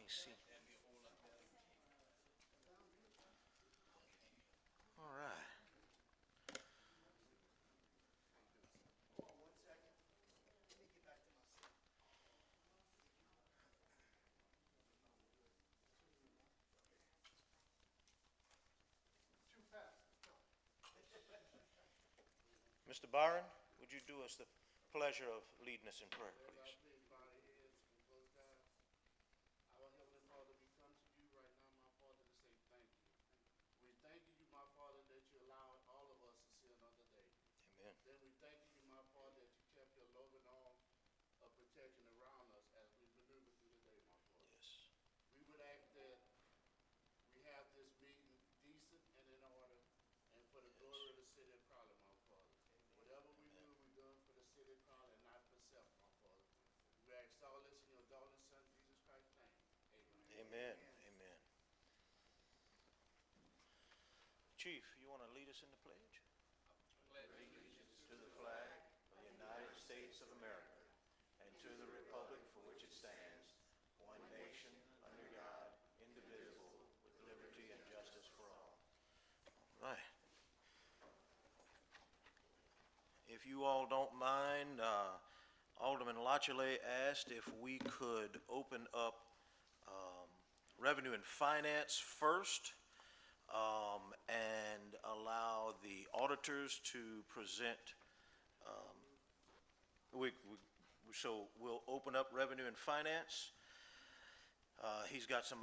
me see. All right. Mr. Byron, would you do us the pleasure of leading us in prayer, please? Please bow your heads and close your eyes. Our Heavenly Father, we come to you right now, my Father, to say thank you. We thank you, my Father, that you allowed all of us to see another day. Amen. Then we thank you, my Father, that you kept your loving arm of protection around us as we maneuver through the day, my Father. Yes. We would ask that we have this meeting decent and in order, and for the glory of the city of Crowley, my Father. Whatever we do, we do it for the city of Crowley and not for self, my Father. We ask all this in your darling Son, Jesus Christ's name. Amen. Amen. Amen. Chief, you want to lead us in the pledge? Pledge allegiance To the flag of the United States of America and to the republic for which it stands, one nation, under God, indivisible, with liberty and justice for all. All right. If you all don't mind, Alderman Lachele asked if we could open up Revenue and Finance first, and allow the auditors to present. So we'll open up Revenue and Finance. He's got some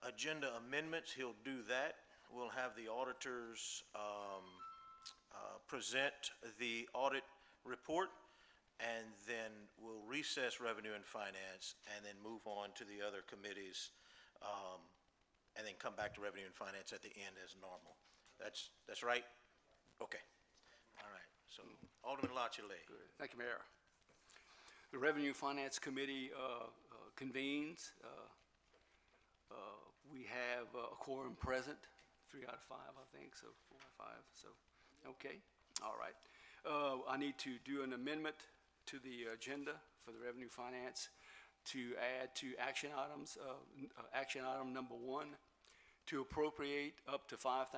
agenda amendments. He'll do that. We'll have the auditors present the audit report, and then we'll recess Revenue and Finance, and then move on to the other committees, and then come back to Revenue and Finance at the end as normal. That's right? Okay. All right. So Alderman Lachele. Thank you, Mayor. The Revenue and Finance Committee convenes. We have a quorum present, 3 out of 5, I think, so 4 out of 5, so, okay, all right. I need to do an amendment to the agenda for the Revenue Finance to add to action items, action item number 1, to appropriate up to $5,000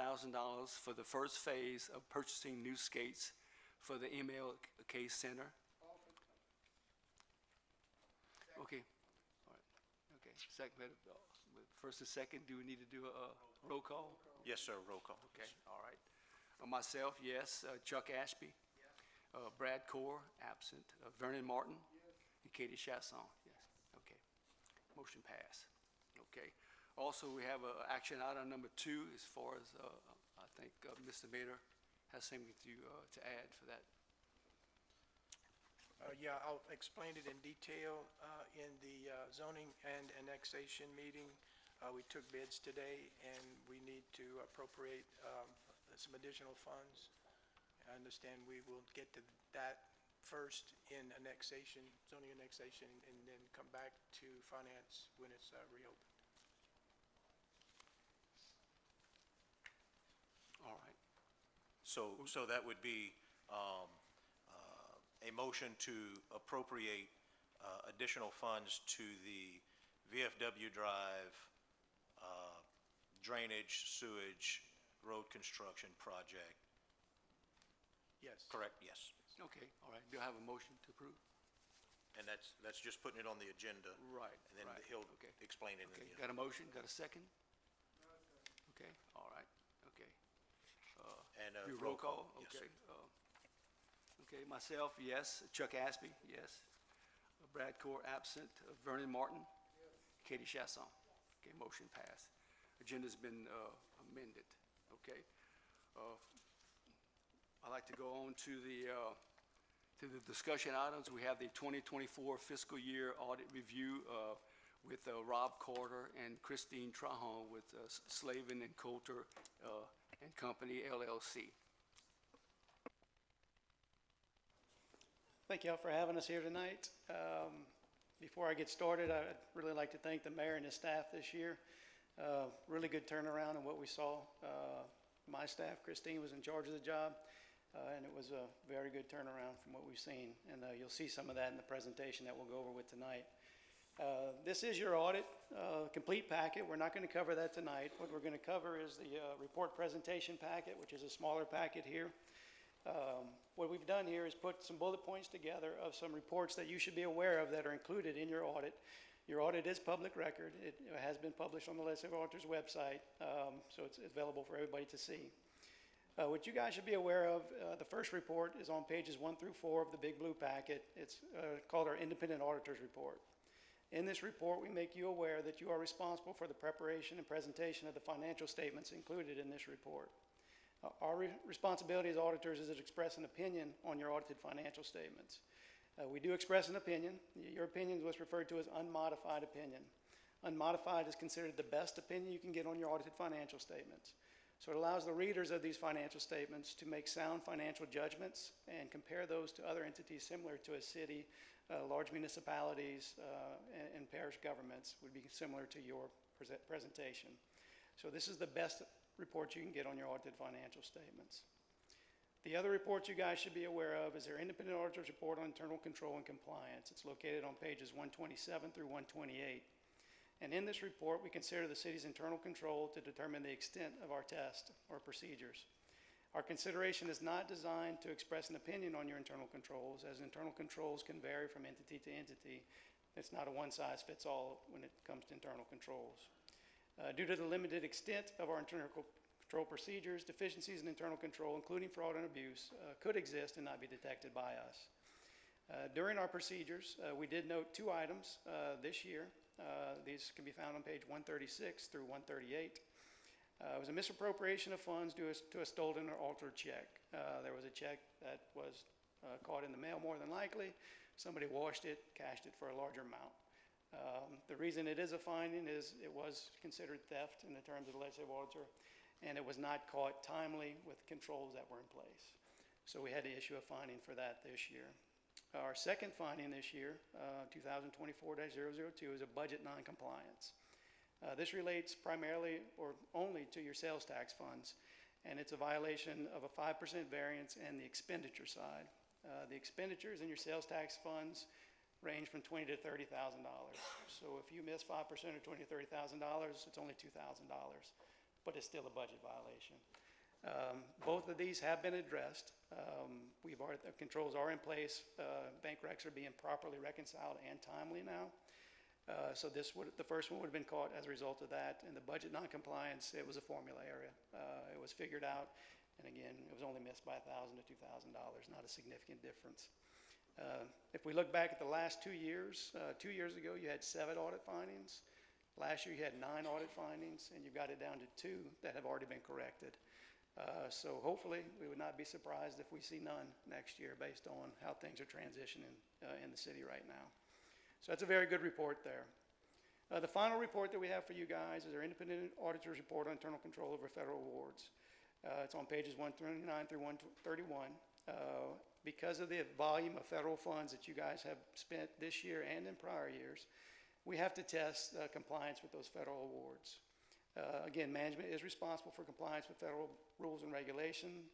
for the first phase of purchasing new skates for the MLK Center. Okay, all right, okay, second, first and second, do we need to do a roll call? Yes, sir, roll call. Okay, all right. Myself, yes. Chuck Ashby. Brad Core, absent. Vernon Martin. And Katie Chasson, yes. Okay. Motion pass. Okay. Also, we have action item number 2 as far as, I think Mr. Mader has something to add for that. Yeah, I'll explain it in detail. In the zoning and annexation meeting, we took bids today, and we need to appropriate some additional funds. I understand we will get to that first in annexation, zoning annexation, and then come back to finance when it's reopened. All right. So that would be a motion to appropriate additional funds to the VFW Drive drainage, sewage, road construction project. Yes. Correct? Yes. Okay, all right. Do I have a motion to approve? And that's just putting it on the agenda. Right, And then right. he'll Okay. explain it in Okay, the got a motion? Got a second? Okay, all right, okay. And Do roll call? Yes. Okay. Okay, myself, yes. Chuck Ashby, yes. Brad Core, absent. Vernon Martin? Yes. Katie Chasson? Okay, motion passed. Agenda's been amended, okay? I'd like to go on to the discussion items. We have the 2024 fiscal year audit review with Rob Carter and Christine Trahan with Slavin and Coulter and Company, LLC. Thank you all for having us here tonight. Before I get started, I'd really like to thank the mayor and his staff this year. Really good turnaround in what we saw. My staff, Christine, was in charge of the job, and it was a very good turnaround from what we've seen. And you'll see some of that in the presentation that we'll go over with tonight. This is your audit, complete packet. We're not going to cover that tonight. What we're going to cover is the report presentation packet, which is a smaller packet here. What we've done here is put some bullet points together of some reports that you should be aware of that are included in your audit. Your audit is public record. It has been published on the legislative auditor's website, so it's available for everybody to see. What you guys should be aware of, the first report is on pages 1 through 4 of the big blue packet. It's called our independent auditor's report. In this report, we make you aware that you are responsible for the preparation and presentation of the financial statements included in this report. Our responsibility as auditors is to express an opinion on your audited financial statements. We do express an opinion. Your opinion is what's referred to as unmodified opinion. Unmodified is considered the best opinion you can get on your audited financial statements. So it allows the readers of these financial statements to make sound financial judgments and compare those to other entities similar to a city, large municipalities, and parish governments would be similar to your presentation. So this is the best report you can get on your audited financial statements. The other report you guys should be aware of is their independent auditor's report on internal control and compliance. It's located on pages 127 through 128. And in this report, we consider the city's internal control to determine the extent of our test or procedures. Our consideration is not designed to express an opinion on your internal controls, as internal controls can vary from entity to entity. It's not a one-size-fits-all when it comes to internal controls. Due to the limited extent of our internal control procedures, deficiencies in internal control, including fraud and abuse, could exist and not be detected by us. During our procedures, we did note 2 items this year. These can be found on page 136 through 138. It was a misappropriation of funds due to a stolen or altered check. There was a check that was caught in the mail more than likely. Somebody washed it, cashed it for a larger amount. The reason it is a finding is it was considered theft in the terms of the legislative auditor, and it was not caught timely with controls that were in place. So we had to issue a finding for that this year. Our second finding this year, 2024-002, is a budget noncompliance. This relates primarily or only to your sales tax funds, and it's a violation of a 5% variance in the expenditure side. The expenditures in your sales tax funds range from $20,000 to $30,000. So if you miss 5% or $20,000 to $30,000, it's only $2,000, but it's still a budget violation. Both of these have been addressed. The controls are in place. Bank recs are being properly reconciled and timely now. So the first one would have been caught as a result of that. And the budget noncompliance, it was a formula area. It was figured out, and again, it was only missed by $1,000 to $2,000, not a significant difference. If we look back at the last 2 years, 2 years ago you had 7 audit findings. Last year you had 9 audit findings, and you've got it down to 2 that have already been corrected. So hopefully we would not be surprised if we see none next year based on how things are transitioning in the city right now. So that's a very good report there. The final report that we have for you guys is our independent auditor's report on internal control over federal awards. It's on pages 129 through 131. Because of the volume of federal funds that you guys have spent this year and in prior years, we have to test compliance with those federal awards. Again, management is responsible for compliance with federal rules and regulation.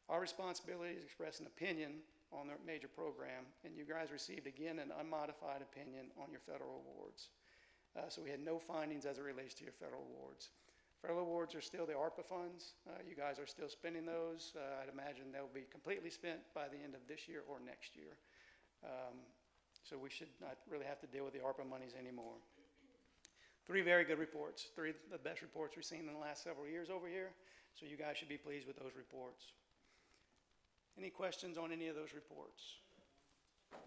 Our responsibility is to express an opinion on the major program, and you guys received, again, an unmodified opinion on your federal awards. So we had no findings as it relates to your federal awards. Federal awards are still the ARPA funds. You guys are still spending those. I'd imagine they'll be completely spent by the end of this year or next year. So we should not really have to deal with the ARPA monies anymore. 3 very good reports, 3 of the best reports we've seen in the last several years over here, so you guys should be pleased with those reports. Any questions on any of those reports?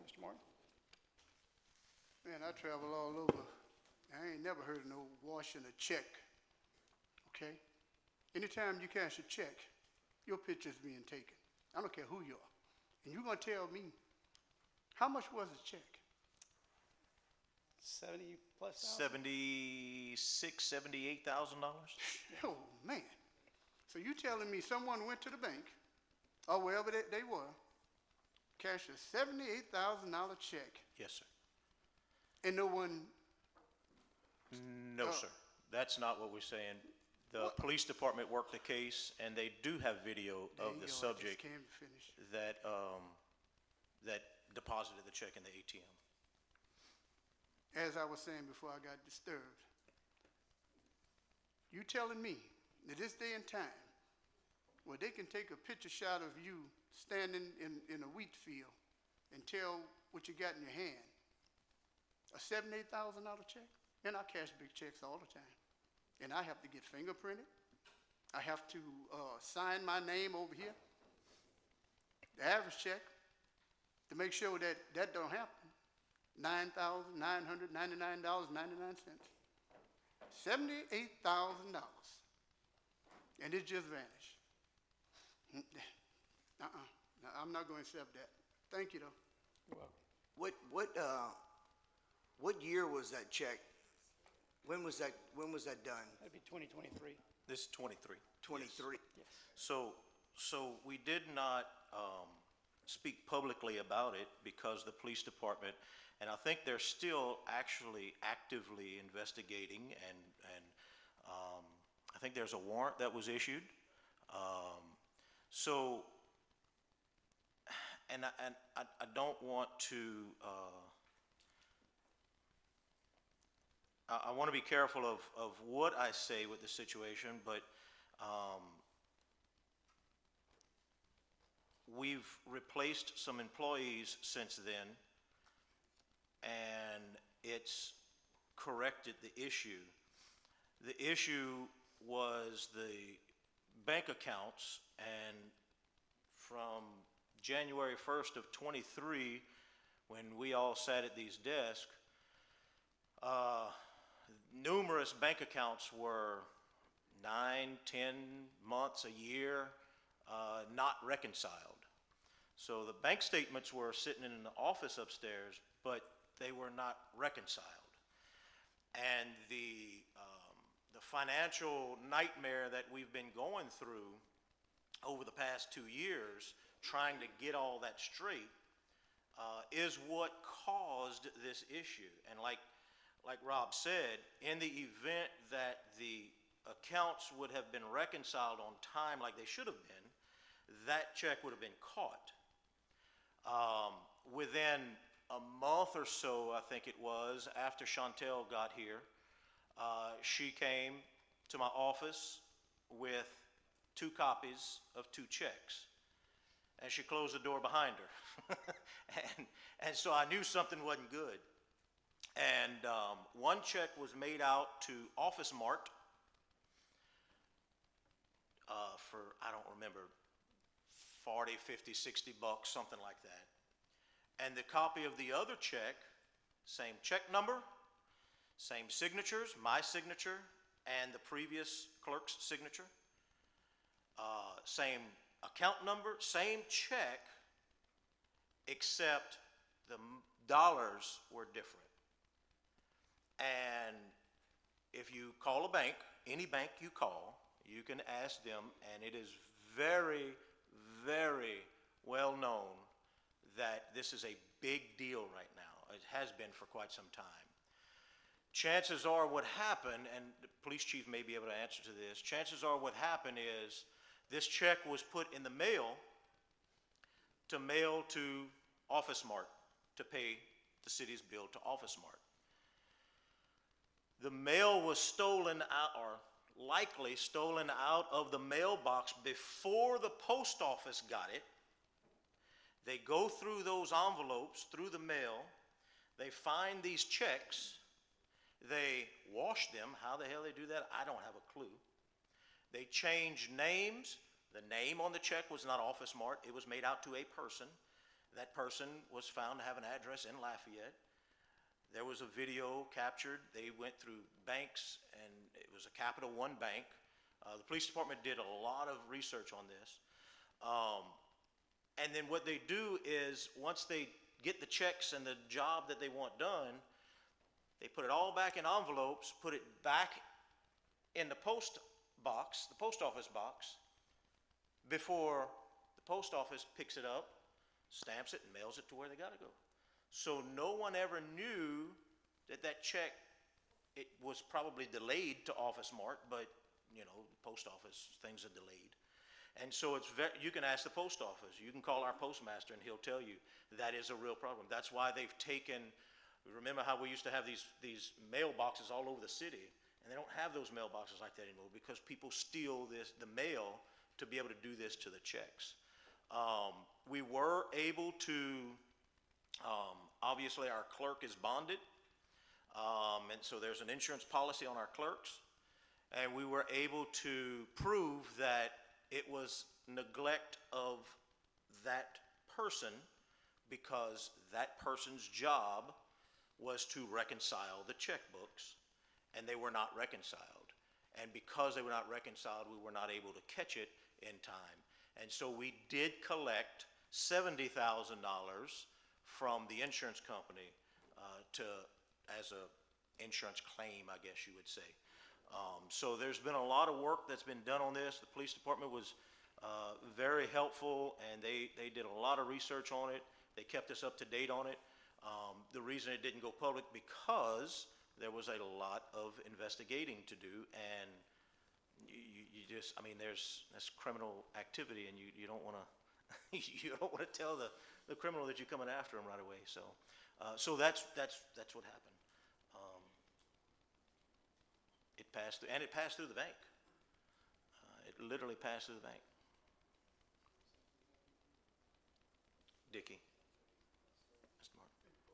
Mr. Martin? Man, I travel all over. I ain't never heard of no washing a check, okay? Anytime you cash a check, your picture's being taken. I don't care who you are. And you're gonna tell me, how much was the check? 70 plus $76,000, $78,000? Oh, man. So you telling me someone went to the bank, or wherever they were, cashed a $78,000 check, Yes, sir. and no one, No, sir. That's not what we're saying. The police department worked the case, and they do have video of the subject Just can't finish. that deposited the check in the ATM. as I was saying before I got disturbed, you telling me that this day and time, where they can take a picture shot of you standing in a wheat field and tell what you got in your hand, a $78,000 check? And I cash big checks all the time. And I have to get fingerprinted. I have to sign my name over here. The average check, to make sure that that don't happen, $9,999.99. $78,000. And it just vanished. No, I'm not going to accept that. Thank you, though. You're welcome. What year was that check? When was that done? That'd be 2023. This is 23. 23? Yes. So we did not speak publicly about it because the police department, and I think they're still actually actively investigating, and I think there's a warrant that was issued. And I don't want to. I want to be careful of what I say with the situation, but we've replaced some employees since then, and it's corrected the issue. The issue was the bank accounts, and from January 1st of 23, when we all sat at these desks, numerous bank accounts were 9, 10 months, a year, not reconciled. So the bank statements were sitting in the office upstairs, but they were not reconciled. And the financial nightmare that we've been going through over the past 2 years, trying to get all that straight, is what caused this issue. And like Rob said, in the event that the accounts would have been reconciled on time like they should have been, that check would have been caught. Within a month or so, I think it was, after Chantel got here, she came to my office with 2 copies of 2 checks. And she closed the door behind her. and so I knew something wasn't good. And one check was made out to Office Mart for, I don't remember, 40, 50, 60 bucks, something like that. And the copy of the other check, same check number, same signatures, my signature and the previous clerk's signature, same account number, same check, except the dollars were different. And if you call a bank, any bank you call, you can ask them, and it is very, very well known that this is a big deal right now. It has been for quite some time. Chances are what happened, and the police chief may be able to answer to this, chances are what happened is this check was put in the mail to Office Mart to pay the city's bill to Office Mart. The mail was stolen out, or likely stolen out of the mailbox before the post office got it. They go through those envelopes, through the mail, they find these checks, they wash them. How the hell they do that, I don't have a clue. They change names. The name on the check was not Office Mart. It was made out to a person. That person was found to have an address in Lafayette. There was a video captured. They went through banks, and it was a Capital One bank. The police department did a lot of research on this. And then what they do is, once they get the checks and the job that they want done, they put it all back in envelopes, put it back in the post box, the post office box, before the post office picks it up, stamps it, and mails it to where they got to go. So no one ever knew that that check, it was probably delayed to Office Mart, but, you know, the post office, things are delayed. And so you can ask the post office. You can call our postmaster, and he'll tell you that is a real problem. That's why they've taken Remember how we used to have these mailboxes all over the city, and they don't have those mailboxes like that anymore because people steal the mail to be able to do this to the checks. We were able to, obviously our clerk is bonded, and so there's an insurance policy on our clerks, and we were able to prove that it was neglect of that person because that person's job was to reconcile the checkbooks, and they were not reconciled. And because they were not reconciled, we were not able to catch it in time. And so we did collect $70,000 from the insurance company as a insurance claim, I guess you would say. So there's been a lot of work that's been done on this. The police department was very helpful, and they did a lot of research on it. They kept us up to date on it. The reason it didn't go public because there was a lot of investigating to do, and you just, I mean, that's criminal activity, and you don't want to you don't want to tell the criminal that you're coming after him right away. So that's what happened. It passed through, and it passed through the bank. It literally passed through the bank. Dickie. Mr. Martin. As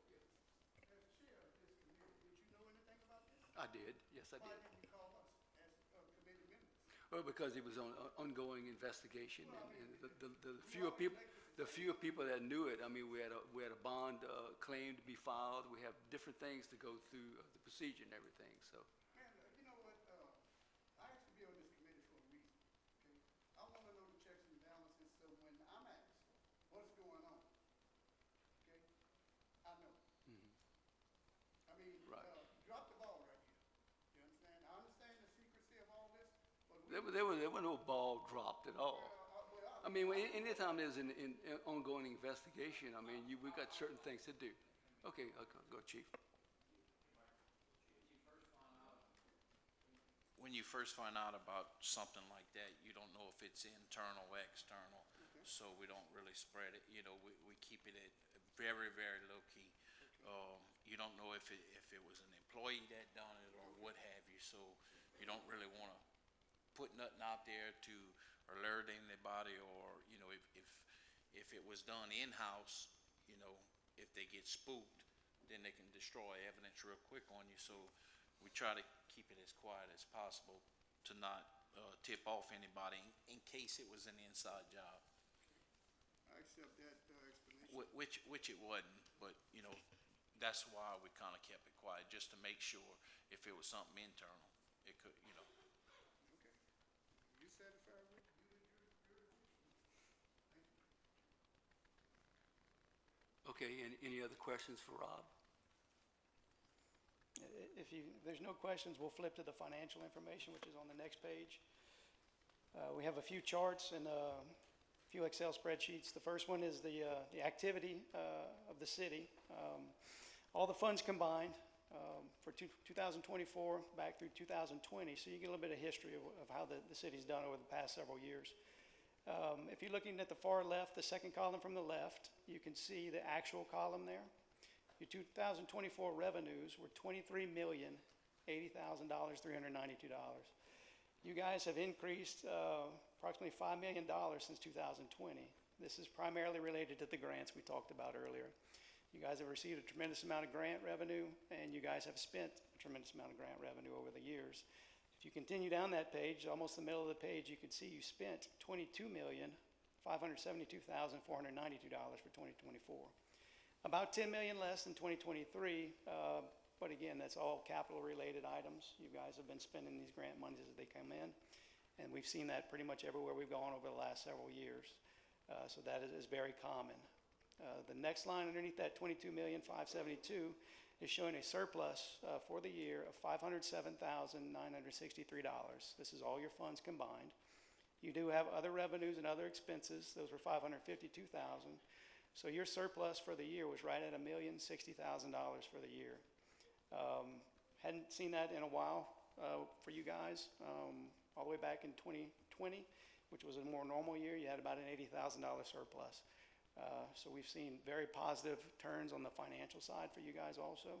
chair of this committee, did you know anything about this? I did, yes, I Why did. didn't you call us as committee members? Well, because it was on ongoing investigation, and the fewer people that knew it. I mean, we had a bond claim to be filed. We have different things to go through the procedure and everything. So Man, you know what, I asked to be on this committee for a reason, okay? I want to know the checks and balances, so when I'm asked, what's going on, okay? I know. I mean, Right. drop the ball right here. You understand? I understand the secrecy of all this, but we. there was no ball dropped at all. I mean, anytime there's an ongoing investigation, I mean, we got certain things to do. Okay, go, Chief. When you first find out about something like that, you don't know if it's internal or external, so we don't really spread it. You know, we keep it at very, very low key. You don't know if it was an employee that done it or what have you, so you don't really want to put nothing out there to alert anybody, or, you know, if it was done in-house, you know, if they get spooked, then they can destroy evidence real quick on you, so we try to keep it as quiet as possible to not tip off anybody in case it was an inside job, I accept that explanation. which it wasn't, but, you know, that's why we kind of kept it quiet, just to make sure if it was something internal, it could, you know. Okay. You satisfied with it? You're the Thank you. Okay, any other questions for Rob? There's no questions, we'll flip to the financial information, which is on the next page. We have a few charts and a few Excel spreadsheets. The first one is the activity of the city. All the funds combined for 2024 back through 2020, so you get a little bit of history of how the city's done over the past several years. If you're looking at the far left, the second column from the left, you can see the actual column there. Your 2024 revenues were $23,080,392. You guys have increased approximately $5 million since 2020. This is primarily related to the grants we talked about earlier. You guys have received a tremendous amount of grant revenue, and you guys have spent a tremendous amount of grant revenue over the years. If you continue down that page, almost the middle of the page, you can see you spent $22,572,492 for 2024. About $10 million less than 2023, but again, that's all capital-related items. You guys have been spending these grant monies as they come in, and we've seen that pretty much everywhere we've gone over the last several years. So that is very common. The next line underneath that $22,572,000 is showing a surplus for the year of $507,963. This is all your funds combined. You do have other revenues and other expenses. Those were $552,000. So your surplus for the year was right at $1,060,000 for the year. Hadn't seen that in a while for you guys. All the way back in 2020, which was a more normal year, you had about an $80,000 surplus. So we've seen very positive turns on the financial side for you guys also,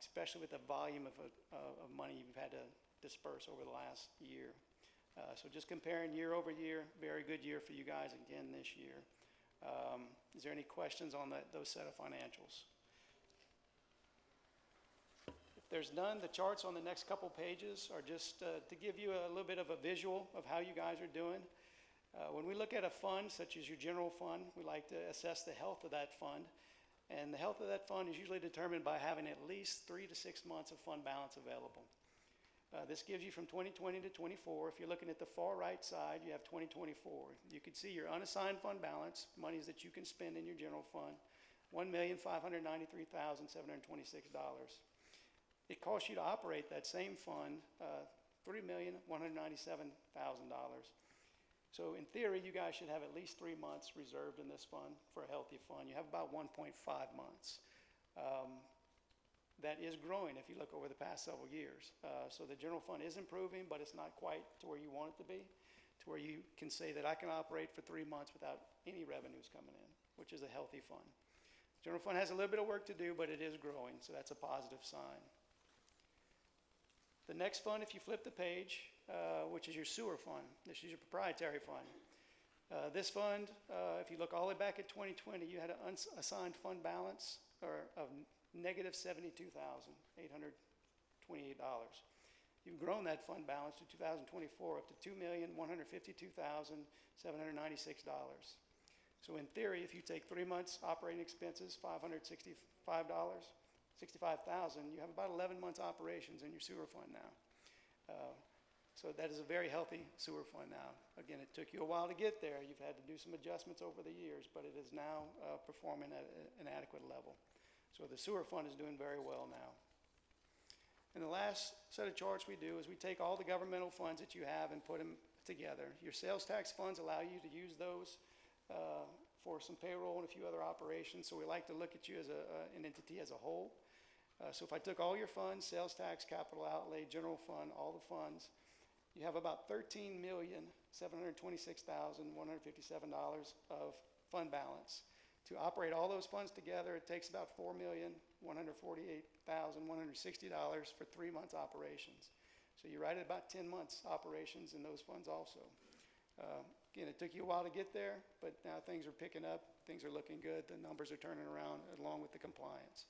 especially with the volume of money you've had to disperse over the last year. So just comparing year over year, very good year for you guys again this year. Is there any questions on those set of financials? If there's none, the charts on the next couple pages are just to give you a little bit of a visual of how you guys are doing. When we look at a fund, such as your general fund, we like to assess the health of that fund. And the health of that fund is usually determined by having at least 3 to 6 months of fund balance available. This gives you from 2020 to 24. If you're looking at the far right side, you have 2024. You can see your unassigned fund balance, monies that you can spend in your general fund, $1,593,726. It costs you to operate that same fund $3,197,000. So in theory, you guys should have at least 3 months reserved in this fund for a healthy fund. You have about 1.5 months. That is growing if you look over the past several years. So the general fund is improving, but it's not quite to where you want it to be, to where you can say that I can operate for 3 months without any revenues coming in, which is a healthy fund. General fund has a little bit of work to do, but it is growing, so that's a positive sign. The next fund, if you flip the page, which is your sewer fund. This is your proprietary fund. This fund, if you look all the way back at 2020, you had an unassigned fund balance of negative $72,828. You've grown that fund balance to 2024 up to $2,152,796. So in theory, if you take 3 months operating expenses, $65,000, you have about 11 months operations in your sewer fund now. So that is a very healthy sewer fund now. Again, it took you a while to get there. You've had to do some adjustments over the years, but it is now performing at an adequate level. So the sewer fund is doing very well now. And the last set of charts we do is we take all the governmental funds that you have and put them together. Your sales tax funds allow you to use those for some payroll and a few other operations. So we like to look at you as an entity as a whole. So if I took all your funds, sales tax, capital outlay, general fund, all the funds, you have about $13,726,157 of fund balance. To operate all those funds together, it takes about $4,148,160 for 3 months operations. So you're right at about 10 months operations in those funds also. Again, it took you a while to get there, but now things are picking up. Things are looking good. The numbers are turning around along with the compliance.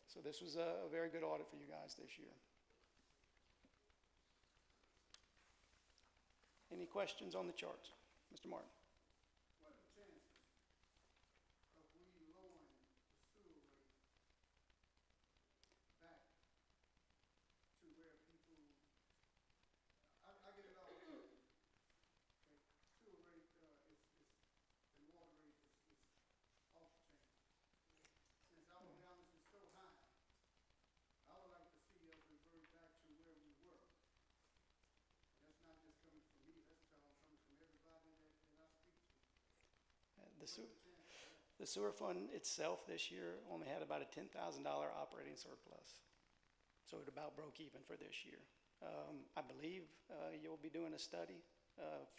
So this was a very good audit for you guys this year. Any questions on the charts? Mr. Martin? What are the chances of we lowering the sewer rate back to where people, I get it all. Okay, sewer rate and water rate is off the chain. Since our balance is so high, I would like to see us revert back to where we were. And that's not just coming from me, that's coming from everybody that I speak to. The sewer fund itself this year only had about a $10,000 operating surplus. So it about broke even for this year. I believe you'll be doing a study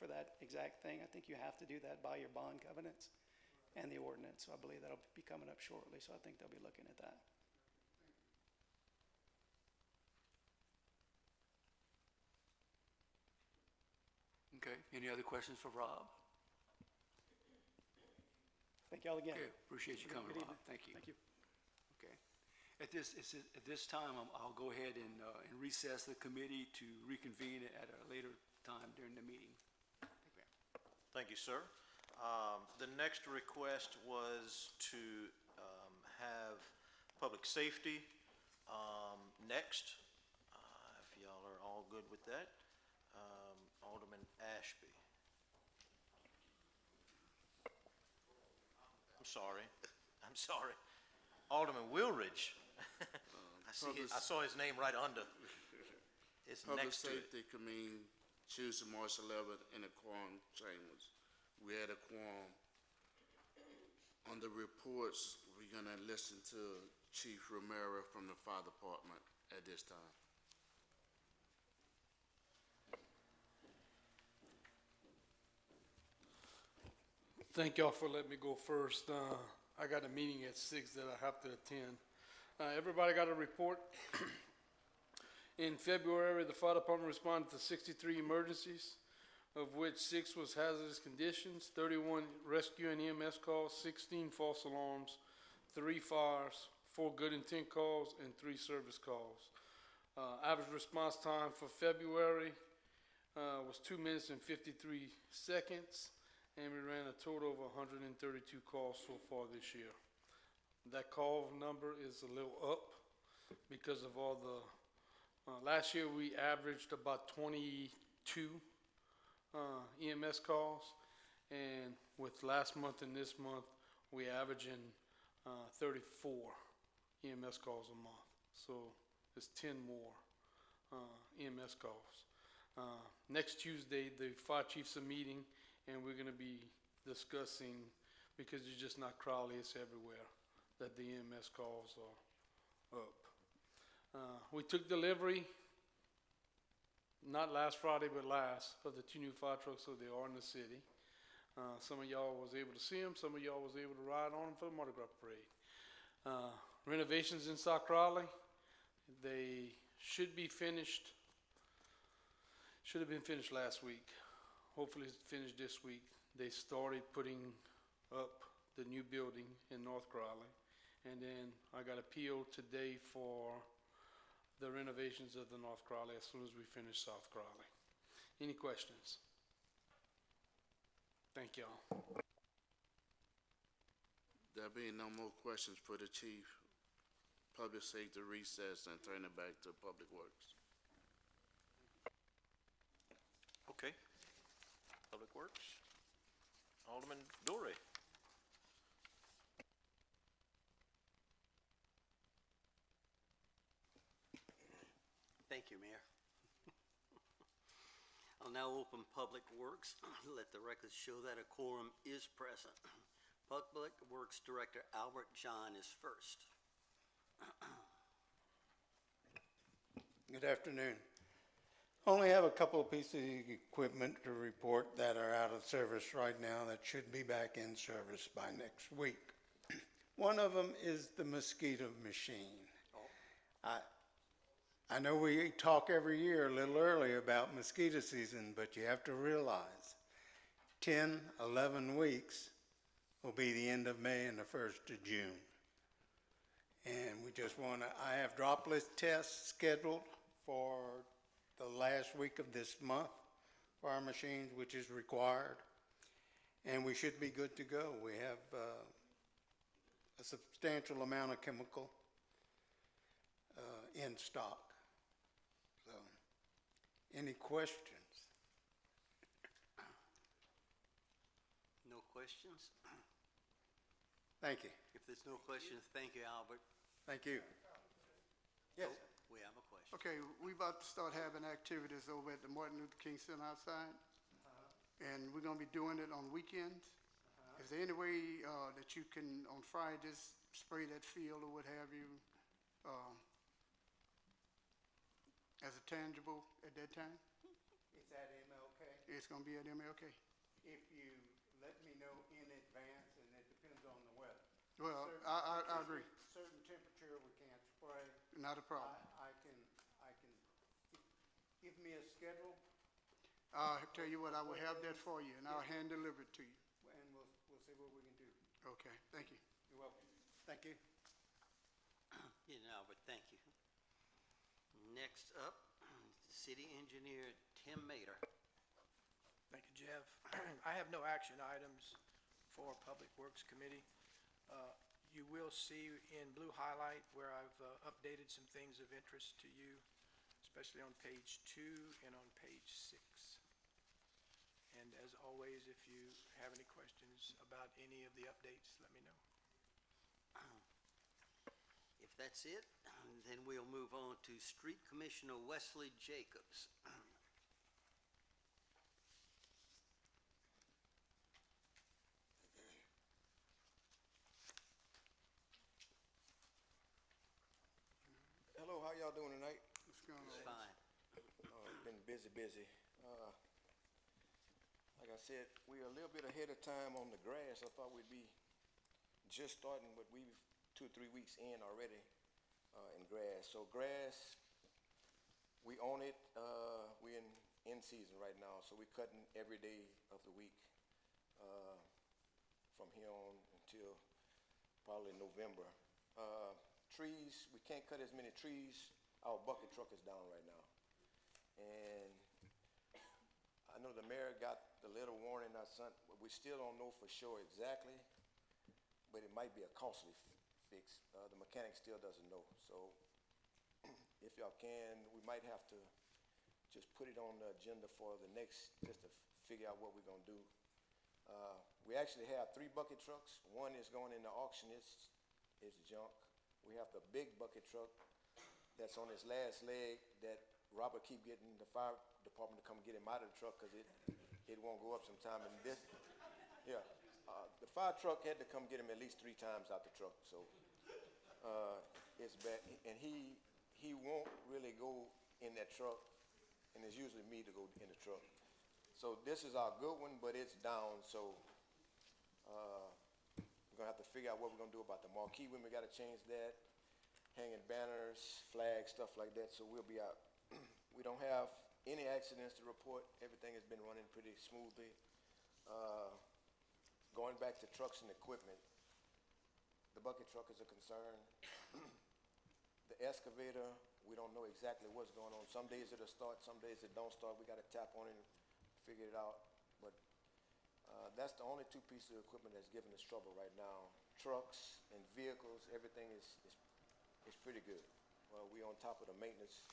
for that exact thing. I think you have to do that by your bond covenants and the ordinance. So I believe that'll be coming up shortly. So I think they'll be looking at that. Okay, any other questions for Rob? Thank y'all again. Okay, appreciate you coming, Good Rob. evening. Thank you. Thank you. Okay. At this time, I'll go ahead and recess the committee to reconvene at a later time during the meeting. Thank you, sir. The next request was to have public safety next. If y'all are all good with that. Alderman Ashby. I'm sorry. Alderman Wilridge. I saw his name right under. It's Public next to it. safety can mean Tuesday, March 11th in the quorum chambers. We had a quorum. On the reports, we're gonna listen to Chief Romero from the fire department at this time. Thank y'all for letting me go first. I got a meeting at 6 that I have to attend. Everybody got a report? In February, the fire department responded to 63 emergencies, of which 6 was hazardous conditions, 31 rescue and EMS calls, 16 false alarms, 3 fires, 4 good intent calls, and 3 service calls. Average response time for February was 2 minutes and 53 seconds, and we ran a total of 132 calls so far this year. That call number is a little up because of all the, last year we averaged about 22 EMS calls, and with last month and this month, we averaging 34 EMS calls a month. So it's 10 more EMS calls. Next Tuesday, the fire chiefs are meeting, and we're gonna be discussing, because it's just not Crowley, it's everywhere, that the EMS calls are up. We took delivery, not last Friday, but last, of the 2 new fire trucks, so they are in the city. Some of y'all was able to see them, some of y'all was able to ride on them for the Mardi Gras parade. Renovations in South Crowley, they should be finished, should have been finished last week. Hopefully it's finished this week. They started putting up the new building in North Crowley. And then I got a PO today for the renovations of the North Crowley as soon as we finish South Crowley. Any questions? Thank y'all. There being no more questions for the chief, public safety recess and turn it back to public works. Okay. Public Works. Alderman Dorey. Thank you, Mayor. I'll now open Public Works. Let the records show that a quorum is present. Public Works Director Albert John is first. Good afternoon. Only have a couple of pieces of equipment to report that are out of service right now that should be back in service by next week. One of them is the mosquito machine. I know we talk every year a little early about mosquito season, but you have to realize 10, 11 weeks will be the end of May and the 1st of June. And we just want to, I have droplet tests scheduled for the last week of this month for our machines, which is required. And we should be good to go. We have a substantial amount of chemical in stock. So, any questions? No questions? Thank you. If there's no questions, thank you, Albert. Thank you. Yes. Oh, we have a question. Okay, we about to start having activities over at the Martin Luther King Center outside. And we're gonna be doing it on weekends. Is there any way that you can, on Fridays, spray that field or what have you, as a tangible at that time? It's at MLK. It's gonna be at MLK. If you let me know in advance, and it depends on the weather. Well, I agree. Certain temperature we can't spray. Not a problem. I can, give me a schedule, I'll tell you what, I will have that for you, and I'll hand deliver it to you. and we'll see what we can do. Okay, thank you. You're welcome. Thank you. Yeah, Albert, thank you. Next up, City Engineer Tim Mater. Thank you, Jeff. I have no action items for Public Works Committee. You will see in blue highlight where I've updated some things of interest to you, especially on page 2 and on page 6. And as always, if you have any questions about any of the updates, let me know. If that's it, then we'll move on to Street Commissioner Wesley Jacobs. Hello, how y'all doing tonight? What's going on? Fine. Been busy. I Like I said, we're a little bit ahead of time on the grass. I thought we'd be just starting, but we've 2 or 3 weeks in already in grass. So grass, we own it. We're in season right now, so we're cutting every day of the week from here on until probably November. Trees, we can't cut as many trees. Our bucket truck is down right now. And I know the mayor got the little warning I sent, but we still don't know for sure exactly, but it might be a costly fix. The mechanic still doesn't know. So if y'all can, we might have to just put it on the agenda for the next, just to figure out what we're gonna do. We actually have 3 bucket trucks. One is going into auction, it's junk. We have the big bucket truck that's on its last leg that Robert keep getting the fire department to come get him out of the truck because it won't go up sometime. And this, yeah, the fire truck had to come get him at least 3 times out the truck. So it's bad, and he won't really go in that truck, and it's usually me to go in the truck. So this is our good one, but it's down. So we're gonna have to figure out what we're gonna do about the marquee when we gotta change that, hanging banners, flags, stuff like that. So we'll be out. We don't have any accidents to report. Everything has been running pretty smoothly. Going back to trucks and equipment, the bucket truck is a concern. The excavator, we don't know exactly what's going on. Some days it'll start, some days it don't start. We gotta tap on it and figure it out. But that's the only 2 pieces of equipment that's giving us trouble right now. Trucks and vehicles, everything is pretty good. We're on top of the maintenance.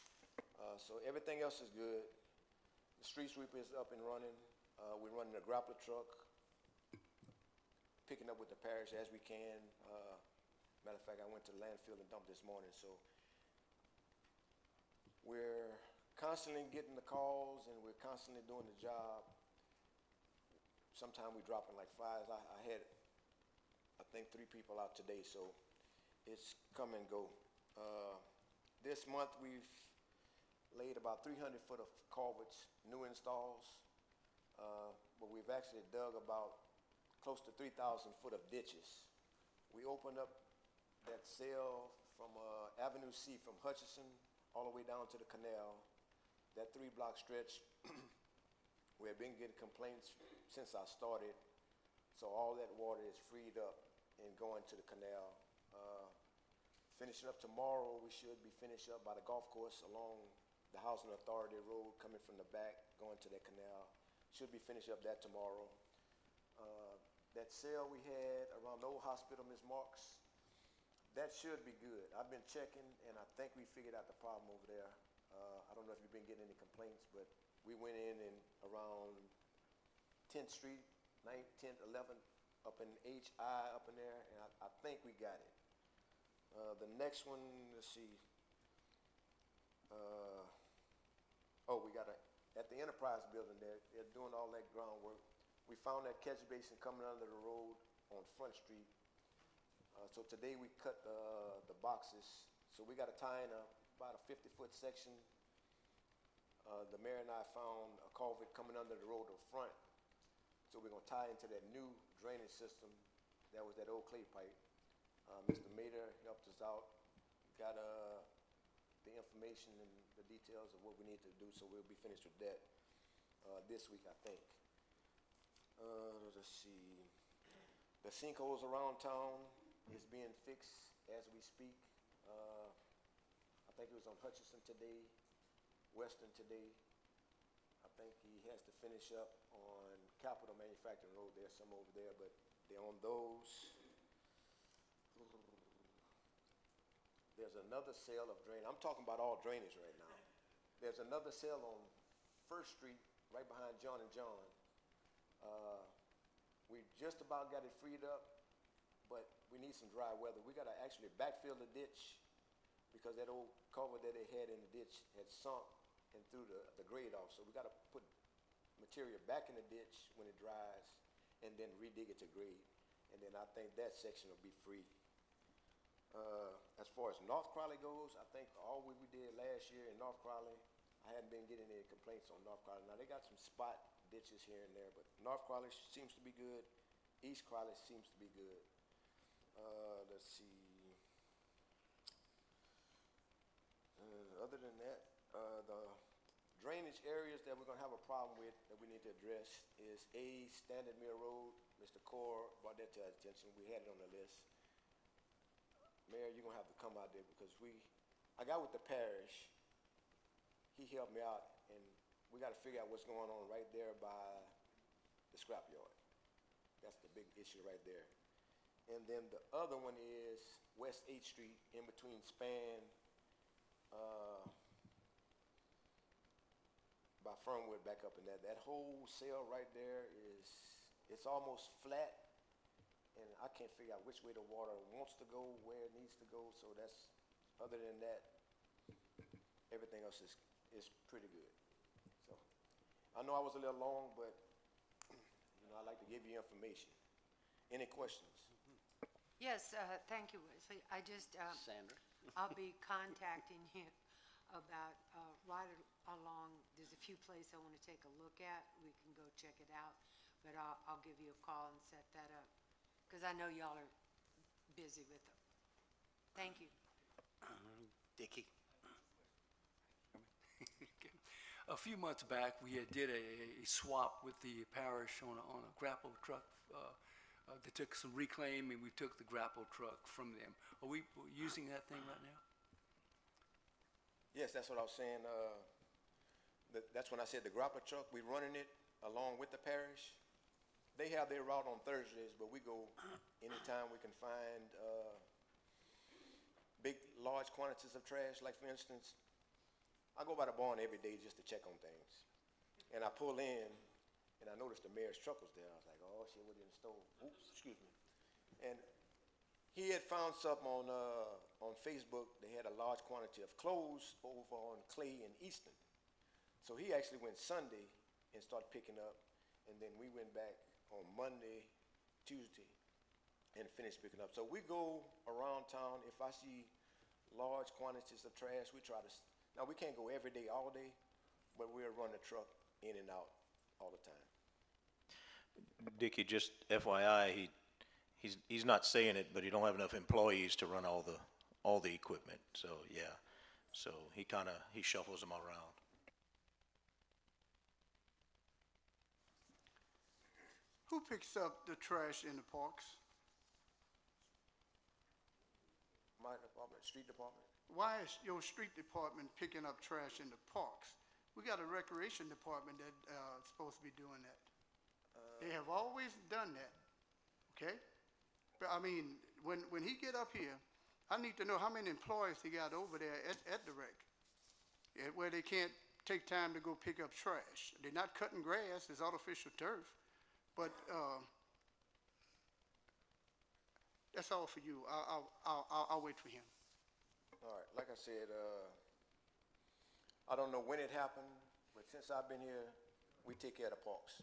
So everything else is good. The street sweeper is up and running. We're running a grappler truck, picking up with the parish as we can. Matter of fact, I went to the landfill and dumped this morning. So we're constantly getting the calls and we're constantly doing the job. Sometimes we're dropping like flies. I had, I think, 3 people out today, so it's come and go. This month we've laid about 300 foot of culverts, new installs, but we've actually dug about close to 3,000 foot of ditches. We opened up that sale from Avenue C from Hutchinson all the way down to the canal, that 3-block stretch. We have been getting complaints since I started, so all that water is freed up and going to the canal. Finishing up tomorrow, we should be finished up by the golf course along the Housing Authority Road coming from the back, going to that canal. Should be finished up that tomorrow. That sale we had around the old hospital, Ms. Marks, that should be good. I've been checking, and I think we figured out the problem over there. I don't know if you've been getting any complaints, but we went in and around 10th Street, 9th, 10th, 11th, up in HI up in there, and I think we got it. The next one, let's see. We got at the Enterprise building there, they're doing all that groundwork. We found that catch basin coming under the road on Front Street. So today we cut the boxes. So we got to tie in about a 50-foot section. The mayor and I found a culvert coming under the road to the front. So we're gonna tie into that new drainage system. That was that old clay pipe. Mr. Mader helped us out, got the information and the details of what we need to do, so we'll be finished with that this week, I think. Let's see. The sinkholes around town is being fixed as we speak. I think it was on Hutchinson today, Western today. I think he has to finish up on Capitol Manufacturing Road. There's some over there, but they're on those. There's another sale of drain. I'm talking about all drainage right now. There's another sale on First Street, right behind John and John. We just about got it freed up, but we need some dry weather. We gotta actually backfill the ditch because that old culvert that they had in the ditch had sunk and threw the grade off. So we gotta put material back in the ditch when it dries and then redig it to grade. And then I think that section will be free. As far as North Crowley goes, I think all we did last year in North Crowley, I hadn't been getting any complaints on North Crowley. Now they got some spot ditches here and there, but North Crowley seems to be good. East Crowley seems to be good. Let's see. Other than that, the drainage areas that we're gonna have a problem with that we need to address is Standard Mill Road. Mr. Core brought that to our attention. We had it on the list. Mayor, you're gonna have to come out there because I got with the parish. He helped me out, and we gotta figure out what's going on right there by the scrapyard. That's the big issue right there. And then the other one is West 8th Street in between Span, by Fernwood back up in that. That whole cell right there it's almost flat, and I can't figure out which way the water wants to go, where it needs to go. So other than that, everything else is pretty good. So I know I was a little long, but I like to give you information. Any questions? Yes, thank you, Wesley. Sandra? I'll be contacting him about, right along, there's a few places I want to take a look at. We can go check it out, but I'll give you a call and set that up, because I know y'all are busy with them. Thank you. Dickie? A few months back, we did a swap with the parish on a grapple truck. They took some reclaim, and we took the grapple truck from them. Are we using that thing right now? Yes, that's what I was saying. That's when I said the grapple truck, we're running it along with the parish. They have their route on Thursdays, but we go anytime we can find large quantities of trash. Like, for instance, I go by the barn every day just to check on things. And I pull in, and I noticed the mayor's truck was there. I was like, oh, shit, what in the store? Oops, excuse me. And he had found something on Facebook. They had a large quantity of clothes over on Clay and Easton. So he actually went Sunday and started picking up. And then we went back on Monday, Tuesday, and finished picking up. So we go around town. If I see large quantities of trash, we try to, now we can't go every day, all day, but we'll run the truck in and out all the time. Dickie, just FYI, he's not saying it, but he don't have enough employees to run all the equipment. So yeah, so he shuffles them around. Who picks up the trash in the parks? My department, street department. Why is your street department picking up trash in the parks? We got a recreation department that supposed to be doing that. They have always done that, okay? But I mean, when he get up here, I need to know how many employees he got over there at the rec, where they can't take time to go pick up trash. They're not cutting grass, it's artificial turf. But that's all for you. I'll wait for him. All right, like I said, I don't know when it happened, but since I've been here, we take care of the parks.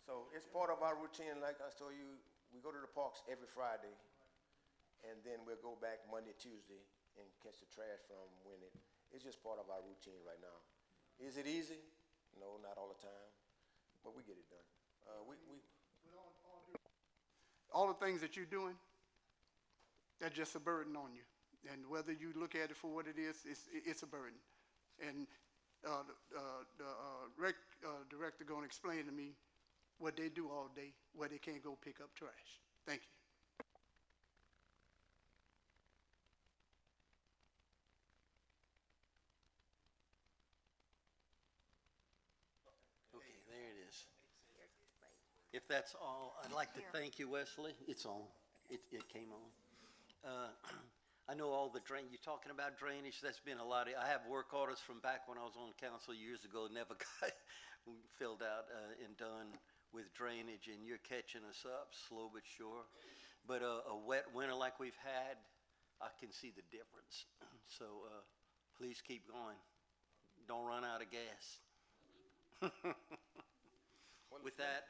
So it's part of our routine. Like I told you, we go to the parks every Friday, and then we'll go back Monday, Tuesday, and catch the trash from when it's just part of our routine right now. Is it easy? No, not all the time, but we get it done. All the things that you're doing, that's just a burden on you. And whether you look at it for what it is, it's a burden. And the rec director going to explain to me what they do all day, where they can't go pick up trash. Thank you. Okay, there it is. If that's all, I'd like to thank you, Wesley. It's on. It came on. I know all the you're talking about drainage, that's been a lot. I have work orders from back when I was on council years ago, never got filled out and done with drainage, and you're catching us up, slow but sure. But a wet winter like we've had, I can see the difference. So please keep going. Don't run out of gas. With that,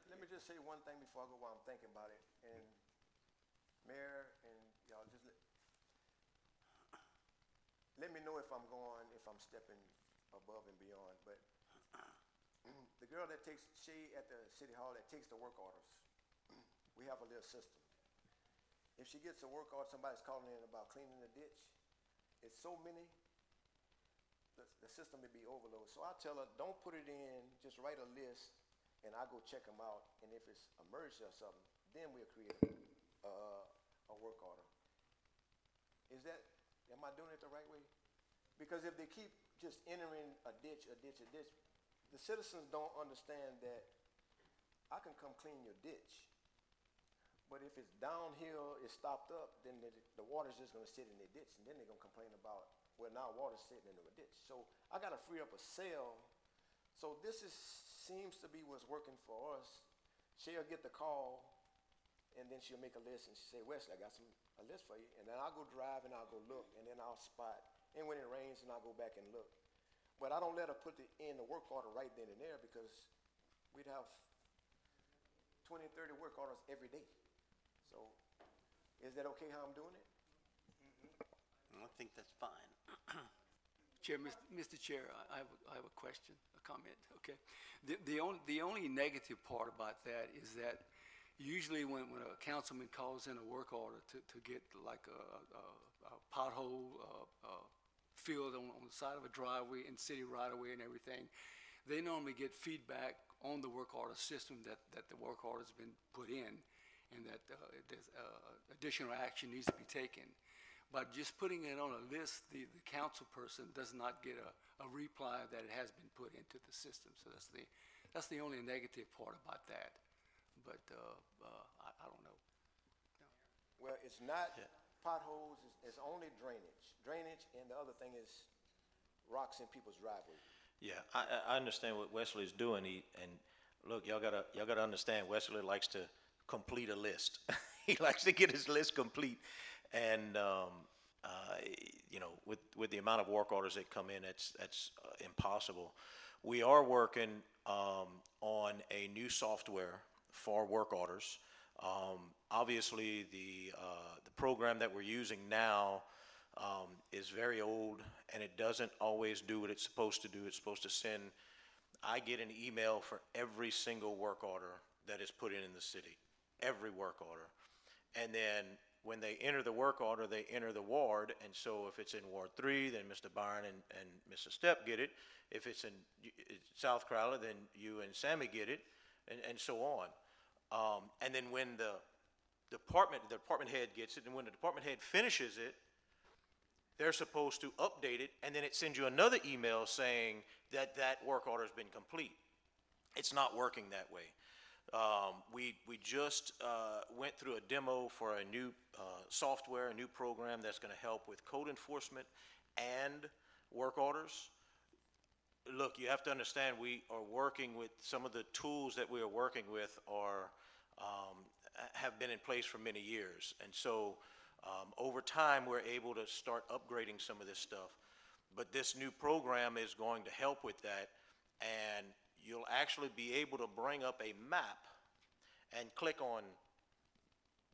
let me just say one thing before I go while I'm thinking about it. And Mayor and y'all, just let me know if I'm stepping above and beyond. But the girl that takes, she at the city hall that takes the work orders, we have a little system. If she gets a work order, somebody's calling in about cleaning the ditch, it's so many, the system would be overloaded. So I tell her, don't put it in, just write a list, and I go check them out, and if it's emergency or something, then we'll create a work order. Am I doing it the right way? Because if they keep just entering a ditch, the citizens don't understand that I can come clean your ditch, but if it's downhill, it's stopped up, then the water's just gonna sit in the ditch, and then they're gonna complain about, well, now water's sitting in the ditch. So I gotta free up a cell. So seems to be what's working for us. She'll get the call, and then she'll make a list, and she'll say, Wesley, I got a list for you. And then I'll go drive, and I'll go look, and then I'll spot. And when it rains, then I'll go back and look. But I don't let her put in the work order right then and there, because we'd have 20, 30 work orders every day. So is that okay how I'm doing it? I think that's fine. Chair, Mr. Chair, I have a question, a comment, okay? The only negative part about that is that usually when a councilman calls in a work order to get like a pothole filled on the side of a driveway and city right-of-way and everything, they normally get feedback on the work order system that the work order's been put in and that there's additional action needs to be taken. By just putting it on a list, the council person does not get a reply that it has been put into the system. So that's the only negative part about that. But I don't know. Well, it's not potholes, it's only drainage, and the other thing is rocks in people's driveways. Yeah, I understand what Wesley's doing. And look, y'all gotta understand, Wesley likes to complete a list. He likes to get his list complete. And, you know, with the amount of work orders that come in, that's impossible. We are working on a new software for work orders. Obviously, the program that we're using now is very old, and it doesn't always do what it's supposed to do. It's supposed to send, I get an email for every single work order that is put in the city, every work order. And then when they enter the work order, they enter the ward, and so if it's in Ward 3, then Mr. Byron and Mr. Stepp get it. If it's in South Crowley, then you and Sammy get it, and so on. And then when the department head gets it, and when the department head finishes it, they're supposed to update it, and then it sends you another email saying that work order has been complete. It's not working that way. We just went through a demo for a new software, a new program that's going to help with code enforcement and work orders. Look, you have to understand, we are working with some of the tools that we are working with have been in place for many years, and so over time we're able to start upgrading some of this stuff. But this new program is going to help with that, and you'll actually be able to bring up a map and click on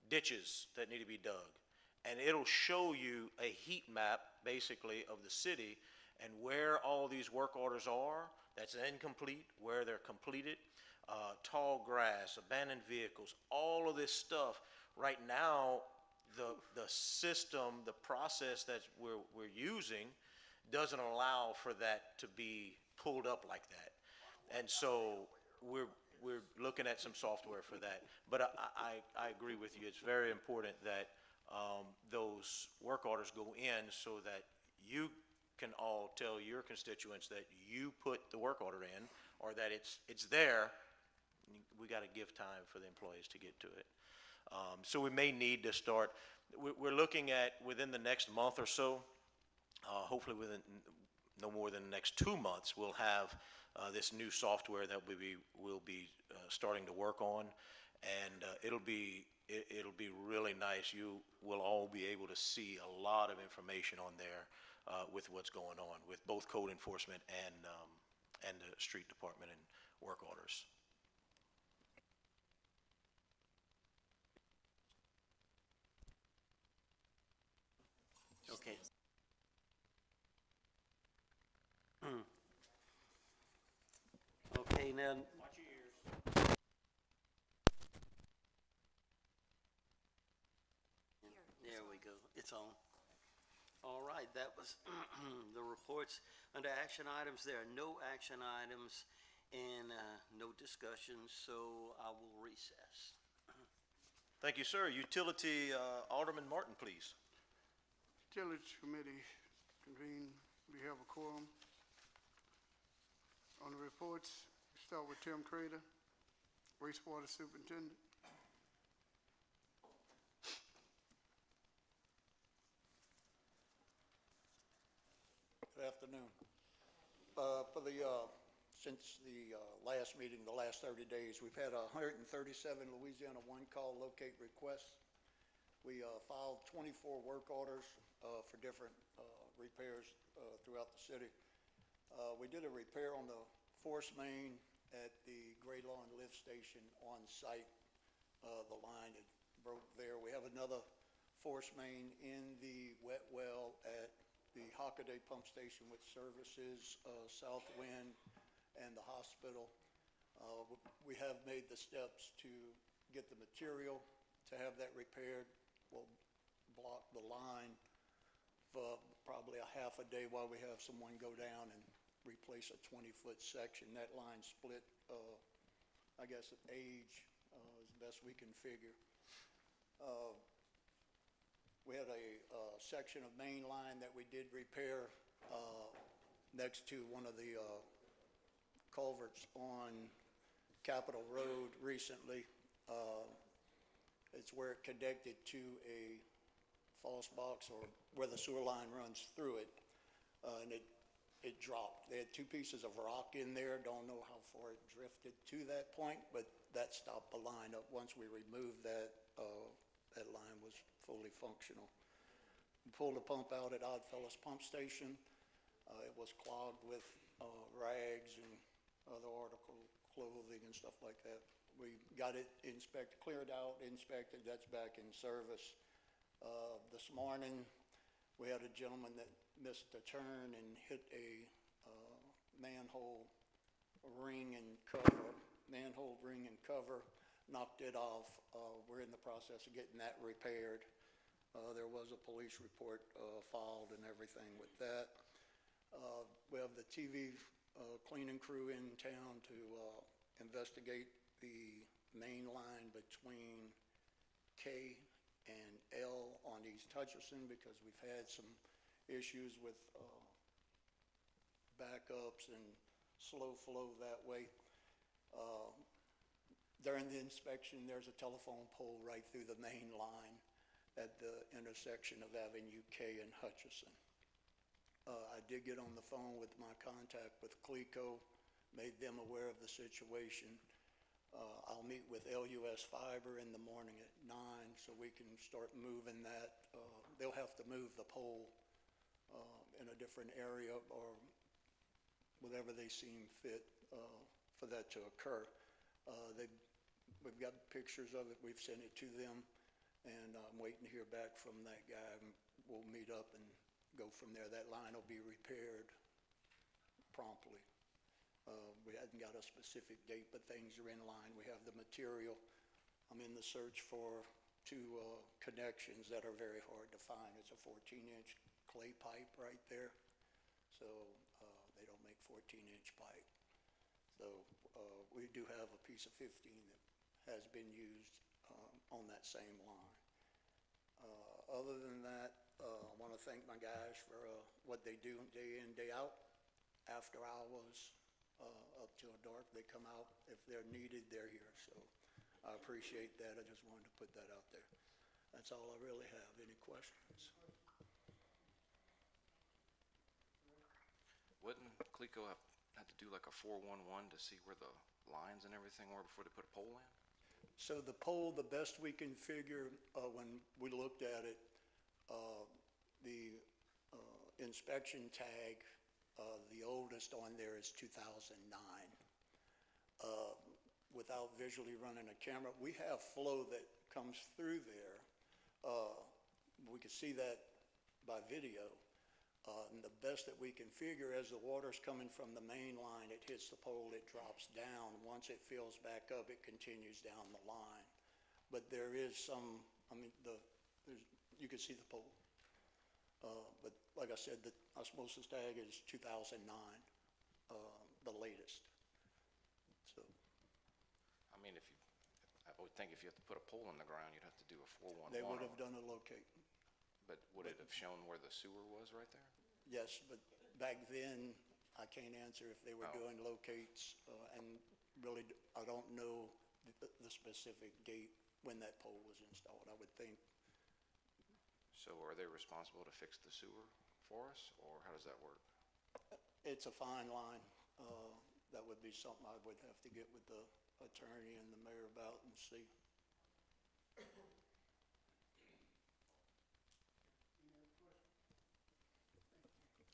ditches that need to be dug. And it'll show you a heat map, basically, of the city and where all these work orders are that's incomplete, where they're completed, tall grass, abandoned vehicles, all of this stuff. Right now, the system, the process that we're using doesn't allow for that to be pulled up like that. And so we're looking at some software for that. But I agree with you. It's very important that those work orders go in so that you can all tell your constituents that you put the work order in, or that it's there. We got to give time for the employees to get to it. So we may need to start. We're looking at within the next month or so, hopefully within no more than the next 2 months, we'll have this new software that we'll be starting to work on, and it'll be really nice. You will all be able to see a lot of information on there with what's going on with both code enforcement and the street department and work orders. Okay. Okay, then, Watch your ears. there we go, it's on. All right, that was the reports. Under action items, there are no action items and no discussions, so I will recess. Thank you, sir. Utility, Alderman Martin, please. Utility Committee convened, we have a quorum. On the reports, we start with Tim Crater, wastewater superintendent. Good afternoon. Since the last meeting, the last 30 days, we've had 137 Louisiana One Call locate requests. We filed 24 work orders for different repairs throughout the city. We did a repair on the force main at the Gray Lawn lift station on site. The line had broke there. We have another force main in the wet well at the Hockaday Pump Station, which services Southwind and the hospital. We have made the steps to get the material to have that repaired. We'll block the line for probably a half a day while we have someone go down and replace a 20-foot section. That line split, I guess, at age, as best we can figure. We had a section of main line that we did repair next to one of the culverts on Capitol Road recently. It's where it connected to a false box, or where the sewer line runs through it, and it dropped. They had two pieces of rock in there. Don't know how far it drifted to that point, but that stopped the line up. Once we removed that, that line was fully functional. We pulled a pump out at Oddfellows Pump Station. It was clogged with rags and other article clothing and stuff like that. We got it inspected, cleared out, inspected. That's back in service. This morning, we had a gentleman that missed a turn and hit a manhole ring and cover, knocked it off. We're in the process of getting that repaired. There was a police report filed and everything with that. We have the TV cleaning crew in town to investigate the main line between K and L on East Hutchinson, because we've had some issues with backups and slow flow that way. During the inspection, there's a telephone pole right through the main line at the intersection of Avenue K and Hutchison. I did get on the phone with my contact with CLECO, made them aware of the situation. I'll meet with LUS Fiber in the morning at 9 so we can start moving that. They'll have to move the pole in a different area or whatever they seem fit for that to occur. We've got pictures of it. We've sent it to them, and I'm waiting to hear back from that guy. We'll meet up and go from there. That line will be repaired promptly. We hadn't got a specific date, but things are in line. We have the material. I'm in the search for two connections that are very hard to find. It's a 14-inch clay pipe right there, so they don't make 14-inch pipe. So we do have a piece of 15 that has been used on that same line. Other than that, I want to thank my guys for what they do day in, day out. After hours, up till dark, they come out. If they're needed, they're here. So I appreciate that. I just wanted to put that out there. That's all I really have. Any questions? Wouldn't CLECO have to do like a 411 to see where the lines and everything were before they put a pole in? So the pole, the best we can figure, when we looked at it, the inspection tag, the oldest on there is 2009. Without visually running a camera, we have flow that comes through there. We could see that by video. And the best that we can figure, as the water's coming from the main line, it hits the pole, it drops down. Once it fills back up, it continues down the line. But there is some, I mean, you can see the pole. But like I said, the osmosis tag is 2009, the latest. So, I mean, I would think if you have to put a pole in the ground, you'd have to do a 411. they would have done a locate. But would it have shown where the sewer was right there? Yes, but back then, I can't answer if they were Oh. doing locates, and really, I don't know the specific date when that pole was installed. I would think, So are they responsible to fix the sewer for us, or how does that work? it's a fine line. That would be something I would have to get with the attorney and the mayor about and see.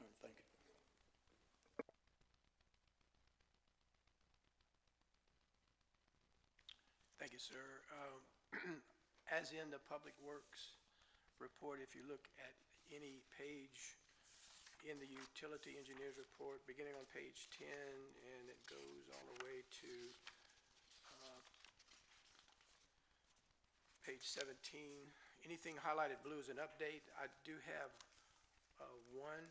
All right, thank you. Thank you, sir. As in the Public Works report, if you look at any page in the Utility Engineers Report, beginning on page 10, and it goes all the way to page 17, anything highlighted blue is an update. I do have one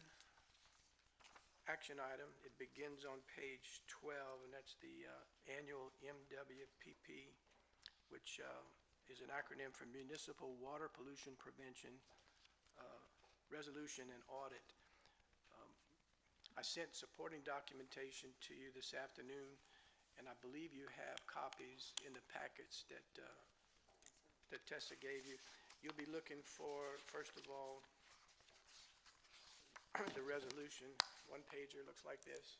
action item. It begins on page 12, and that's the annual MWPP, which is an acronym for Municipal Water Pollution Prevention Resolution and Audit. I sent supporting documentation to you this afternoon, and I believe you have copies in the packets that Tessa gave you. You'll be looking for, first of all, the resolution. One pager looks like this.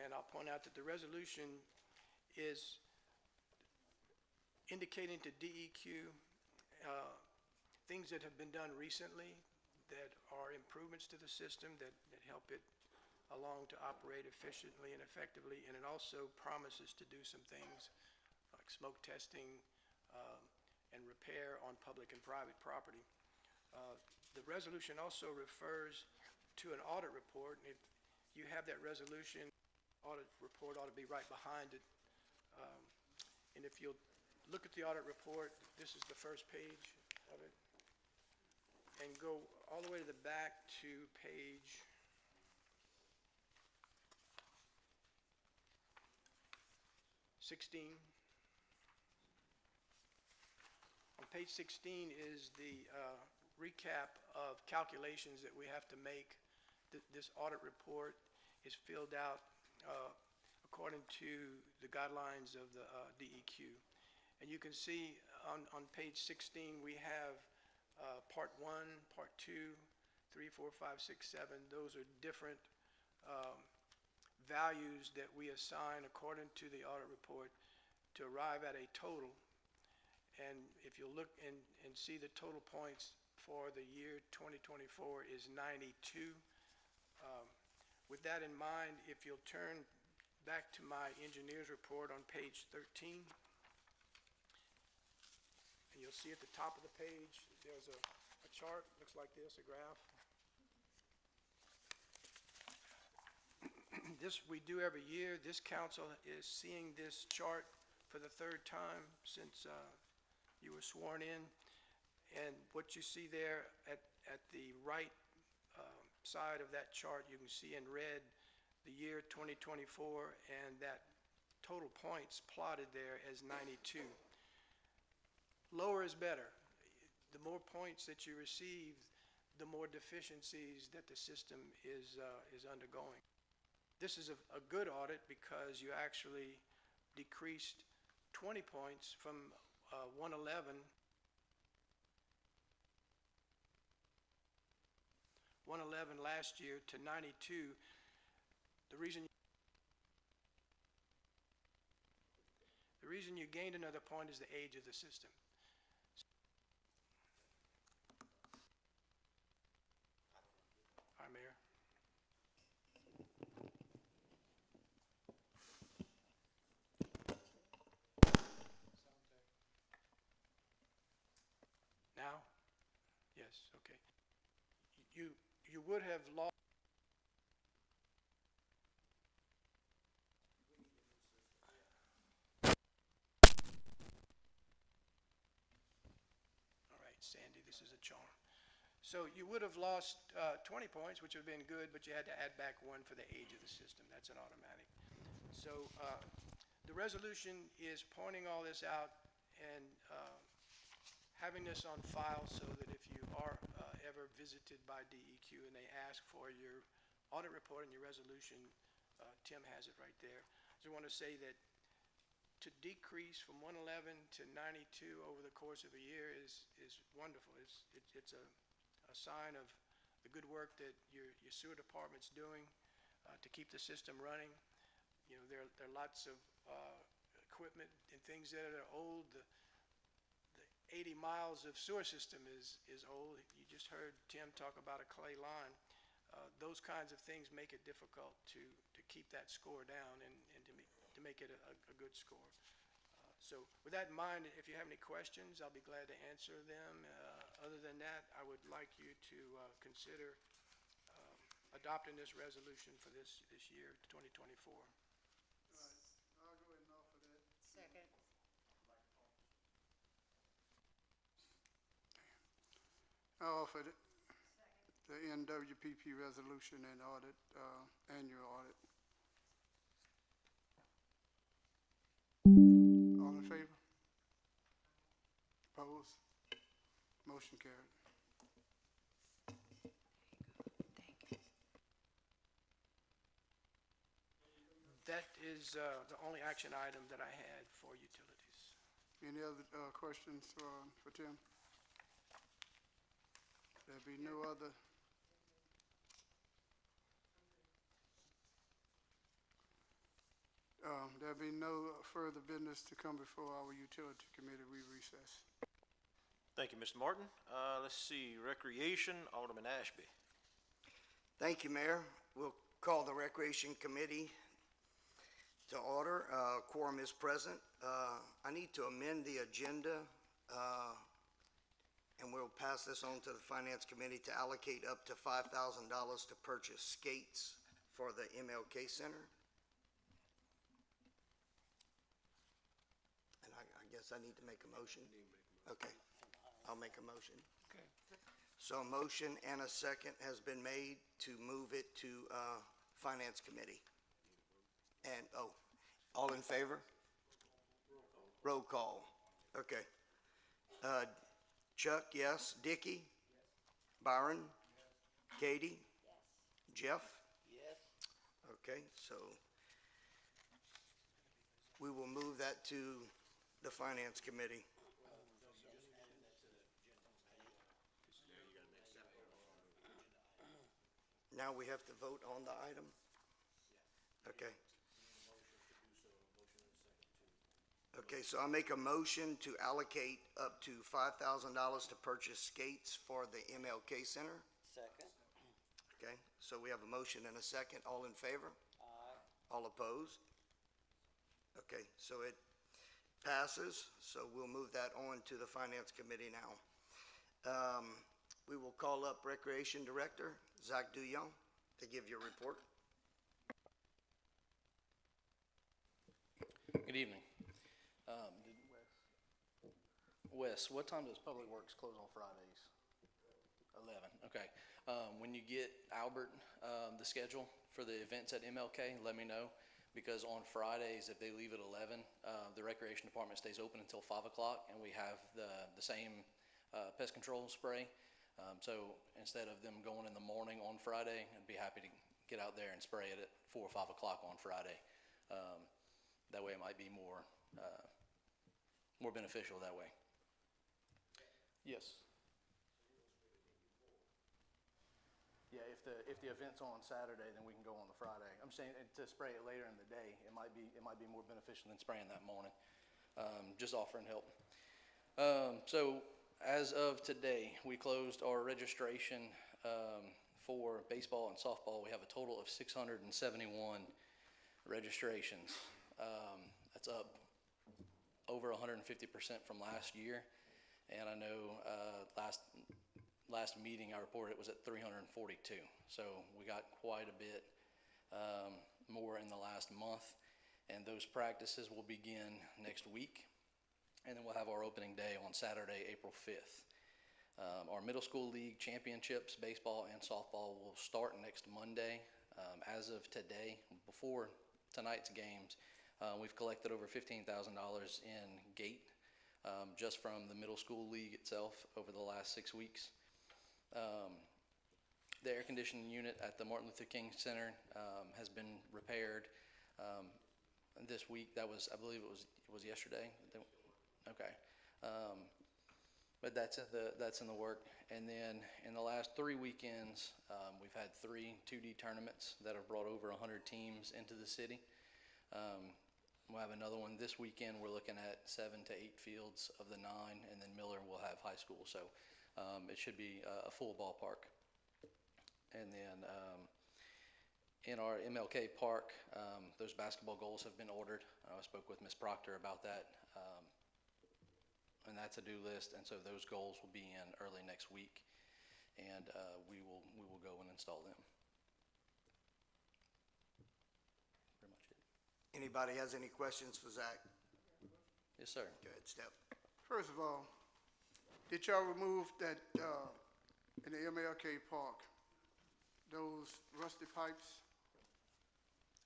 And I'll point out that the resolution is indicating to DEQ things that have been done recently that are improvements to the system that help it along to operate efficiently and effectively. And it also promises to do some things like smoke testing and repair on public and private property. The resolution also refers to an audit report, and if you have that resolution, audit report ought to be right behind it. And if you'll look at the audit report, this is the first page of it, and go all the way to the back to page 16. On page 16 is the recap of calculations that we have to make. This audit report is filled out according to the guidelines of the DEQ. And you can see on page 16, we have part 1, part 2, 3, 4, 5, 6, 7. Those are different values that we assign according to the audit report to arrive at a total. And if you look and see the total points for the year 2024 is 92. With that in mind, if you'll turn back to my engineer's report on page 13, and you'll see at the top of the page, there's a chart, looks like this, a graph. This we do every year. This council is seeing this chart for the third time since you were sworn in. And what you see there at the right side of that chart, you can see in red the year 2024 and that total points plotted there as 92. Lower is better. The more points that you receive, the more deficiencies that the system is undergoing. This is a good audit because you actually decreased 20 points from 111 last year to 92. The reason you gained another point is the age of the system. Hi, Mayor. Now? Yes, okay. you would have lost. All right, Sandy, this is a charm. So you would have lost 20 points, which would have been good, but you had to add back one for the age of the system. That's an automatic. So the resolution is pointing all this out and having this on file so that if you are ever visited by DEQ and they ask for your audit report and your resolution, Tim has it right there. I just want to say that to decrease from 111 to 92 over the course of a year is wonderful. It's a sign of the good work that your sewer department's doing to keep the system running. You know, there are lots of equipment and things that are old. The 80 miles of sewer system is old. You just heard Tim talk about a clay line. Those kinds of things make it difficult to keep that score down and to make it a good score. So with that in mind, if you have any questions, I'll be glad to answer them. Other than that, I would like you to consider adopting this resolution for this year, 2024. I'll go ahead and offer that. Second. I offered it. The NWPP resolution and audit, annual audit. All in favor? Opposed? Motion carried. That is the only action item that I had for utilities. Any other questions for Tim? There be no other. There be no further business to come before our utility committee. We recess. Thank you, Mr. Martin. Let's see, Recreation, Alderman Ashby. Thank you, Mayor. We'll call the Recreation Committee to order. Quorum is present. I need to amend the agenda, and we'll pass this on to the Finance Committee to allocate up to $5,000 to purchase skates for the MLK Center. And I guess I need to make a motion? Okay, I'll make a motion. Okay. So a motion and a second has been made to move it to Finance Committee. And, all in favor? Roll call. Okay. Chuck, yes. Dickie? Yes. Byron? Yes. Katie? Yes. Jeff? Yes. Okay, so we will move that to the Finance Committee. Now we have to vote on the item? Okay. Okay, so I make a motion to allocate up to $5,000 to purchase skates for the MLK Center. Second. Okay, so we have a motion and a second. All in favor? Aye. All opposed? Okay, so it passes, so we'll move that on to the Finance Committee now. We will call up Recreation Director, Zach Duyon, to give your report. Good evening. Wes, what time does Public Works close on Fridays? 11, okay. When you get Albert the schedule for the events at MLK, let me know, because on Fridays, if they leave at 11, the Recreation Department stays open until 5 o'clock, and we have the same pest control spray. So instead of them going in the morning on Friday, I'd be happy to get out there and spray it at 4 or 5 o'clock on Friday. That way it might be more beneficial that way. Yes. Yeah, if the event's on Saturday, then we can go on the Friday. I'm saying to spray it later in the day, it might be more beneficial than spraying that morning. Just offering help. So as of today, we closed our registration for baseball and softball. We have a total of 671 registrations. That's up over 150% from last year. And I know last meeting I reported it was at 342. So we got quite a bit more in the last month. And those practices will begin next week. And then we'll have our opening day on Saturday, April 5th. Our middle school league championships, baseball and softball, will start next Monday. As of today, before tonight's games, we've collected over $15,000 in gate just from the middle school league itself over the last 6 weeks. The air conditioning unit at the Martin Luther King Center has been repaired this week. That was, I believe it was yesterday. Okay. But that's in the work. And then in the last 3 weekends, we've had 3 2D tournaments that have brought over 100 teams into the city. We'll have another one this weekend. We're looking at 7 to 8 fields of the 9, and then Miller will have high school. So it should be a full ballpark. And then in our MLK Park, those basketball goals have been ordered. I spoke with Ms. Proctor about that. And that's a due list, and so those goals will be in early next week, and we will go and install them. Pretty much it. Anybody has any questions for Zach? Yes, sir. Go ahead, Steph. First of all, did y'all remove that, in the MLK Park, those rusty pipes?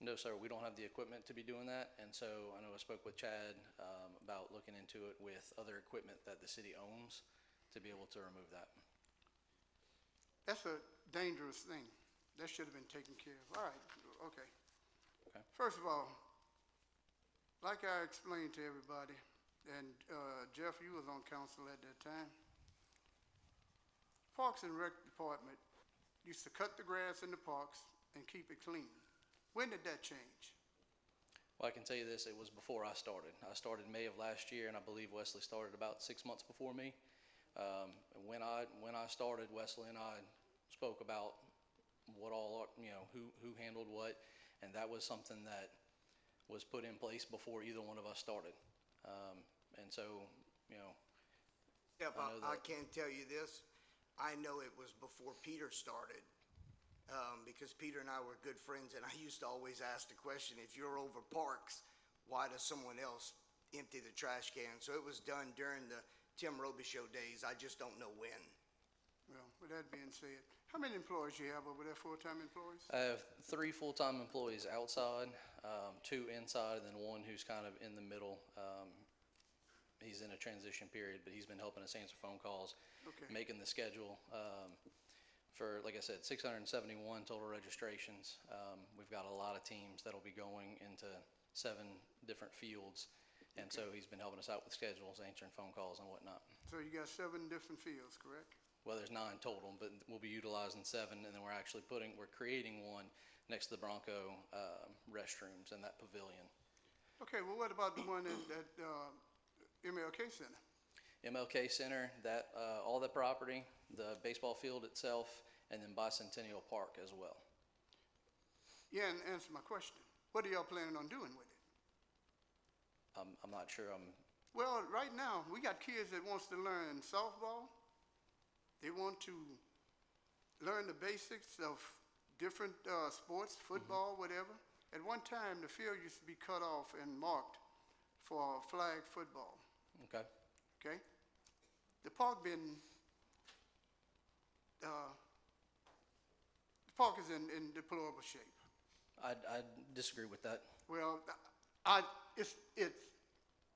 No, sir, we don't have the equipment to be doing that, and so I know I spoke with Chad about looking into it with other equipment that the city owns to be able to remove that. That's a dangerous thing. That should have been taken care of. All right, okay. Okay. First of all, like I explained to everybody, and Jeff, you was on council at that time, Parks and Rec Department used to cut the grass in the parks and keep it clean. When did that change? Well, I can tell you this, it was before I started. I started May of last year, and I believe Wesley started about 6 months before me. When I started, Wesley and I spoke about what all, who handled what, and that was something that was put in place before either one of us started. And so, Steph, I know I that- can tell you this. I know it was before Peter started. Because Peter and I were good friends, and I used to always ask the question, if you're over parks, why does someone else empty the trash can? So it was done during the Tim Robichaux days. I just don't know when. Well, with that being said, how many employees you have over there, full-time employees? I have 3 full-time employees outside, 2 inside, and then 1 who's kind of in the middle. He's in a transition period, but he's been helping us answer phone calls, Okay. making the schedule. For, like I said, 671 total registrations. We've got a lot of teams that'll be going into 7 different fields. And so he's been helping us out with schedules, answering phone calls and whatnot. So you got 7 different fields, correct? Well, there's 9 total, but we'll be utilizing 7, and then we're creating one next to the Bronco restrooms in that pavilion. Okay, well, what about the one at MLK Center? MLK Center, that all the property, the baseball field itself, and then Bicentennial Park as well. Yeah, and answer my question. What are y'all planning on doing with it? I'm not sure. Well, right now, we got kids that wants to learn softball. They want to learn the basics of different sports, football, whatever. At one time, the field used to be cut off and marked for flag football, Okay. okay? The park is in deplorable shape. I disagree with that. Well, it's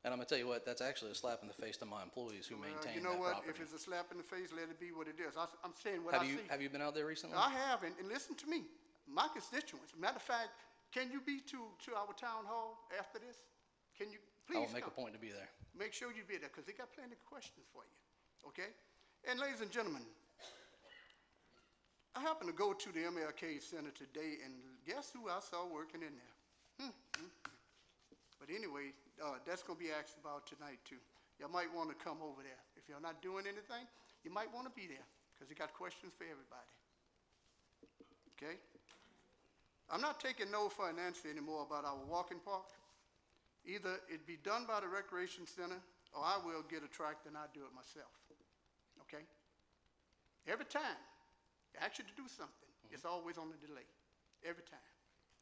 And I'm gonna tell you what, that's actually a slap in the face to my employees who well, maintain you know that what? property. If it's a slap in the face, let it be what it is. I'm saying what Have I you, see. have you been out there recently? I have, and listen to me. My constituents. Matter of fact, can you be to our town hall after this? Can you I please will make a come? point to be there. Make sure you be there, because they got plenty of questions for you, okay? And ladies and gentlemen, I happened to go to the MLK Center today, and guess who I saw working in there? But anyway, that's gonna be asked about tonight too. Y'all might wanna come over there. If you're not doing anything, you might wanna be there, because they got questions for everybody. Okay? I'm not taking no for an answer anymore about our walking park. Either it be done by the recreation center, or I will get a tractor and I'll do it myself. Okay? Every time they ask you to do something, it's always on a delay. Every time.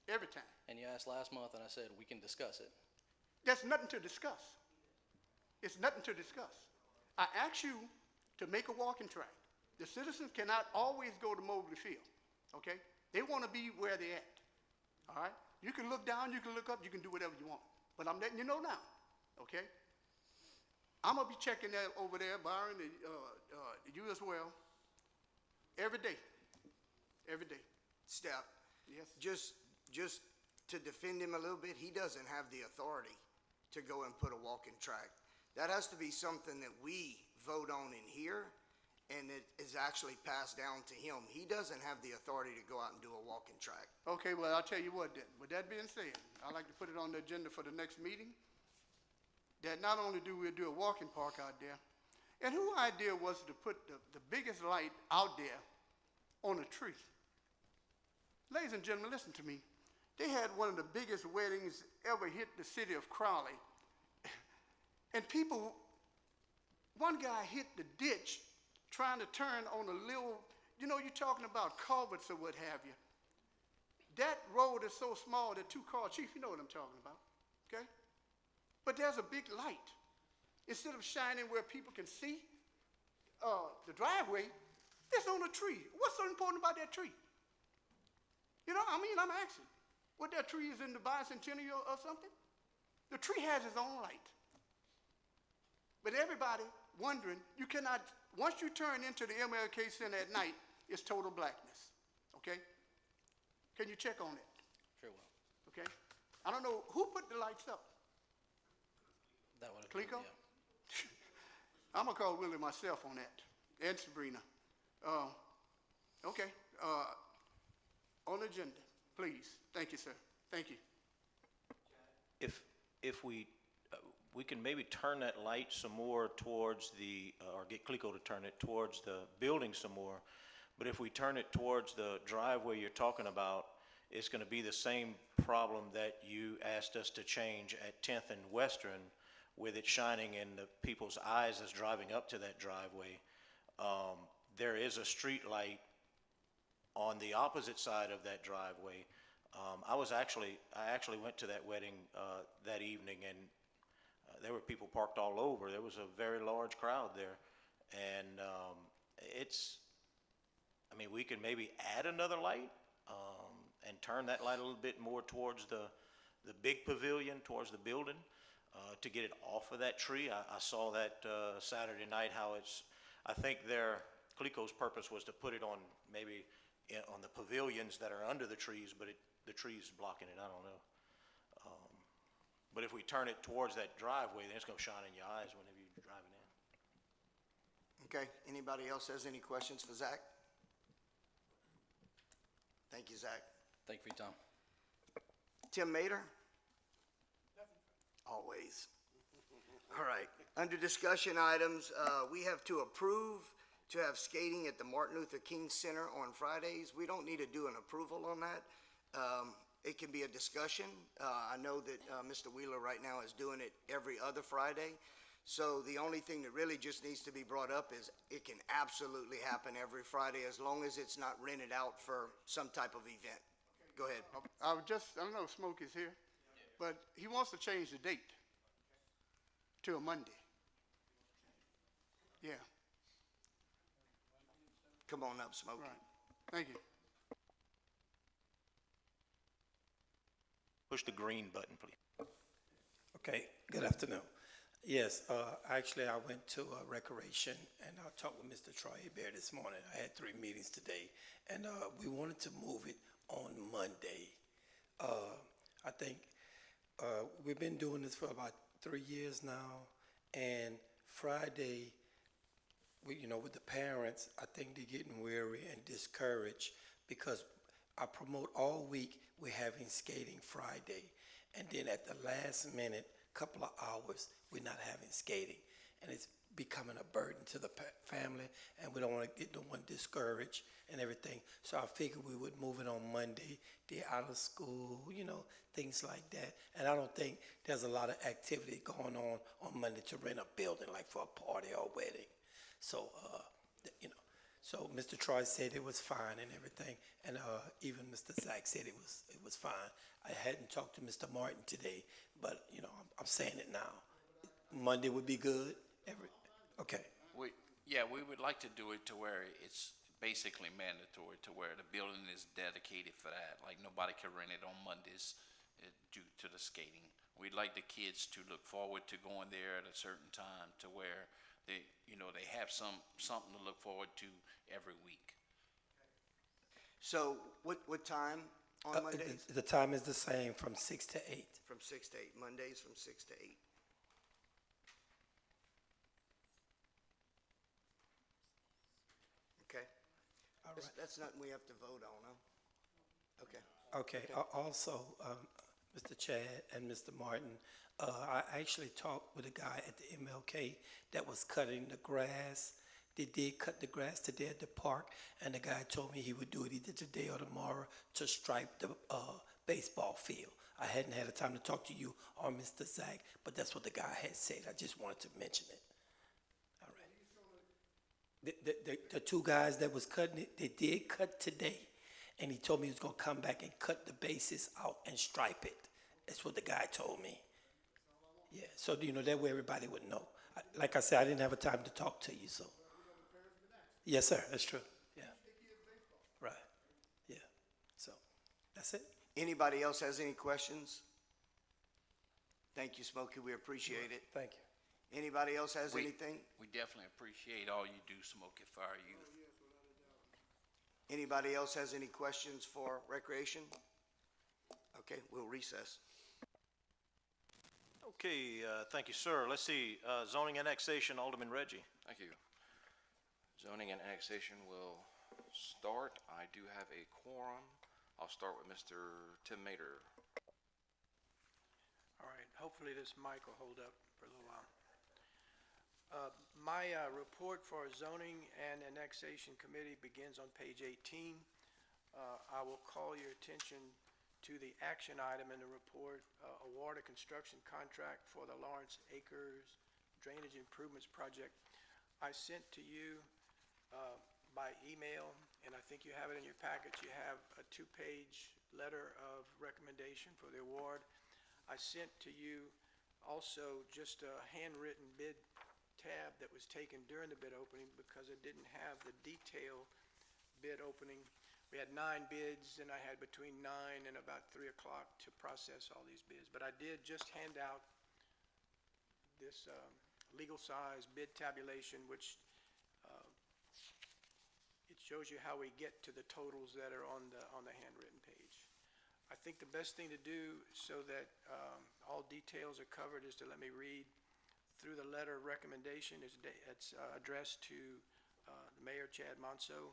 Every time. And you asked last month, and I said, we can discuss it. There's nothing to discuss. It's nothing to discuss. I asked you to make a walking track. The citizens cannot always go to Mobley Field, okay? They want to be where they're at, all right? You can look down, you can look up, you can do whatever you want. But I'm letting you know now, okay? I'm going to be checking that over there, Byron, and you as well, every day. Every day. Step. Yes. Just to defend him a little bit, he doesn't have the authority to go and put a walking track. That has to be something that we vote on in here, and it is actually passed down to him. He doesn't have the authority to go out and do a walking track. Okay, well, I'll tell you what then. With that being said, I'd like to put it on the agenda for the next meeting, that not only do we do a walking park out there, and whose idea was to put the biggest light out there on a tree? Ladies and gentlemen, listen to me. They had one of the biggest weddings ever hit the city of Crowley. And people, one guy hit the ditch trying to turn on a little, you're talking about culverts or what have you. That road is so small that 2 cars, Chief, you know what I'm talking about, okay? But there's a big light. Instead of shining where people can see the driveway, it's on a tree. What's so important about that tree? I'm asking. What that tree is in the bicentennial or something? The tree has its own light. But everybody wondering, you cannot, once you turn into the MLK Center at night, it's total blackness, okay? Can you check on it? Sure will. Okay? I don't know, who put the lights up? That would have been, Clico? yeah. I'm gonna call Willie myself on that, and Sabrina. Okay, on the agenda, please. Thank you, sir. Thank you. If we can maybe turn that light some more towards or get Clico to turn it towards the building some more, but if we turn it towards the driveway you're talking about, it's gonna be the same problem that you asked us to change at 10th and Western, with it shining in the people's eyes as driving up to that driveway. There is a street light on the opposite side of that driveway. I actually went to that wedding that evening, and there were people parked all over. There was a very large crowd there, and we can maybe add another light and turn that light a little bit more towards the big pavilion, towards the building, to get it off of that tree. I saw that Saturday night, I think Clico's purpose was to put it on maybe on the pavilions that are under the trees, but the tree's blocking it, I don't know. But if we turn it towards that driveway, then it's gonna shine in your eyes whenever you're driving in. Okay, anybody else has any questions for Zach? Thank you, Zach. Thank you for your time. Tim Mater? Always. All right, under discussion items, we have to approve to have skating at the Martin Luther King Center on Fridays. We don't need to do an approval on that. It can be a discussion. I know that Mr. Wheeler right now is doing it every other Friday. So the only thing that really just needs to be brought up is it can absolutely happen every Friday as long as it's not rented out for some type of event. Go ahead. I don't know if Smoke is here, but he wants to change the date to a Monday. Yeah, Come on up, Smokey. right. Thank you. Push the green button, please. Okay, good afternoon. Yes, actually, I went to recreation and I talked with Mr. Troy Bear this morning. I had 3 meetings today, and we wanted to move it on Monday. I think we've been doing this for about 3 years now, and Friday, with the parents, I think they're getting weary and discouraged because I promote all week, we're having skating Friday, and then at the last minute, couple of hours, we're not having skating, and it's becoming a burden to the family, and we don't want to get no one discouraged and everything. So I figured we would move it on Monday. They're out of school, things like that. And I don't think there's a lot of activity going on Monday to rent a building like for a party or a wedding. So, So Mr. Troy said it was fine and everything, and even Mr. Zach said it was fine. I hadn't talked to Mr. Martin today, but you know I'm saying it now. Monday would be good. Okay. We would like to do it to where it's basically mandatory, to where the building is dedicated for that. Like nobody can rent it on Mondays due to the skating. We'd like the kids to look forward to going there at a certain time, to where they have something to look forward to every week. So what time on Mondays? The time is the same, from 6 to 8. From 6 to 8, Mondays from 6 to 8. Okay. That's nothing we have to vote on, huh? Okay. Okay. Also, Mr. Chad and Mr. Martin, I actually talked with a guy at the MLK that was cutting the grass. They did cut the grass today at the park, and the guy told me he would do it either today or tomorrow to stripe the baseball field. I hadn't had a time to talk to you or Mr. Zach, but that's what the guy had said. I just wanted to mention it. All right. The two guys that was cutting it, they did cut today, and he told me he was going to come back and cut the bases out and stripe it. That's what the guy told me. Yeah, so that way everybody would know. Like I said, I didn't have a time to talk to you, so. Yes, sir, that's true. Yeah. Right. Yeah. So, that's it. Anybody else has any questions? Thank you, Smokey. We appreciate it. Thank you. Anybody else has anything? We definitely appreciate all you do, Smokey, for our youth. Anybody else has any questions for recreation? Okay, we'll recess. Okay, thank you, sir. Let's see, zoning annexation, Alderman Reggie. Thank you. Zoning and annexation will start. I do have a quorum. I'll start with Mr. Tim Mater. All right, hopefully this mic will hold up for a little while. My report for zoning and annexation committee begins on page 18. I will call your attention to the action item in the report, award a construction contract for the Lawrence Acres Drainage Improvements Project. I sent to you by email, and I think you have it in your package, you have a 2-page letter of recommendation for the award. I sent to you also just a handwritten bid tab that was taken during the bid opening because it didn't have the detailed bid opening. We had 9 bids, and I had between 9 and about 3 o'clock to process all these bids. But I did just hand out this legal size bid tabulation, which it shows you how we get to the totals that are on the handwritten page. I think the best thing to do so that all details are covered is to let me read through the letter of recommendation. It's addressed to the Mayor, Chad Monso.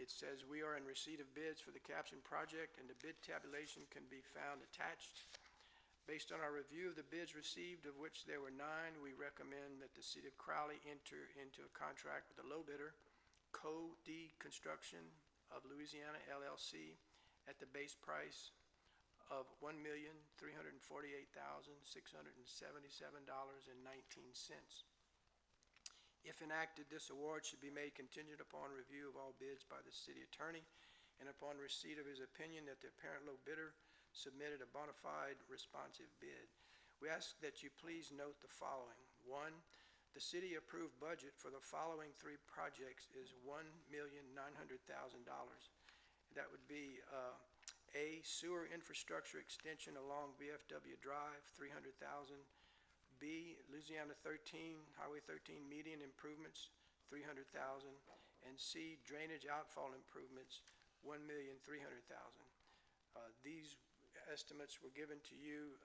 It says, we are in receipt of bids for the caption project, and the bid tabulation can be found attached. Based on our review of the bids received, of which there were 9, we recommend that the City of Crowley enter into a contract with the low bidder, Co-D Construction of Louisiana LLC, at the base price of $1,348,677.19. If enacted, this award should be made contingent upon review of all bids by the city attorney and upon receipt of his opinion that the apparent low bidder submitted a bona fide responsive bid. We ask that you please note the following. 1, the city approved budget for the following 3 projects is $1,900,000. That would be A, sewer infrastructure extension along VFW Drive, $300,000. B, Louisiana 13, Highway 13 median improvements, $300,000. And C, drainage outfall improvements, $1,300,000. These estimates were given to you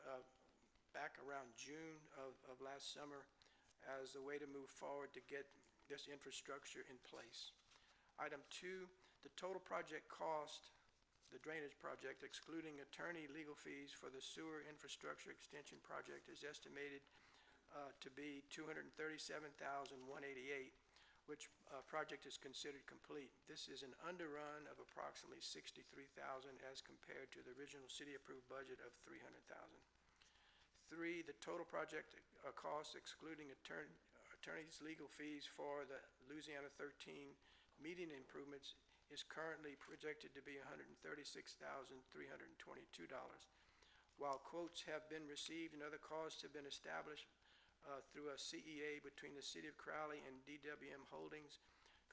back around June of last summer as a way to move forward to get this infrastructure in place. Item 2, the total project cost, the drainage project, excluding attorney legal fees for the sewer infrastructure extension project, is estimated to be $237,188, which project is considered complete. This is an underrun of approximately $63,000 as compared to the original city-approved budget of $300,000. 3, the total project cost, excluding attorney's legal fees for the Louisiana 13 median improvements is currently projected to be $136,322. While quotes have been received and other costs have been established through a CEA between the City of Crowley and DWM Holdings,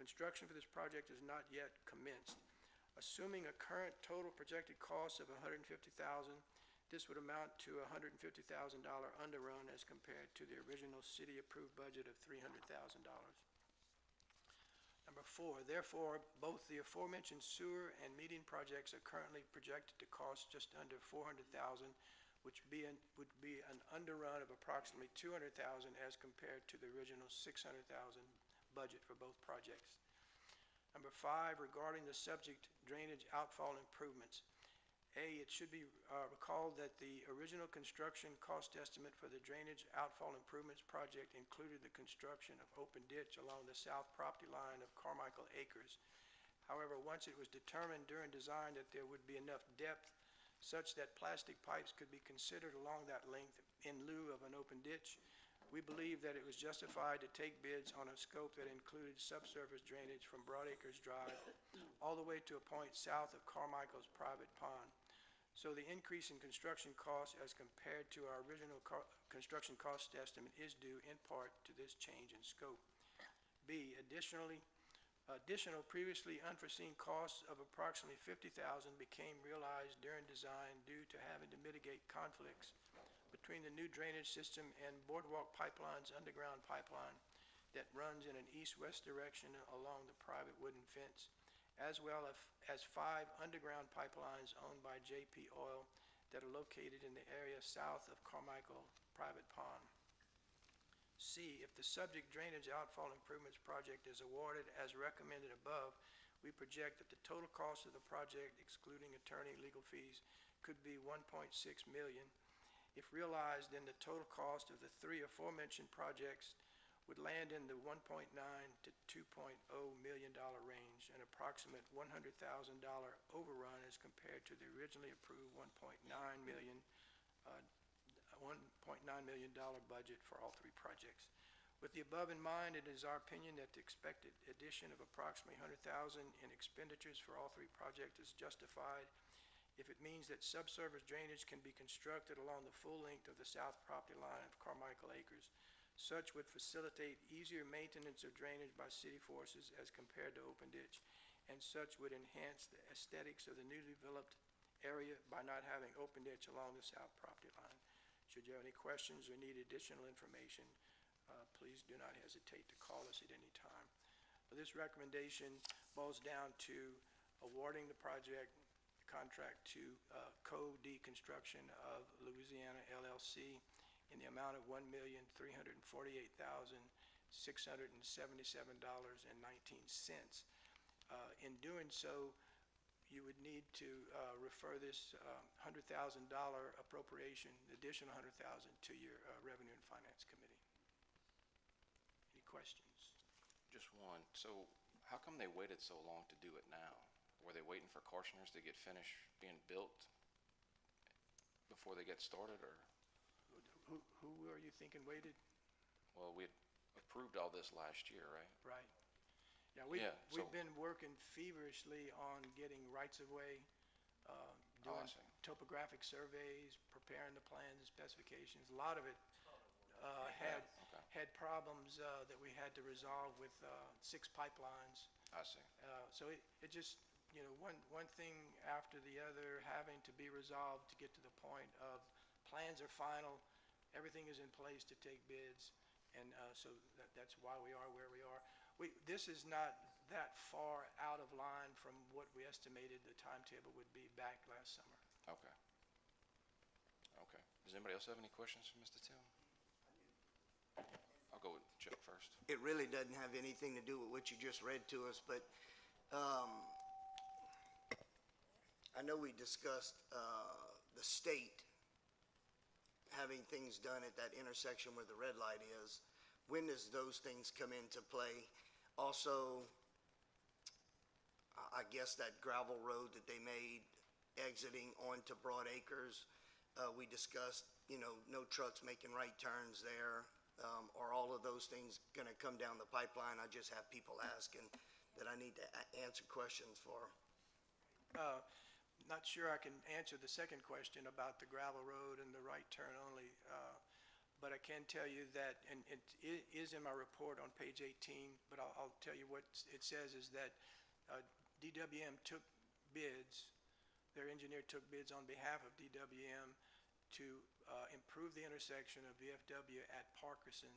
construction for this project is not yet commenced. Assuming a current total projected cost of $150,000, this would amount to a $150,000 underrun as compared to the original city-approved budget of $300,000. Number 4, therefore, both the aforementioned sewer and median projects are currently projected to cost just under $400,000, which would be an underrun of approximately $200,000 as compared to the original $600,000 budget for both projects. Number 5, regarding the subject drainage outfall improvements. A, it should be recalled that the original construction cost estimate for the drainage outfall improvements project included the construction of open ditch along the south property line of Carmichael Acres. However, once it was determined during design that there would be enough depth such that plastic pipes could be considered along that length in lieu of an open ditch, we believe that it was justified to take bids on a scope that included subsurface drainage from Broadacres Drive all the way to a point south of Carmichael's private pond. So the increase in construction costs as compared to our original construction cost estimate is due in part to this change in scope. B, additional previously unforeseen costs of approximately $50,000 became realized during design due to having to mitigate conflicts between the new drainage system and Boardwalk Pipeline's underground pipeline that runs in an east-west direction along the private wooden fence, as well as 5 underground pipelines owned by JP Oil that are located in the area south of Carmichael Private Pond. C, if the subject drainage outfall improvements project is awarded as recommended above, we project that the total cost of the project, excluding attorney legal fees, could be $1.6 million. If realized, then the total cost of the 3 aforementioned projects would land in the $1.9 to $2.0 million range, an approximate $100,000 overrun as compared to the originally approved $1.9 million budget for all 3 projects. With the above in mind, it is our opinion that the expected addition of approximately $100,000 in expenditures for all 3 projects is justified if it means that subsurface drainage can be constructed along the full length of the south property line of Carmichael Acres. Such would facilitate easier maintenance of drainage by city forces as compared to open ditch, and such would enhance the aesthetics of the newly developed area by not having open ditch along the south property line. Should you have any questions or need additional information, please do not hesitate to call us at any time. This recommendation boils down to awarding the contract to Co-D Construction of Louisiana LLC in the amount of $1,348,677.19. In doing so, you would need to refer this $100,000 appropriation, additional $100,000, to your Revenue and Finance Committee. Any questions? Just one. So how come they waited so long to do it now? Were they waiting for Karshner's to get finished being built before they get started, or? Who are you thinking waited? Well, we had approved all this last year, right? Right. Yeah, we've been working feverishly on getting rights-of-way, doing topographic surveys, preparing the plans and specifications. A lot of it had problems that we had to resolve with 6 pipelines. I see. So it just, one thing after the other having to be resolved to get to the point of plans are final, everything is in place to take bids, and so that's why we are where we are. This is not that far out of line from what we estimated the timetable would be back last summer. Okay. Okay. Does anybody else have any questions for Mr. Tim? I'll go with Chuck first. It really doesn't have anything to do with what you just read to us, but I know we discussed the state having things done at that intersection where the red light is. When does those things come into play? Also, I guess that gravel road that they made exiting onto Broad Acres, we discussed, no trucks making right turns there. Are all of of those things gonna come down the pipeline. I just have people asking that I need to answer questions for. Not sure I can answer the second question about the gravel road and the right turn only, but I can tell you that, and it is in my report on page 18, but I'll tell you what it says is that DWM took bids, their engineer took bids on behalf of DWM to improve the intersection of VFW at Parkerson.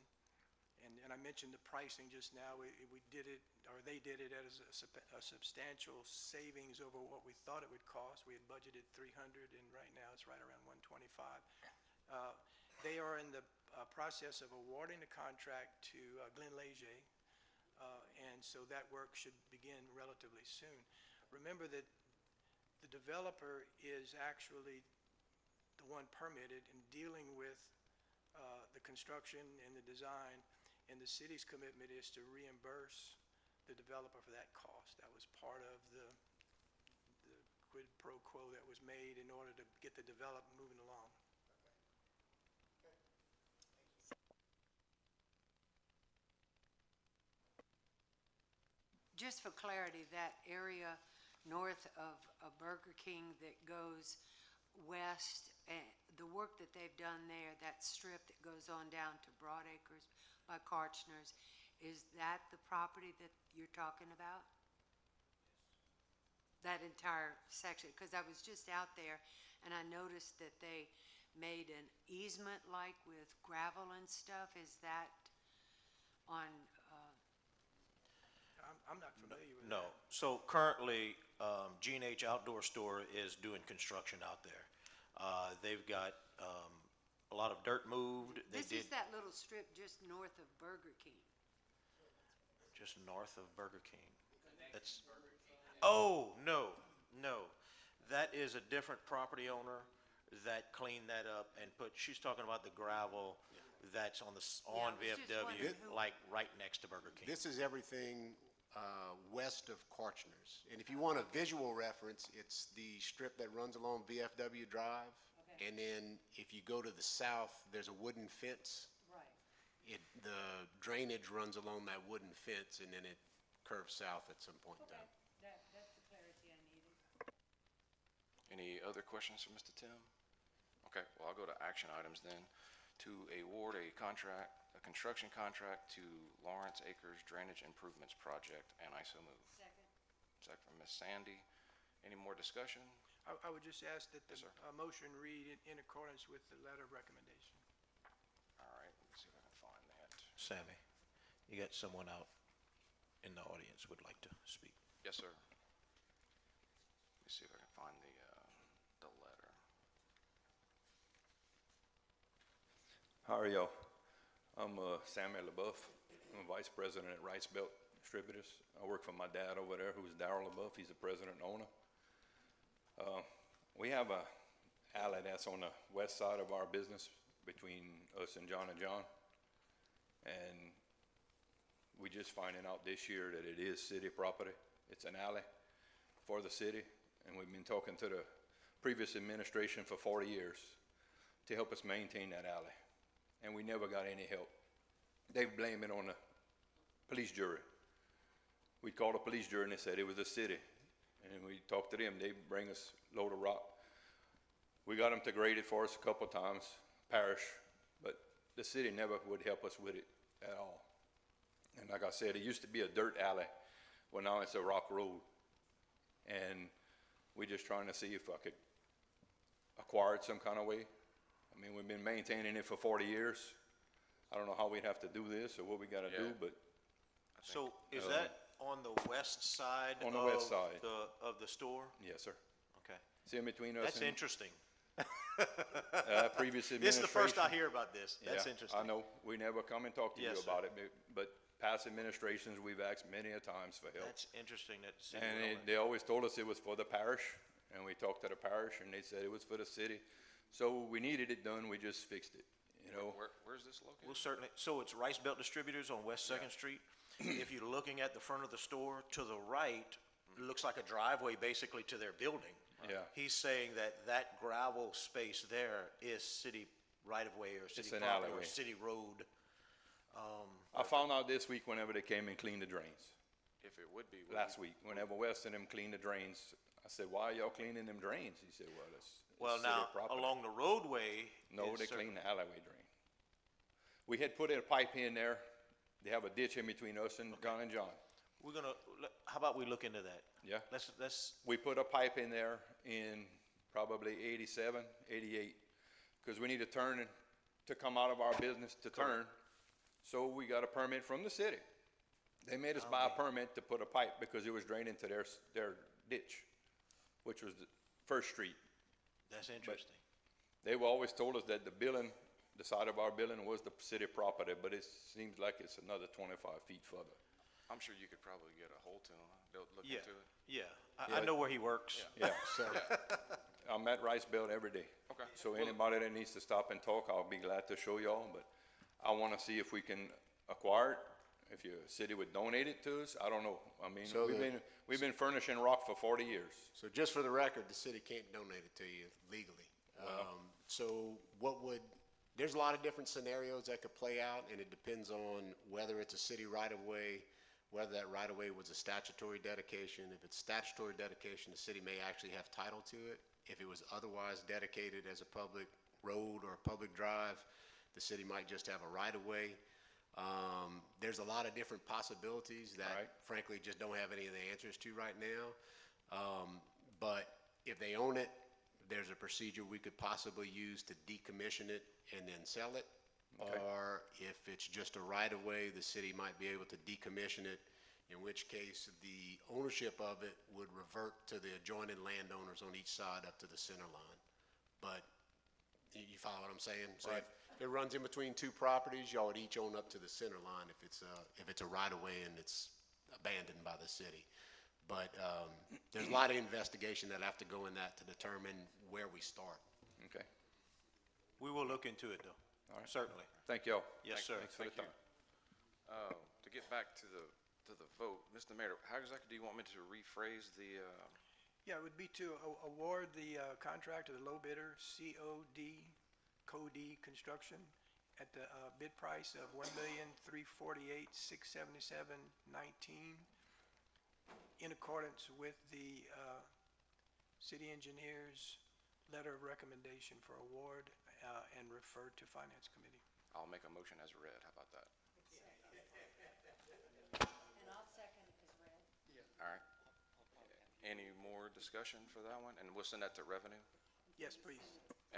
And I mentioned the pricing just now. We did it, or they did it as a substantial savings over what we thought it would cost. We had budgeted 300, and right now it's right around 125. They are in the process of awarding the contract to Glenn Leger, and so that work should begin relatively soon. Remember that the developer is actually the one permitted in dealing with the construction and the design, and the city's commitment is to reimburse the developer for that cost. That was part of the quid pro quo that was made in order to get the development moving along. Just for clarity, that area north of Burger King that goes west, the work that they've done there, that strip that goes on down to Broadacres by Karchner's, is that the property that you're talking about? That entire section? Because I was just out there and I noticed that they made an easement like with gravel and stuff. Is that on, I'm not familiar with No. that. So currently, G&H Outdoor Store is doing construction out there. They've got a lot of dirt moved. They this did is that little strip just north of Burger King. just north of Burger King. That's, oh, no. That is a different property owner that cleaned that up and she's talking about the gravel that's on I was just VFW, wondering who- like right next to Burger King. This is everything west of Karchner's. And if you want a visual reference, it's the strip that runs along VFW Drive. Okay. And then if you go to the south, there's a wooden fence. Right. The drainage runs along that wooden fence, and then it curves south at some point in Okay, time. that's the clarity I needed. Any other questions for Mr. Tim? Okay, well, I'll go to action items then. To award a construction contract to Lawrence Acres Drainage Improvements Project, and I so move. Second. Second from Ms. Sandy. Any more discussion? I would just ask that the Yes, sir. motion read in accordance with the letter of recommendation. All right, let me see if I can find that. Sammy, you got someone out in the audience would like to speak. Yes, sir. Let me see if I can find the letter. How are y'all? I'm Samuel LaBeouf. I'm a vice president at Rice Belt Distributors. I work for my dad over there, who's Darrell LaBeouf. He's the president and owner. We have a alley that's on the west side of our business between us and John. And we just finding out this year that it is city property. It's an alley for the city. And we've been talking to the previous administration for 40 years to help us maintain that alley. And we never got any help. They blame it on the police jury. We called the police jury and they said it was the city. And we talked to them, they bring us a load of rock. We got them to grade it for us a couple of times, parish, but the city never would help us with it at all. And like I said, it used to be a dirt alley, well now it's a rock road. And we're just trying to see if I could acquire it some kind of way. I mean, we've been maintaining it for 40 years. I don't know how we'd have to do this or what we gotta do, but So is that on the west side On the west side. of the store? yes, sir. Okay. See in between us That's and interesting. previous administration. This is the first I hear about this. That's Yeah, interesting. I know. We never come and talk to you Yes, sir. about it, but past administrations, we've asked many a times for help. That's interesting that city And would own it. they always told us it was for the parish, and we talked to the parish, and they said it was for the city. So we needed it done, we just fixed it, you know? Where's this located? We'll certainly, so it's Rice Belt Distributors on West Second Street. If you're looking at the front of the store, to the right, it looks like a driveway basically to their building. Yeah. He's saying that gravel space there is city right-of-way or city It's an property or alleyway. city road. found out this week whenever they came and cleaned the drains. If it would be. Last week, whenever West and them cleaned the drains, I said, why are y'all cleaning them drains? He said, well, it's Well, city now, property. along the roadway. No, is they certain- cleaned the alleyway drain. We had put in a pipe in there. They have a ditch in between us and John and John. We're gonna, how about we look into that? Yeah. Let's, We put a pipe in there in probably 87, 88, because we need to turn to come out of our business to turn. So we got a permit from the city. They made us buy a permit to put a pipe because it was draining to their ditch, which was the First Street. that's interesting. They've always told us that the building, the side of our building was the city property, but it seems like it's another 25 feet further. I'm sure you could probably get a hold to them. They'll look Yeah, into it. yeah. I know where he works. Yeah, so I'm at Rice Belt every day. Okay. So anybody that needs to stop and talk, I'll be glad to show y'all, but I want to see if we can acquire it. If your city would donate it to us, I don't know. I mean, So we've been furnishing rock for 40 years. So just for the record, the city can't donate it to you legally. So there's a lot of different scenarios that could play out, and it depends on whether it's a city right-of-way, whether that right-of-way was a statutory dedication. If it's statutory dedication, the city may actually have title to it. If it was otherwise dedicated as a public road or a public drive, the city might just have a right-of-way. There's a lot of different possibilities that frankly just don't have any of the answers to right now. But if they own it, there's a procedure we could possibly use to decommission it and then sell it. Okay. Or if it's just a right-of-way, the city might be able to decommission it, in which case the ownership of it would revert to the adjoining landowners on each side up to the center line. But you follow what I'm saying? So Right. if it runs in between two properties, y'all would each own up to the center line if it's a right-of-way and it's abandoned by the city. But there's a lot of investigation that have to go in that to determine where we start. Okay. We will look into it, though. All right. Certainly. Thank y'all. Yes, sir. Thanks for the time. To get back to the vote, Mr. Mayor, how exactly do you want me to rephrase the, Yeah, it would be to award the contract to the low bidder, COD Construction, at the bid price of $1,348,677.19, in accordance with the city engineer's letter of recommendation for award, and referred to Finance Committee. I'll make a motion as read. How about that? And I'll second it as read. All right. Any more discussion for that one? And we'll send that to revenue? Yes, please.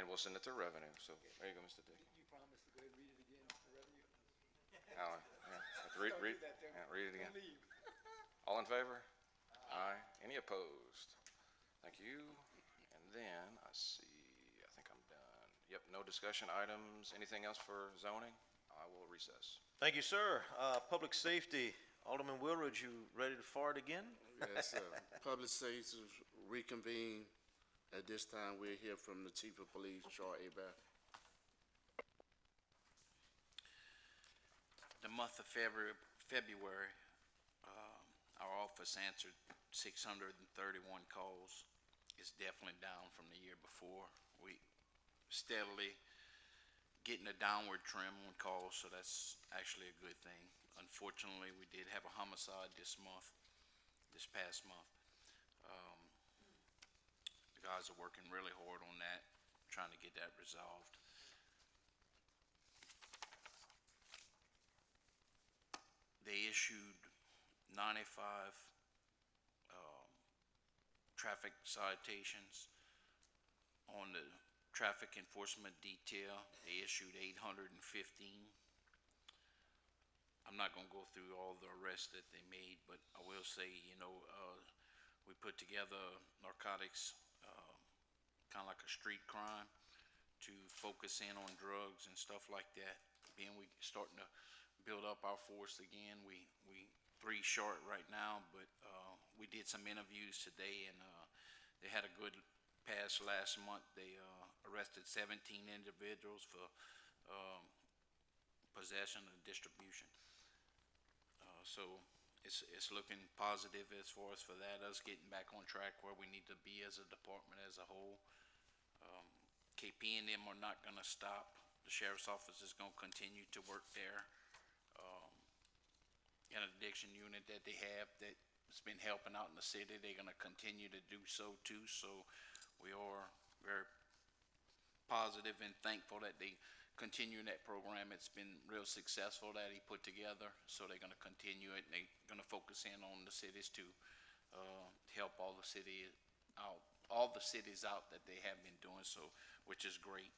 And we'll send it to revenue. So there you go, Mr. Dickey. You promise to go ahead and read it again for revenue? Alan, yeah, have to read it again. All in favor? Aye. Any opposed? Thank you. And then, I see, I think I'm done. Yep, no discussion items. Anything else for zoning? I will recess. Thank you, sir. Public Safety, Alderman Willridge, you ready to fart again? Yes, sir. Public Safety reconvene. At this time, we'll hear from the Chief of Police, Troy Hebert. The month of February, our office answered 631 calls. It's definitely down from the year before. We steadily getting a downward trend on calls, so that's actually a good thing. Unfortunately, we did have a homicide this past month. The guys are working really hard on that, trying to get that resolved. They issued 95 traffic citations on the traffic enforcement detail. They issued 815. I'm not gonna go through all the arrests that they made, but I will say, we put together narcotics, kind of like a street crime, to focus in on drugs and stuff like that. Being we starting to build up our force again, we 3 short right now, but we did some interviews today, and they had a good pass last month. They arrested 17 individuals for possession and distribution. So it's looking positive as far as for that, us getting back on track where we need to be as a department as a whole. KP and them are not gonna stop. The sheriff's office is gonna continue to work there. interdiction unit that they have that's been helping out in the city. They're gonna continue to do so too, so we are very positive and thankful that they continue that program. It's been real successful that he put together, so they're gonna continue it, and they're gonna focus in on the cities to help all the cities out that they have been doing so, which is great.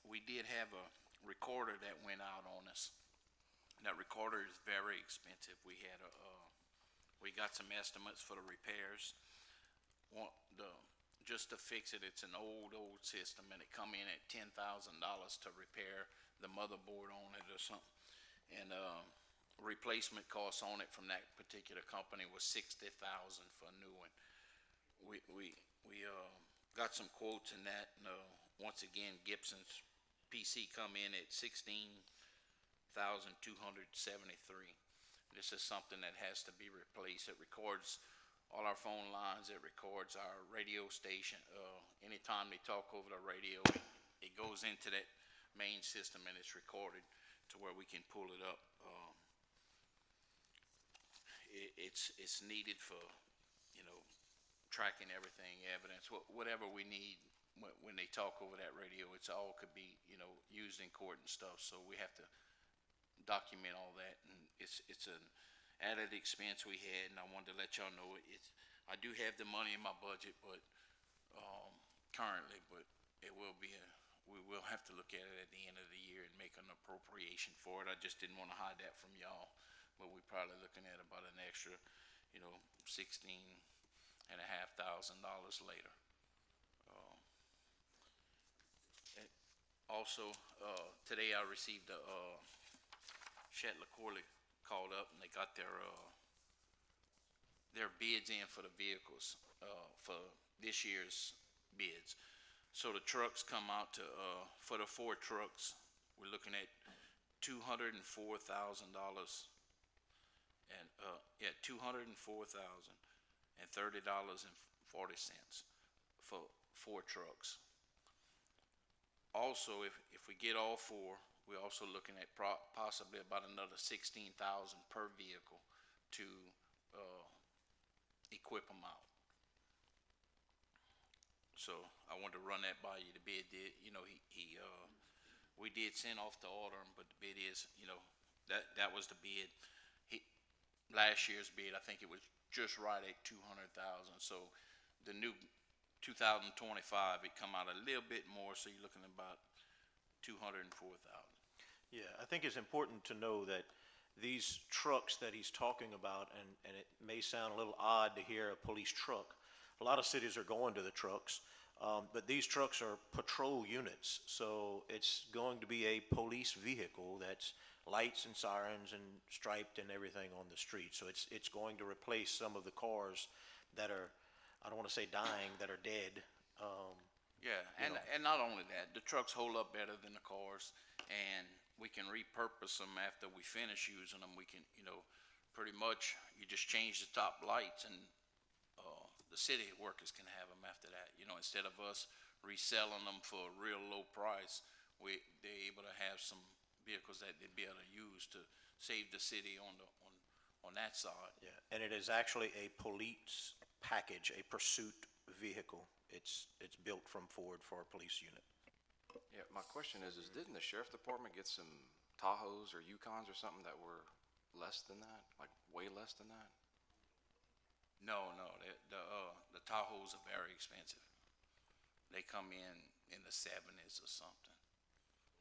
We did have a recorder that went out on us. That recorder is very expensive. We had we got some estimates for the repairs. Just to fix it, it's an old system, and it come in at $10,000 to repair the motherboard on it or something. And replacement costs on it from that particular company was $60,000 for a new one. We got some quotes in that, and once again, Gibson's PC come in at $16,273. This is something that has to be replaced. It records all our phone lines. It records our radio station. Anytime they talk over the radio, it goes into that main system and it's recorded to where we can pull it up. It's needed for, tracking everything, evidence, whatever we need when they talk over that radio. It's all could be, used in court and stuff. So we have to document all that, and it's an added expense we had, and I wanted to let y'all know I do have the money in my budget, but currently, but it will be we will have to look at it at the end of the year and make an appropriation for it. I just didn't want to hide that from y'all, but we're probably looking at about an extra, $16,500 later. Also, today I received Crowley called up, and they got their bids in for the vehicles for this year's bids. So the trucks come out to for the 4 trucks, we're looking at $204,000 and $204,030.40 for 4 trucks. Also, if we get all 4, we're also looking at possibly about another $16,000 per vehicle to equip them out. So I wanted to run that by you. The bid did, we did send off the order, but the bid is, that was the bid. Last year's bid, I think it was just right at $200,000. So the new 2025, it come out a little bit more, so you're looking at about $204,000. Yeah, I think it's important to know that these trucks that he's talking about, and it may sound a little odd to hear a police truck. A lot of cities are going to the trucks, but these trucks are patrol units, so it's going to be a police vehicle that's lights and sirens and striped and everything on the street. So it's going to replace some of the cars that are, I don't want to say dying, that are dead. Yeah, and not only that, the trucks hold up better than the cars, and we can repurpose them after we finish using them. We can, pretty much, you just change the top lights, and the city workers can have them after that. Instead of us reselling them for a real low price, they're able to have some vehicles that they'd be able to use to save the city on that side. Yeah, and it is actually a police package, a pursuit vehicle. It's built from Ford for a police unit. Yeah, my question is didn't the sheriff department get some Tahoes or Yukons or something that were less than that, like way less than that? No, the Tahoes are very expensive. They come in the 70s or something.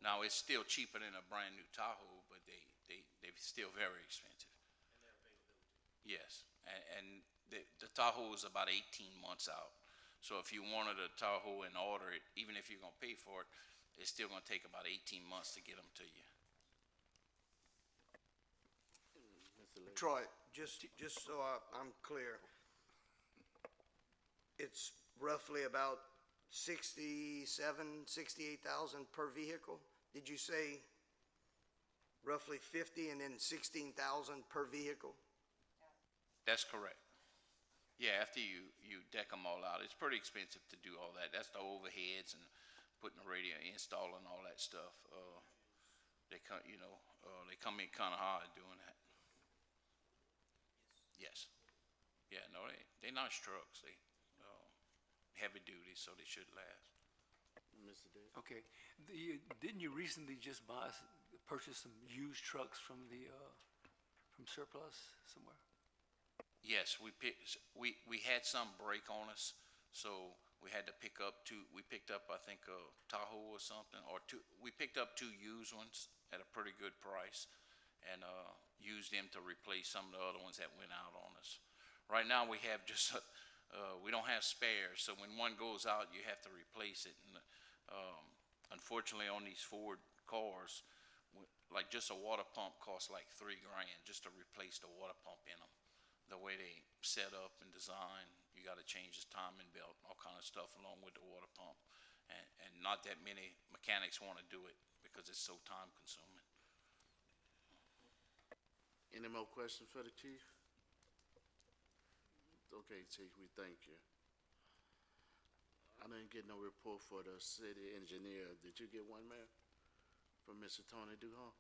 Now it's still cheaper than a brand new Tahoe, but they're still very expensive. And their availability. Yes, and the Tahoe is about 18 months out. So if you wanted a Tahoe and order it, even if you're gonna pay for it, it's still gonna take about 18 months to get them to you. Troy, just so I'm clear, it's roughly about 68,000 per vehicle? Did you say roughly 50 and then 16,000 per vehicle? That's correct. Yeah, after you deck them all out, it's pretty expensive to do all that. That's the overheads and putting the radio, installing all that stuff. They come in kind of hard doing that. Yes. Yeah, no, they nice trucks. They, heavy duty, so they should last. Mr. Dick? Okay, didn't you recently just purchase some used trucks from from surplus somewhere? Yes, we had some break on us, so we had to pick up we picked up, I think, a Tahoe or something, we picked up 2 used ones at a pretty good price, and, used them to replace some of the other ones that went out on us. Right now, we have just, we don't have spares, so when one goes out, you have to replace it, and, unfortunately, on these Ford cars, like just a water pump costs like $3,000 just to replace the water pump in them. The way they set up and design, you gotta change the timing belt, all kind of stuff along with the water pump. And not that many mechanics wanna do it because it's so time consuming. Any more questions for the chief? Okay, chief, we thank you. I didn't get no report for the city engineer. Did you get one, Mayor? From Mr. Tony Duhon?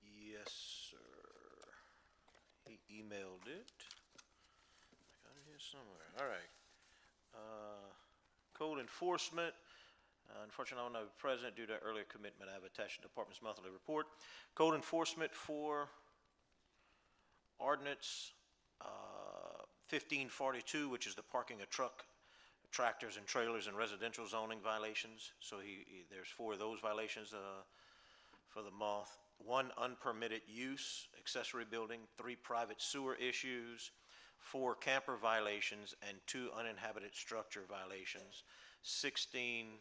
Yes, sir. He emailed it. I got it here somewhere. All right. Code enforcement. Unfortunately, I don't have a president due to earlier commitment. I have attached the department's monthly report. Code enforcement for ordinance 1542, which is the parking of tractors and trailers in residential zoning violations. So there's 4 of those violations for the month. 1 unpermitted use, accessory building, 3 private sewer issues, 4 camper violations, and 2 uninhabited structure violations, 16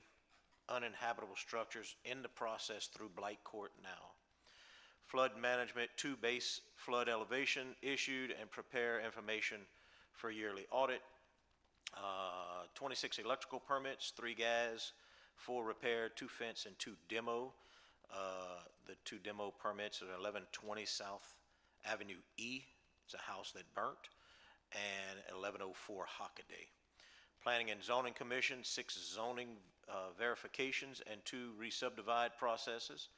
uninhabitable structures in the process through Blight Court now. Flood management, 2 base flood elevation issued and prepare information for yearly audit. 26 electrical permits, 3 gas, 4 repair, 2 fence, and 2 demo. The 2 demo permits are 1120 South Avenue E. It's a house that burnt. And 1104 Hockaday. Planning and Zoning Commission, 6 zoning verifications and 2 re-subdivide processes.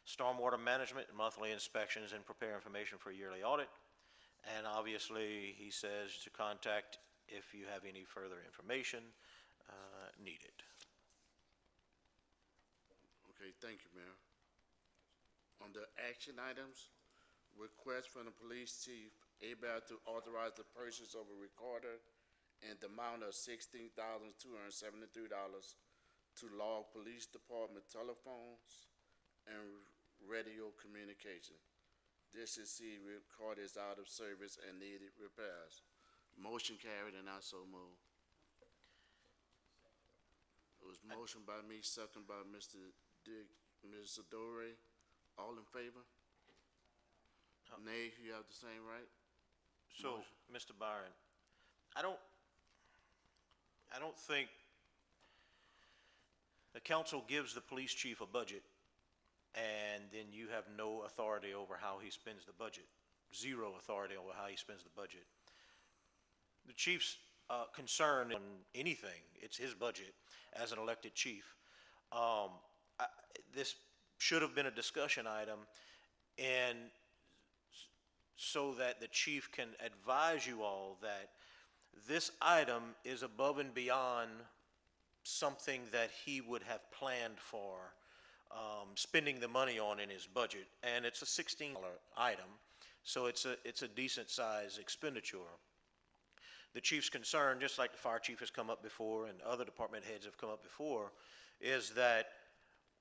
Stormwater management, monthly inspections, and prepare information for a yearly audit. And obviously, he says to contact if you have any further information needed. Okay, thank you, Mayor. On the action items, request from the police chief able to authorize the purchase of a recorder in the amount of $16,273 to log police department telephones and radio communication. This is the recorder is out of service and needed repairs. Motion carried and I so move. It was motion by me, second by Mr. Dick, Mr. Dorey. All in favor? Nay, you have the same right? So, Mr. Byron, I don't think the council gives the police chief a budget and then you have no authority over how he spends the budget. 0 authority over how he spends the budget. The chief's concern on anything, it's his budget as an elected chief. This should have been a discussion item, and so that the chief can advise you all that this item is above and beyond something that he would have planned for spending the money on in his budget, and it's a $16 item, so it's a decent size expenditure. The chief's concern, just like the fire chief has come up before and other department heads have come up before, is that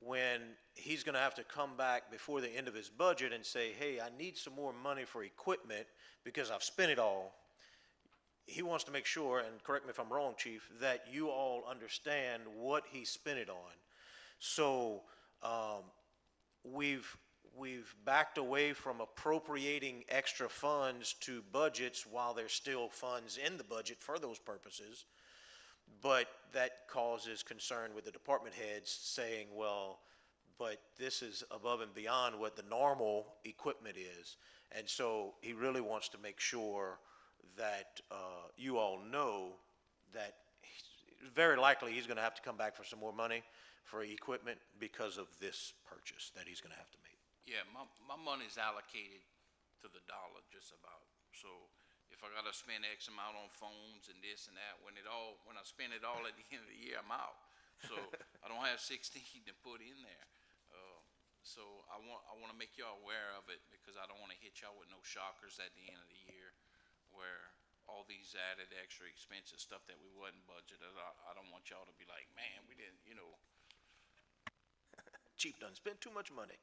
when he's going to have to come back before the end of his budget and say, hey, I need some more money for equipment because I've spent it all, he wants to make sure, and correct me if I'm wrong, Chief, that you all understand what he spent it on. So we've backed away from appropriating extra funds to budgets while there's still funds in the budget for those purposes. But that causes concern with the department heads saying, well, but this is above and beyond what the normal equipment is. And so he really wants to make sure that you all know that very likely he's going to have to come back for some more money for equipment because of this purchase that he's going to have to make. Yeah, my money's allocated to the dollar just about, So if I gotta spend X amount on phones and this and that, when I spend it all at the end of the year, I'm out. So I don't have 16 to put in there. So I wanna make y'all aware of it, because I don't wanna hit y'all with no shockers at the end of the year, where all these added extra expenses, stuff that we wasn't budgeted. I don't want y'all to be like, man, we didn't, Chief done spent too much money.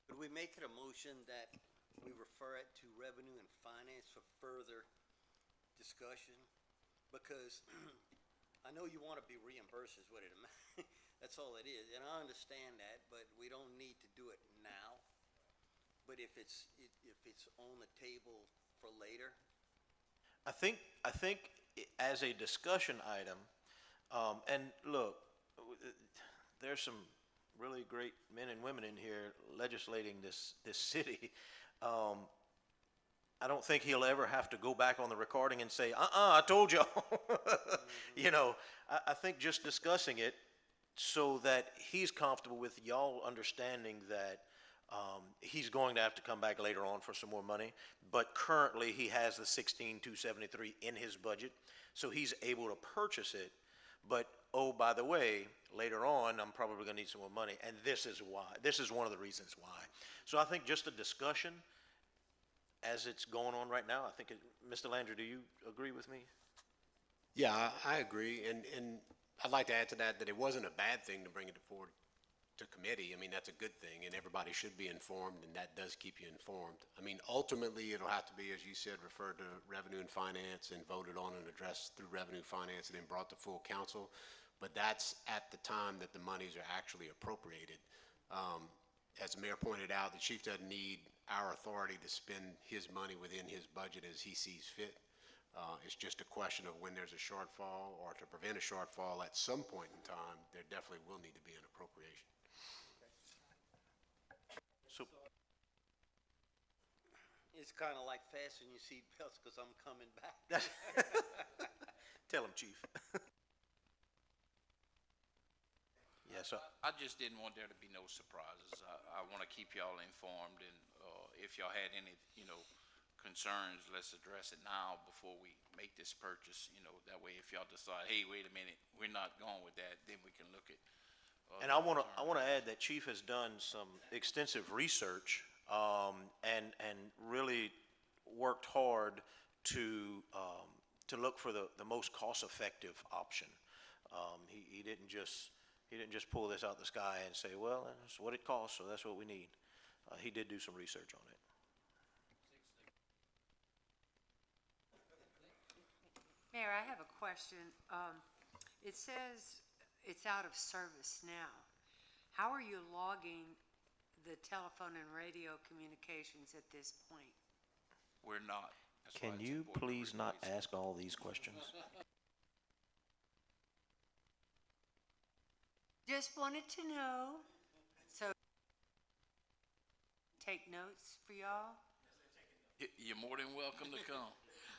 Would we make it a motion that we refer it to Revenue and Finance for further discussion? Because I know you want to be reimbursed is what it amounts. That's all it is, and I understand that, but we don't need to do it now. But if it's on the table for later, I think as a discussion item, and look, there's some really great men and women in here legislating this city. I don't think he'll ever have to go back on the recording and say, I told y'all. I think just discussing it so that he's comfortable with y'all understanding that he's going to have to come back later on for some more money, but currently he has the 16,273 in his budget, so he's able to purchase it. But oh, by the way, later on I'm probably going to need some more money, and this is why. This is one of the reasons why. So I think just a discussion as it's going on right now. I think, Mr. Landry, do you agree with me? Yeah, I agree, and I'd like to add to that it wasn't a bad thing to bring it forward to committee. I mean, that's a good thing, and everybody should be informed, and that does keep you informed. I mean, ultimately, it'll have to be, as you said, referred to Revenue and Finance and voted on and addressed through Revenue and Finance and then brought to full council. But that's at the time that the monies are actually appropriated. As the mayor pointed out, the chief doesn't need our authority to spend his money within his budget as he sees fit. It's just a question of when there's a shortfall, or to prevent a shortfall at some point in time, there definitely will need to be an appropriation. So it's kind of like fasten your seatbelts because I'm coming back. tell him, Chief. Yes, sir. I just didn't want there to be no surprises. I want to keep y'all informed, and if y'all had any, concerns, let's address it now before we make this purchase. That way, if y'all decide, hey, wait a minute, we're not going with that, then we can look at. And I want to add that Chief has done some extensive research and really worked hard to look for the most cost-effective option. He didn't just pull this out of the sky and say, well, that's what it costs, so that's what we need. He did do some research on it. Mayor, I have a question. It says it's out of service now. How are you logging the telephone and radio communications at this point? We're not. That's why Can it's you important to please not replace it. ask all these questions? Just wanted to know. So, take notes for y'all? You're more than welcome to come.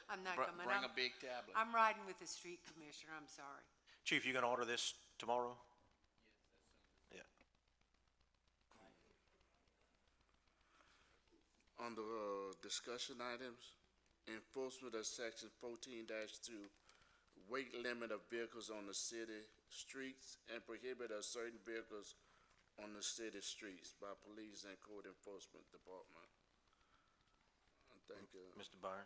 I'm not coming. Bring a big tablet. I'm riding with the street commissioner, I'm sorry. Chief, you gonna order this tomorrow? Yeah. On the discussion items, enforcement of section 14-2, weight limit of vehicles on the city streets and prohibit of certain vehicles on the city streets by police and code enforcement department. I think, Mr. Byron?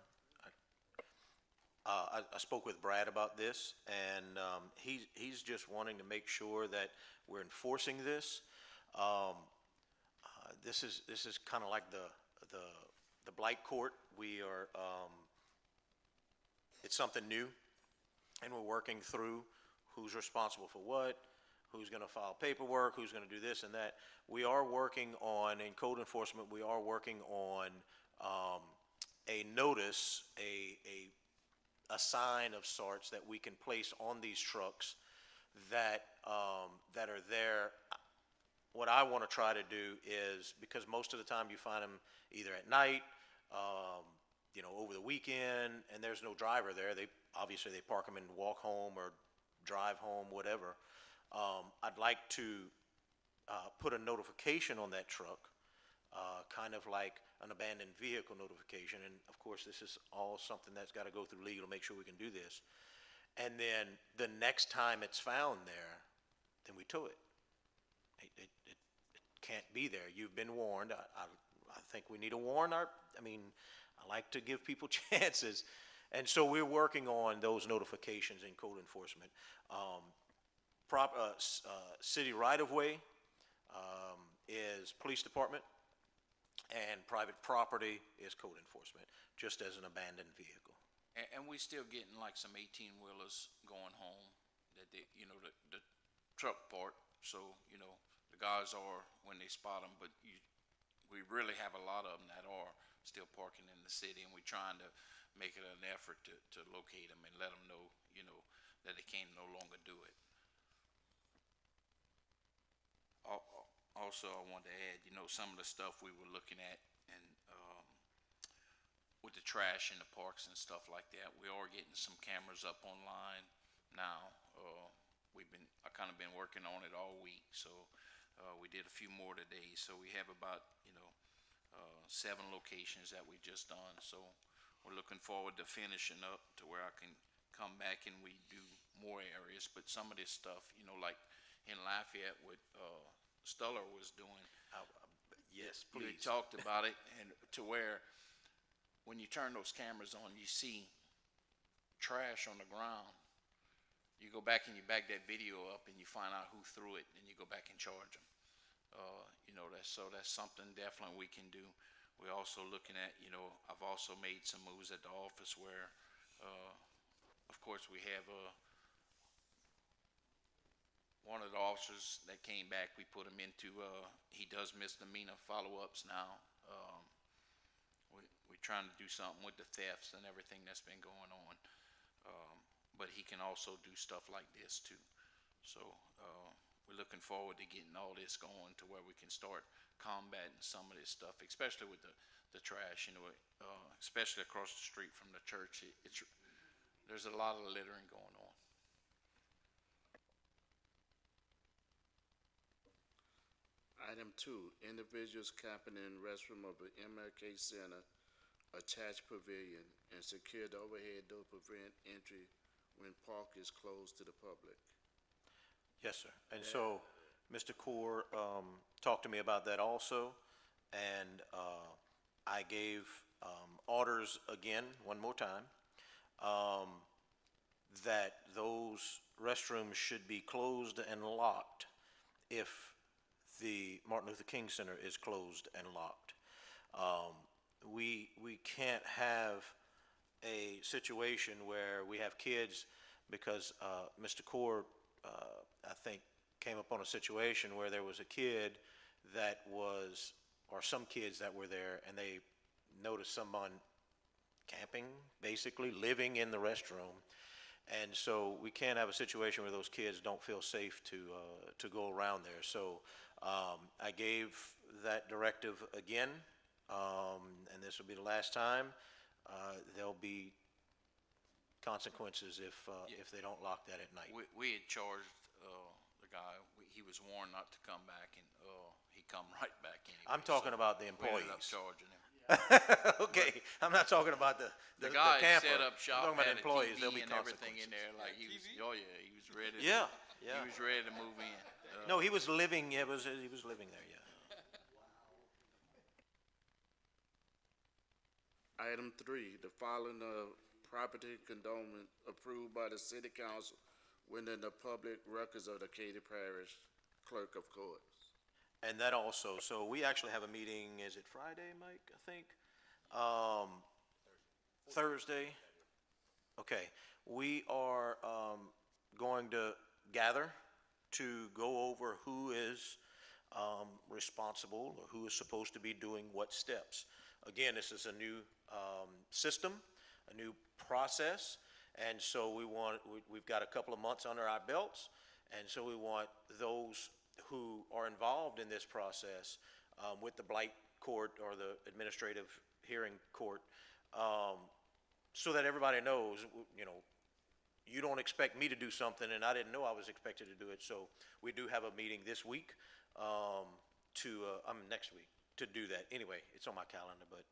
I spoke with Brad about this, and he's just wanting to make sure that we're enforcing this. This is kind of like the blight court. We are it's something new, and we're working through who's responsible for what, who's going to file paperwork, who's going to do this and that. We are working on, in code enforcement, we are working on a notice, a sign of sorts that we can place on these trucks that that are there. What I want to try to do is, because most of the time you find them either at night, over the weekend, and there's no driver there. They obviously park them and walk home or drive home, whatever. I'd like to put a notification on that truck kind of like an abandoned vehicle notification. And of course, this is all something that's got to go through legal to make sure we can do this. And then the next time it's found there, then we tow it. It can't be there. You've been warned. I think we need to warn I like to give people chances. And so we're working on those notifications in code enforcement. City right-of-way is police department, and private property is code enforcement, just as an abandoned vehicle. And we still getting like some 18-wheelers going home, that they, the truck part, so, the guys are when they spot them, but we really have a lot of them that are still parking in the city, and we're trying to make it an effort to locate them and let them know, that they can no longer do it. Also, I wanted to add, some of the stuff we were looking at, and with the trash in the parks and stuff like that, we are getting some cameras up online now. I kind of been working on it all week, so we did a few more today. So we have about 7 locations that we just done. So we're looking forward to finishing up to where I can come back and we do more areas. But some of this stuff, like in Lafayette, what Stuller was doing. Yes, We please. talked about it, and to where when you turn those cameras on, you see trash on the ground. You go back and you back that video up, and you find out who threw it, and you go back and charge them. That's something definitely we can do. We're also looking at, I've also made some moves at the office where, of course, we have one of the officers that came back. We put him into, he does misdemeanor follow-ups now. We're trying to do something with the thefts and everything that's been going on. But he can also do stuff like this too. So we're looking forward to getting all this going to where we can start combating some of this stuff, especially with the trash, especially across the street from the church. There's a lot of littering going on. Item 2, individuals camping in restroom of the MLK Center attached pavilion and secure the overhead door to prevent entry when park is closed to the public. Yes, sir. And so, Mr. Kaur talked to me about that also, and I gave orders again, one more time, that those restrooms should be closed and locked if the Martin Luther King Center is closed and locked. We can't have a situation where we have kids, because Mr. Kaur, I think, came upon a situation where there was a kid that was, or some kids that were there, and they noticed someone camping, basically living in the restroom. And so we can't have a situation where those kids don't feel safe to go around there. So I gave that directive again, and this will be the last time. There'll be consequences if they don't lock that at night. We had charged the guy. He was warned not to come back, and he come right back anyway. I'm talking about the We ended up employees. charging him. Okay, I'm not talking about the guy camper. set up shop, I'm talking about had a employees. TV There'll be and everything in consequences. there. Like he was, he was ready. Yeah, He yeah. was ready to move in. No, he was living. He was living there. Yeah. Item 3, the following property condonment approved by the city council within the public records of the Katy Parish Clerk of Courts. And that also, so we actually have a meeting, is it Friday, Mike, I think? Thursday? Okay, we are going to gather to go over who is responsible, or who is supposed to be doing what steps. Again, this is a new system, a new process, and so we've got a couple of months under our belts, and so we want those who are involved in this process with the blight court or the administrative hearing court, so that everybody knows, you don't expect me to do something, and I didn't know I was expected to do it. So we do have a meeting this week, next week, to do that. Anyway, it's on my calendar, but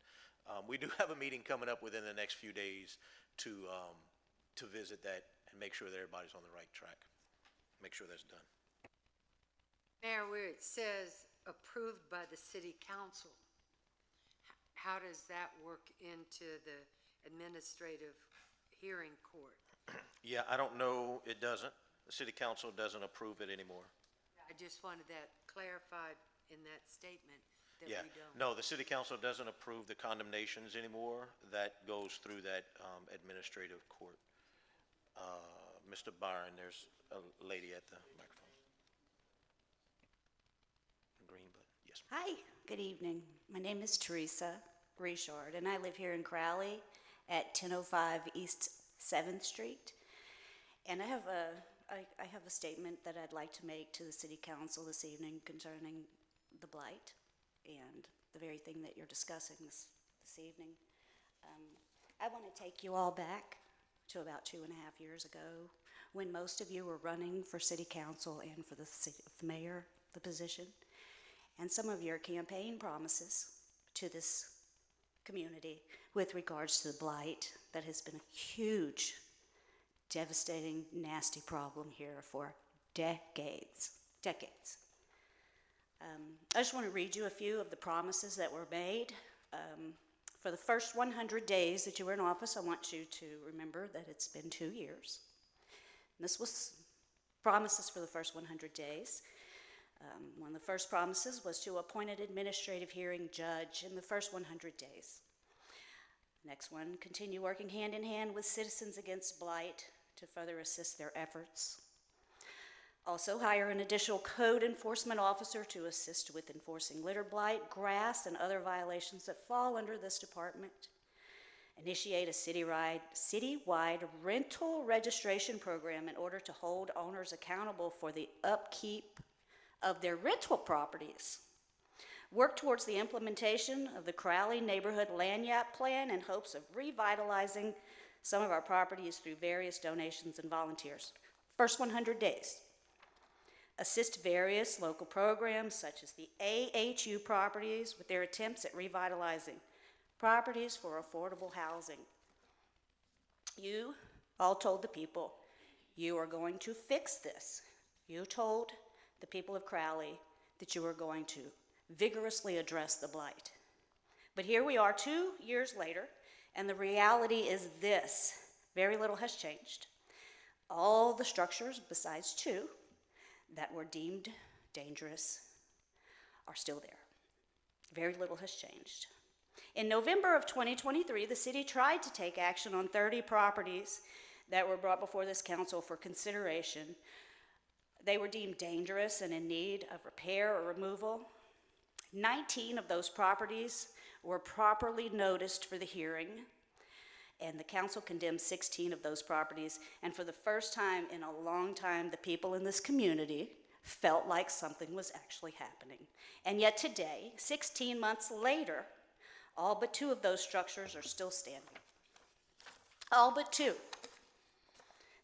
we do have a meeting coming up within the next few days to visit that and make sure that everybody's on the right track. Make sure that's done. Mayor, where it says approved by the city council, how does that work into the administrative hearing court? Yeah, I don't know, it doesn't. The city council doesn't approve it anymore. I just wanted that clarified in that statement that Yeah, we don't. no, the city council doesn't approve the condemnations anymore. That goes through that administrative court. Mr. Byron, there's a lady at the microphone. Green, but yes. Hi, good evening. My name is Teresa Richard, and I live here in Crowley at 1005 East 7th Street. And I have a statement that I'd like to make to the city council this evening concerning the blight and the very thing that you're discussing this evening. I want to take you all back to about 2.5 years ago, when most of you were running for city council and for the mayor, the position, and some of your campaign promises to this community with regards to the blight that has been a huge, devastating, nasty problem here for decades. I just want to read you a few of the promises that were made. For the first 100 days that you were in office, I want you to remember that it's been 2 years. And this was promises for the first 100 days. One of the first promises was to appoint an administrative hearing judge in the first 100 days. Next one, continue working hand in hand with Citizens Against Blight to further assist their efforts. Also, hire an additional code enforcement officer to assist with enforcing litter, blight, grass, and other violations that fall under this department. Initiate a citywide rental registration program in order to hold owners accountable for the upkeep of their rental properties. Work towards the implementation of the Crowley Neighborhood Lanyap Plan in hopes of revitalizing some of our properties through various donations and volunteers. First 100 days. Assist various local programs such as the AHU properties with their attempts at revitalizing properties for affordable housing. You all told the people you are going to fix this. You told the people of Crowley that you were going to vigorously address the blight. But here we are 2 years later, and the reality is this: very little has changed. All the structures, besides 2, that were deemed dangerous are still there. Very little has changed. In November of 2023, the city tried to take action on 30 properties that were brought before this council for consideration. They were deemed dangerous and in need of repair or removal. 19 of those properties were properly noticed for the hearing, and the council condemned 16 of those properties. And for the first time in a long time, the people in this community felt like something was actually happening. And yet today, 16 months later, all but 2 of those structures are still standing. All but 2.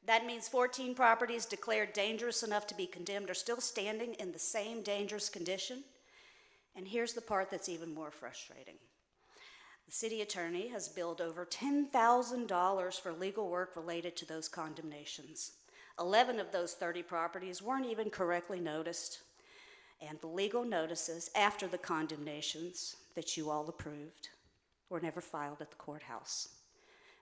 That means 14 properties declared dangerous enough to be condemned are still standing in the same dangerous condition. And here's the part that's even more frustrating. The city attorney has billed over $10,000 for legal work related to those condemnations. 11 of those 30 properties weren't even correctly noticed, and the legal notices after the condemnations that you all approved were never filed at the courthouse.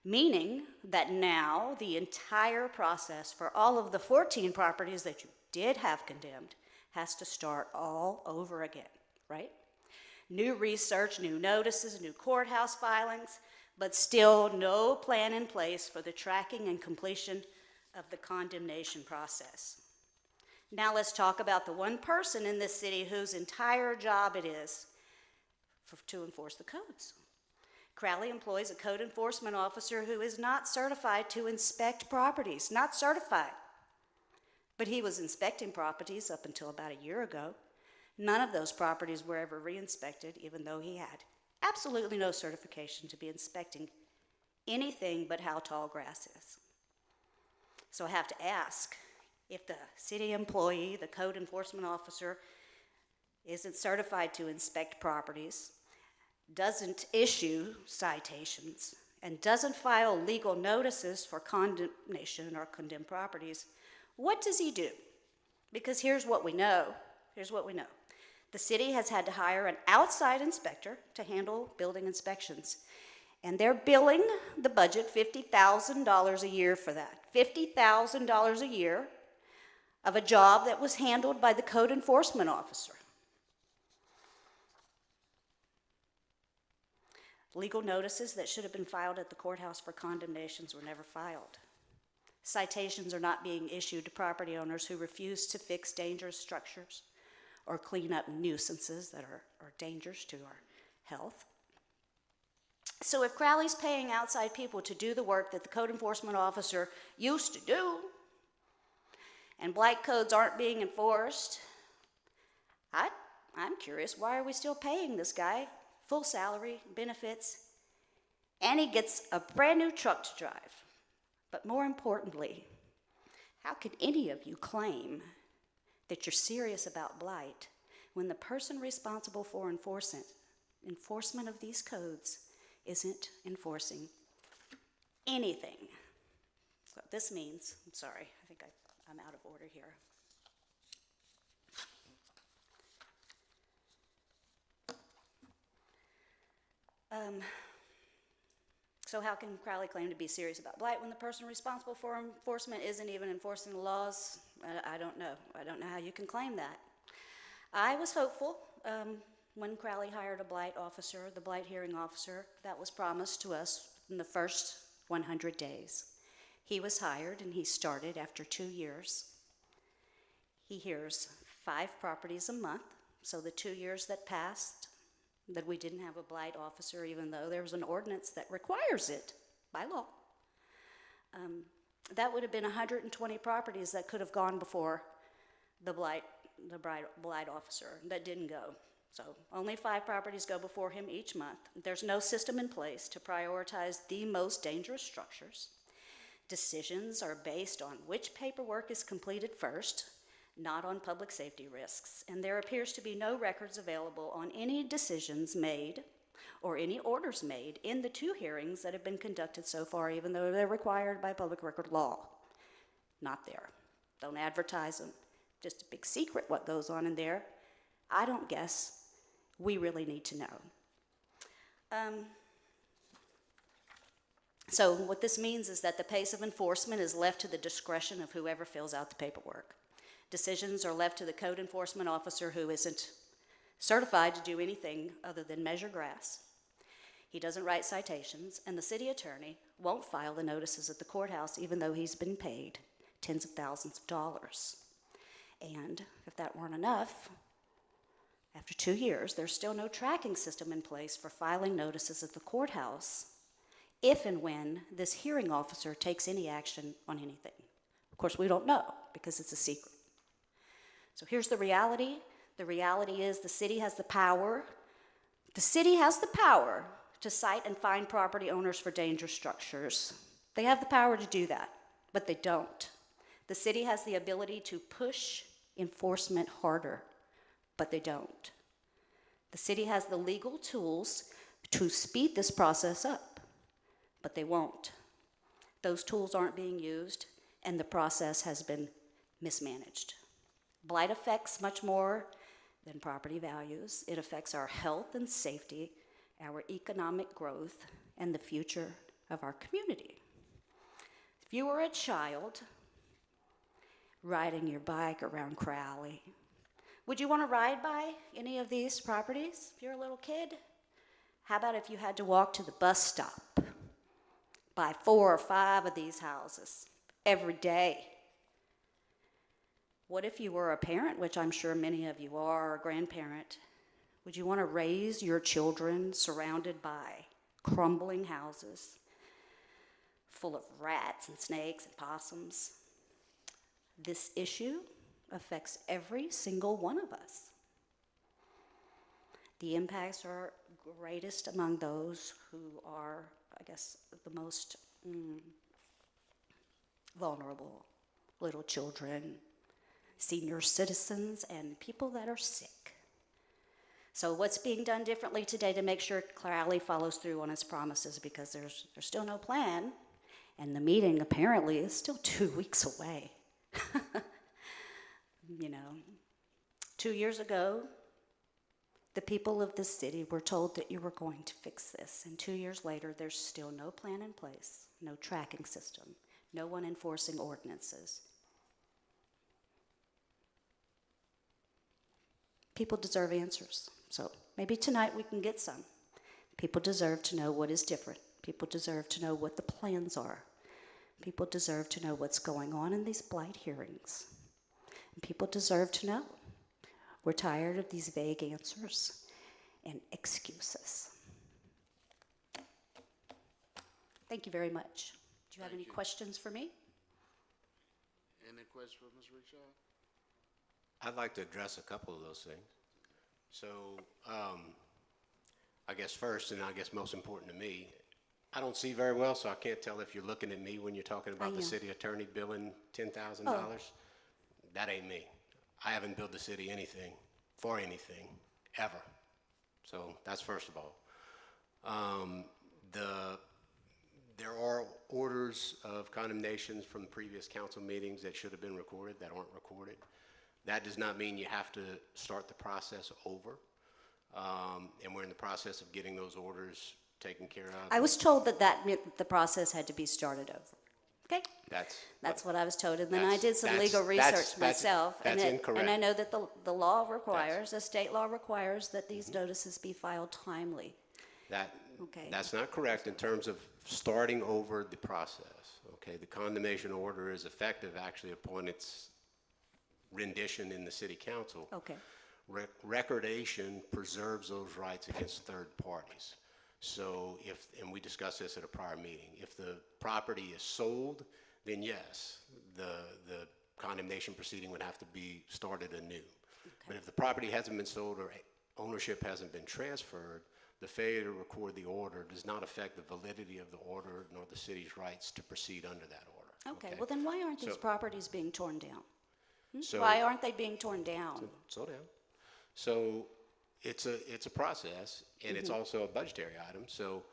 Meaning that now the entire process for all of the 14 properties that you did have condemned has to start all over again, right? New research, new notices, new courthouse filings, but still no plan in place for the tracking and completion of the condemnation process. Now let's talk about the one person in this city whose entire job it is to enforce the codes. Crowley employs a code enforcement officer who is not certified to inspect properties, not certified. But he was inspecting properties up until about a year ago. None of those properties were ever re-inspected, even though he had absolutely no certification to be inspecting anything but how tall grass is. So I have to ask, if the city employee, the code enforcement officer, isn't certified to inspect properties, doesn't issue citations, and doesn't file legal notices for condemnation or condemned properties, what does he do? Because here's what we know. Here's what we know. The city has had to hire an outside inspector to handle building inspections, and they're billing the budget $50,000 a year for that. $50,000 a year of a job that was handled by the code enforcement officer. Legal notices that should have been filed at the courthouse for condemnations were never filed. Citations are not being issued to property owners who refuse to fix dangerous structures or clean up nuisances that are dangerous to our health. So if Crowley's paying outside people to do the work that the code enforcement officer used to do, and blight codes aren't being enforced, I'm curious, why are we still paying this guy full salary, benefits, and he gets a brand new truck to drive? But more importantly, how can any of you claim that you're serious about blight when the person responsible for enforcement of these codes isn't enforcing anything? What this means, I'm sorry, I think I'm out of order here. So how can Crowley claim to be serious about blight when the person responsible for enforcement isn't even enforcing the laws? I don't know. I don't know how you can claim that. I was hopeful when Crowley hired a blight officer, the blight hearing officer, that was promised to us in the first 100 days. He was hired and he started after 2 years. He hears 5 properties a month, so the 2 years that passed that we didn't have a blight officer, even though there was an ordinance that requires it by law. That would have been 120 properties that could have gone before the blight officer. That didn't go. So only 5 properties go before him each month. There's no system in place to prioritize the most dangerous structures. Decisions are based on which paperwork is completed first, not on public safety risks, and there appears to be no records available on any decisions made or any orders made in the 2 hearings that have been conducted so far, even though they're required by public record law. Not there. Don't advertise them. Just a big secret what goes on in there. I don't guess. We really need to know. So what this means is that the pace of enforcement is left to the discretion of whoever fills out the paperwork. Decisions are left to the code enforcement officer who isn't certified to do anything other than measure grass. He doesn't write citations, and the city attorney won't file the notices at the courthouse even though he's been paid tens of thousands of dollars. And if that weren't enough, after 2 years, there's still no tracking system in place for filing notices at the courthouse if and when this hearing officer takes any action on anything. Of course, we don't know because it's a secret. So here's the reality. The reality is the city has the power. The city has the power to cite and fine property owners for dangerous structures. They have the power to do that, but they don't. The city has the ability to push enforcement harder, but they don't. The city has the legal tools to speed this process up, but they won't. Those tools aren't being used, and the process has been mismanaged. Blight affects much more than property values. It affects our health and safety, our economic growth, and the future of our community. If you were a child riding your bike around Crowley, would you want to ride by any of these properties if you're a little kid? How about if you had to walk to the bus stop by 4 or 5 of these houses every day? What if you were a parent, which I'm sure many of you are, or a grandparent? Would you want to raise your children surrounded by crumbling houses full of rats and snakes and possums? This issue affects every single one of us. The impacts are greatest among those who are, I guess, the most vulnerable: little children, senior citizens, and people that are sick. So what's being done differently today to make sure Crowley follows through on its promises, because there's still no plan, and the meeting apparently is still 2 weeks away. You know, 2 years ago, the people of this city were told that you were going to fix this, and 2 years later, there's still no plan in place, no tracking system, no one enforcing ordinances. People deserve answers, so maybe tonight we can get some. People deserve to know what is different. People deserve to know what the plans are. People deserve to know what's going on in these blight hearings. And people deserve to know. We're tired of these vague answers and excuses. Thank you very much. Do you have any questions for me? Any questions for Ms. Rickshaw? I'd like to address a couple of those things. So, I guess first, and I guess most important to me, I don't see very well, so I can't tell if you're looking at me when you're talking about the city attorney billing $10,000. Oh. That ain't me. I haven't billed the city anything for anything, ever. So that's first of all. There are orders of condemnations from previous council meetings that should have been recorded that aren't recorded. That does not mean you have to start the process over. And we're in the process of getting those orders taken care of. I was told that meant the process had to be started over. Okay? That's what I was told, and then I did some legal research myself. That's incorrect. And I know that the law requires, the state law requires that these notices be filed timely. Okay. That's not correct in terms of starting over the process. Okay, the condemnation order is effective actually upon its rendition in the city council. Okay. Recordation preserves those rights against third parties. So and we discussed this at a prior meeting, if the property is sold, then yes, the condemnation proceeding would have to be started anew. Okay. But if the property hasn't been sold or ownership hasn't been transferred, the failure to record the order does not affect the validity of the order nor the city's rights to proceed under that order. Okay, well then why aren't these properties being torn down? So, why aren't they being torn down? Slow down. So it's a process, and it's also a budgetary item. So,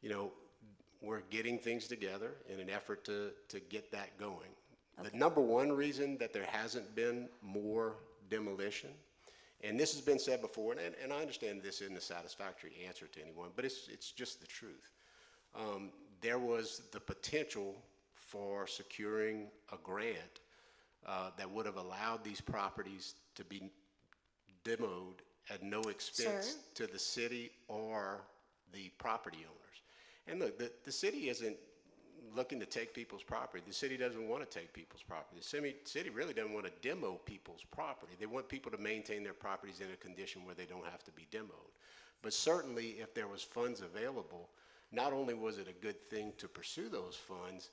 you know, we're getting things together in an effort to get that going. Okay. The number one reason that there hasn't been more demolition, and this has been said before, and I understand this isn't a satisfactory answer to anyone, but it's just the truth. There was the potential for securing a grant that would have allowed these properties to be demoed at no expense to the city or the property owners. And look, the city isn't looking to take people's property. The city doesn't want to take people's property. The city really doesn't want to demo people's property. They want people to maintain their properties in a condition where they don't have to be demoed. But certainly if there was funds available, not only was it a good thing to pursue those funds,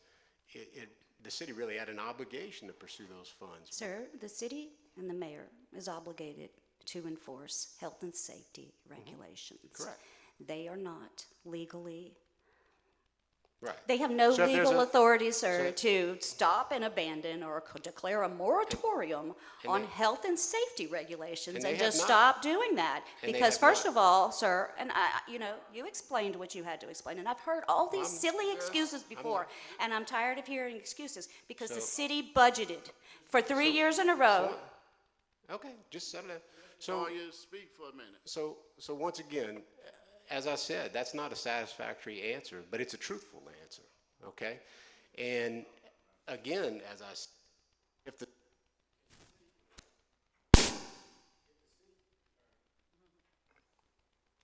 the city really had an obligation to pursue those funds. Sir, the city and the mayor is obligated to enforce health and safety regulations. Correct. They are not legally, right. They have no legal authority, sir, to stop and abandon or declare a moratorium on health and safety regulations and just stop doing that. Because first of all, sir, and you explained what you had to explain, and I've heard all these silly excuses before, and I'm tired of hearing excuses because the city budgeted for 3 years in a row. Okay, just settle down. So you speak for a minute. So once again, as I said, that's not a satisfactory answer, but it's a truthful answer, okay? And again, if the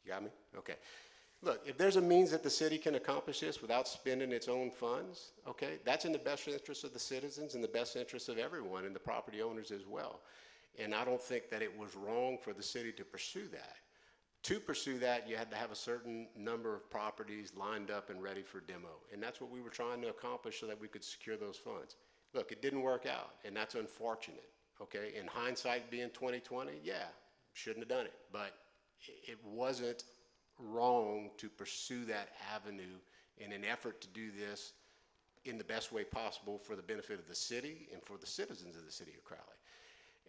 you got me? Okay. Look, if there's a means that the city can accomplish this without spending its own funds, okay, that's in the best interest of the citizens and the best interest of everyone and the property owners as well. And I don't think that it was wrong for the city to pursue that. To pursue that, you had to have a certain number of properties lined up and ready for demo. And that's what we were trying to accomplish so that we could secure those funds. Look, it didn't work out, and that's unfortunate, okay? In hindsight being 2020, yeah, shouldn't have done it. But it wasn't wrong to pursue that avenue in an effort to do this in the best way possible for the benefit of the city and for the citizens of the city of Crowley.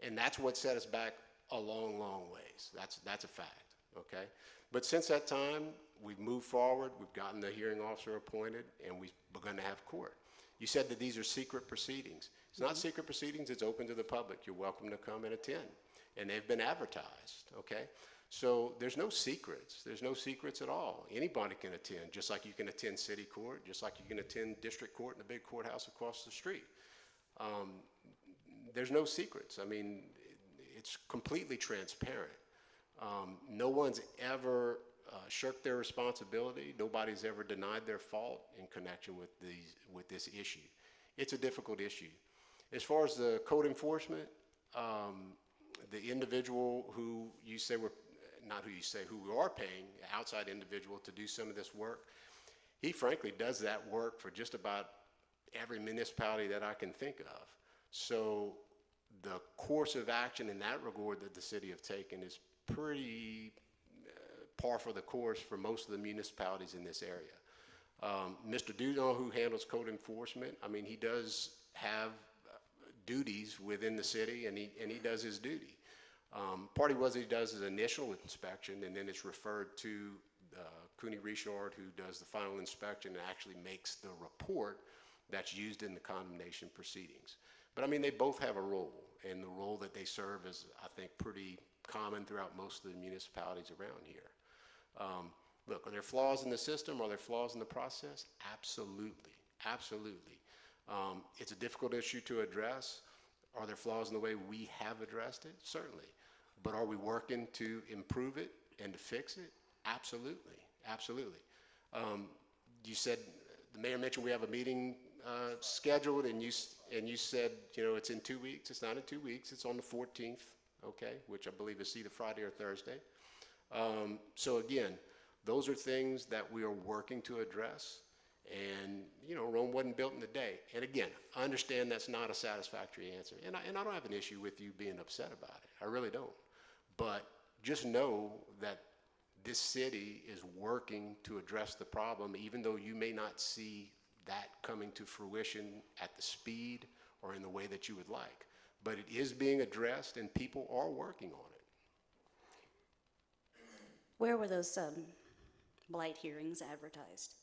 And that's what set us back a long, long ways. That's a fact. okay? But since that time, we've moved forward, we've gotten the hearing officer appointed, and we've begun to have court. You said that these are secret proceedings. It's not secret proceedings, it's open to the public. You're welcome to come and attend. And they've been advertised, okay? So there's no secrets. There's no secrets at all. Anybody can attend, just like you can attend city court, just like you can attend district court in the big courthouse across the street. There's no secrets. I mean, it's completely transparent. No one's ever shirked their responsibility. Nobody's ever denied their fault in connection with this issue. It's a difficult issue. As far as the code enforcement, the individual who you say who we are paying, outside individual to do some of this work, he frankly does that work for just about every municipality that I can think of. So the course of action in that regard that the city have taken is pretty par for the course for most of the municipalities in this area. Mr. Dudon, who handles code enforcement, I mean, he does have duties within the city, and he does his duty. Part of what he does is initial inspection, and then it's referred to Cooney Richard, who does the final inspection and actually makes the report that's used in the condemnation proceedings. But I mean, they both have a role, and the role that they serve is, I think, pretty common throughout most of the municipalities around here. Look, are there flaws in the system? Are there flaws in the process? Absolutely, absolutely. It's a difficult issue to address. Are there flaws in the way we have addressed it? Certainly. But are we working to improve it and to fix it? Absolutely, absolutely. You said, the mayor mentioned we have a meeting scheduled, and you said, you know, it's in 2 weeks. It's not in 2 weeks. It's on the 14th, okay, which I believe is either Friday or Thursday. So again, those are things that we are working to address. And, you know, Rome wasn't built in a day. And again, I understand that's not a satisfactory answer. And I don't have an issue with you being upset about it. I really don't. But just know that this city is working to address the problem, even though you may not see that coming to fruition at the speed or in the way that you would like. But it is being addressed, and people are working on it. Where were those blight hearings advertised?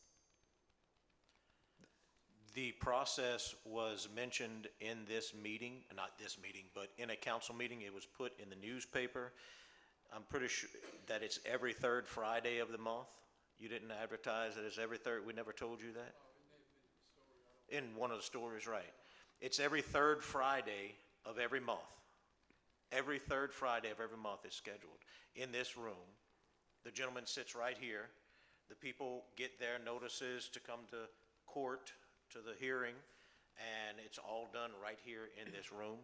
The process was mentioned in this meeting, not this meeting, but in a council meeting. It was put in the newspaper. I'm pretty sure that it's every third Friday of the month. You didn't advertise that it's every third, we never told you that? In one of the stories, right. It's every third Friday of every month. Every third Friday of every month is scheduled in this room. The gentleman sits right here. The people get their notices to come to court, to the hearing, and it's all done right here in this room.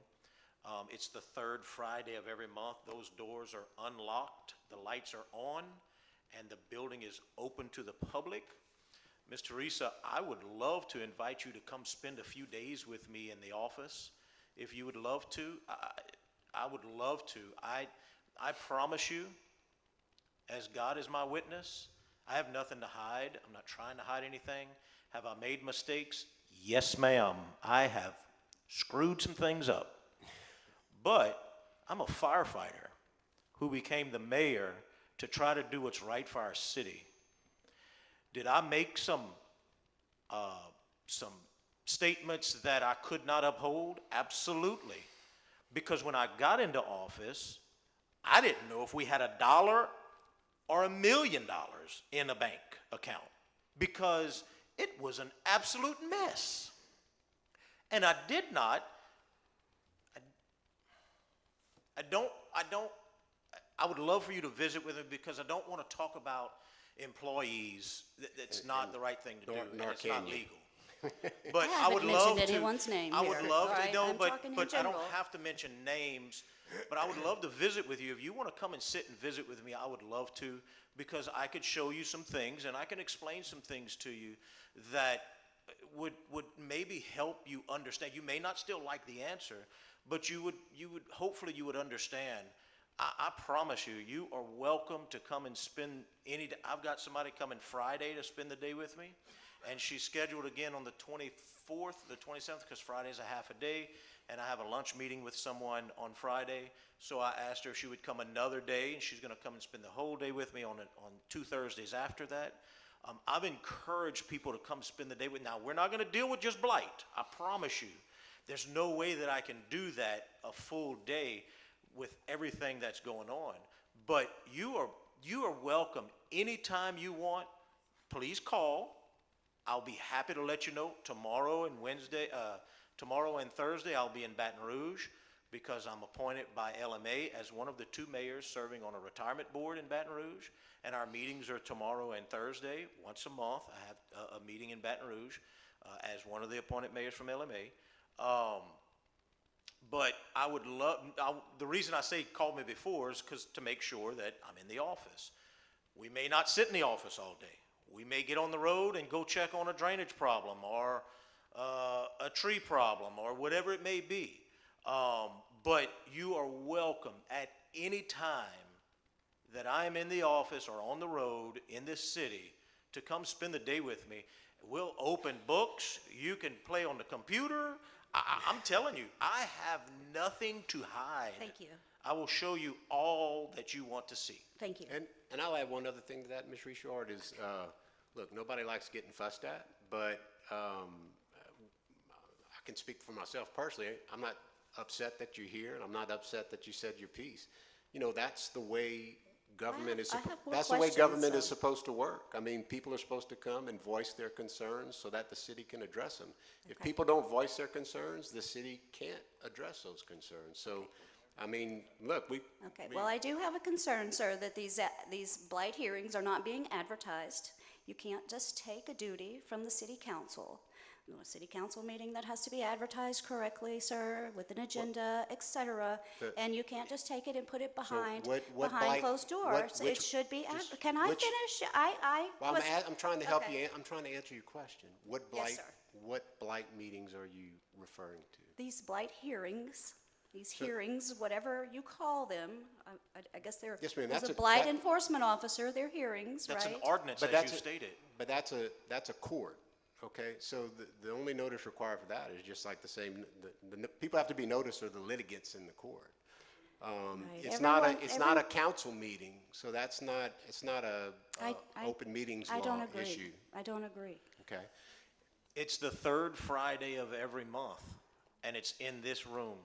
It's the third Friday of every month. Those doors are unlocked, the lights are on, and the building is open to the public. Ms. Teresa, I would love to invite you to come spend a few days with me in the office. If you would love to, I would love to. I promise you, as God is my witness, I have nothing to hide. I'm not trying to hide anything. Have I made mistakes? Yes, ma'am. I have screwed some things up. But I'm a firefighter who became the mayor to try to do what's right for our city. Did I make some statements that I could not uphold? Absolutely. Because when I got into office, I didn't know if we had $1 or $1 million in a bank account, because it was an absolute mess. And I did not, I would love for you to visit with me, because I don't want to talk about employees. That's not the right thing to do, and it's not legal. But I would love to. Anyone's name I would here, love right? to know, I'm but talking in I don't general. have to mention names. But I would love to visit with you. If you want to come and sit and visit with me, I would love to, because I could show you some things, and I can explain some things to you that would maybe help you understand. You may not still like the answer, but you would hopefully you would understand. I promise you, you are welcome to come and spend any day. I've got somebody coming Friday to spend the day with me, And she's scheduled again on the 24th, the 27th, because Friday's a half a day, and I have a lunch meeting with someone on Friday. So I asked her if she would come another day, and she's gonna come and spend the whole day with me on 2 Thursdays after that. I've encouraged people to come spend the day with. Now, we're not gonna deal with just blight, I promise you. There's no way that I can do that a full day with everything that's going on. But you are welcome anytime you want. Please call. I'll be happy to let you know. Tomorrow and Thursday, I'll be in Baton Rouge because I'm appointed by LMA as one of the 2 mayors serving on a retirement board in Baton Rouge. And our meetings are tomorrow and Thursday. Once a month, I have a meeting in Baton Rouge as one of the appointed mayors from LMA. But I would love, the reason I say call me before is because to make sure that I'm in the office. We may not sit in the office all day. We may get on the road and go check on a drainage problem or a tree problem or whatever it may be. But you are welcome at any time that I'm in the office or on the road in this city to come spend the day with me. We'll open books. You can play on the computer. I'm telling you, I have nothing to hide. Thank you. I will show you all that you want to see. Thank you. And I'll add one other thing to that, Ms. Richard, is, look, nobody likes getting fussed at, but I can speak for myself personally. I'm not upset that you're here, and I'm not upset that you said your piece. You know, that's the way government is. That's the way government is supposed to work. I mean, people are supposed to come and voice their concerns so that the city can address them. If people don't voice their concerns, the city can't address those concerns. So, I mean, look, Okay, well, I do have a concern, sir, that these blight hearings are not being advertised. You can't just take a duty from the city council. You know, a city council meeting that has to be advertised correctly, sir, with an agenda, et cetera, and you can't just take it and put it behind closed doors. It should be, can I finish? Well, I'm trying to help you, I'm trying to answer your question. What Yes, sir. blight meetings are you referring to? These blight hearings, hearings, whatever you call them, I guess they're, Yes, ma'am, there's a blight enforcement officer, they're hearings, right? That's an ordinance, as you stated. But that's a court, okay? So the only notice required for that is just like the same, the people have to be noticed are the litigants in the court. It's not a council meeting, so it's not a open meetings law issue. I don't agree. Okay. It's the 3rd Friday of every month, and it's in this room.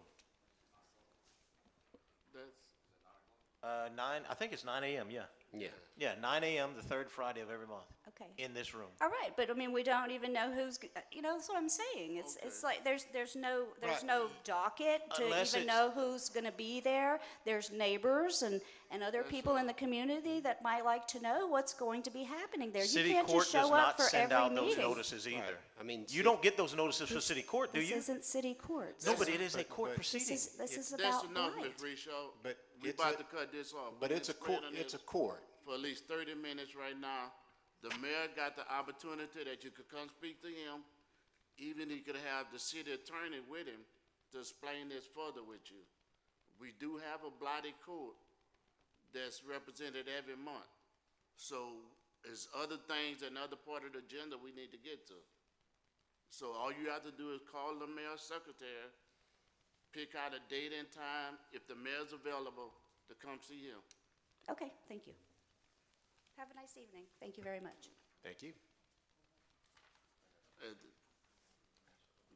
I think it's 9 a.m., yeah. Yeah. Yeah, 9 a.m., the 3rd Friday of every month. Okay. In this room. All right, but I mean, we don't even know who's, you know, that's what I'm saying. It's like, there's no docket to even know who's gonna be there. There's neighbors and other people in the community that might like to know what's going to be happening there. You can't just show up for every meeting. City court does not send out those notices either. I mean, you don't get those notices for city court, do you? This isn't city court. No, but it is a court proceeding. This is about That's enough, blight. Ms. Richard. But We it's about a- to cut this off. But We've it's a been court, spreading it's a this court. For at least 30 minutes right now. The mayor got the opportunity that you could come speak to him. Even he could have the city attorney with him to explain this further with you. We do have a blighted court that's represented every month. So there's other things and other part of the agenda we need to get to. So all you have to do is call the mayor's secretary, pick out a date and time, if the mayor's available, to come see him. Okay, thank you. Have a nice evening. Thank you very much. Thank you.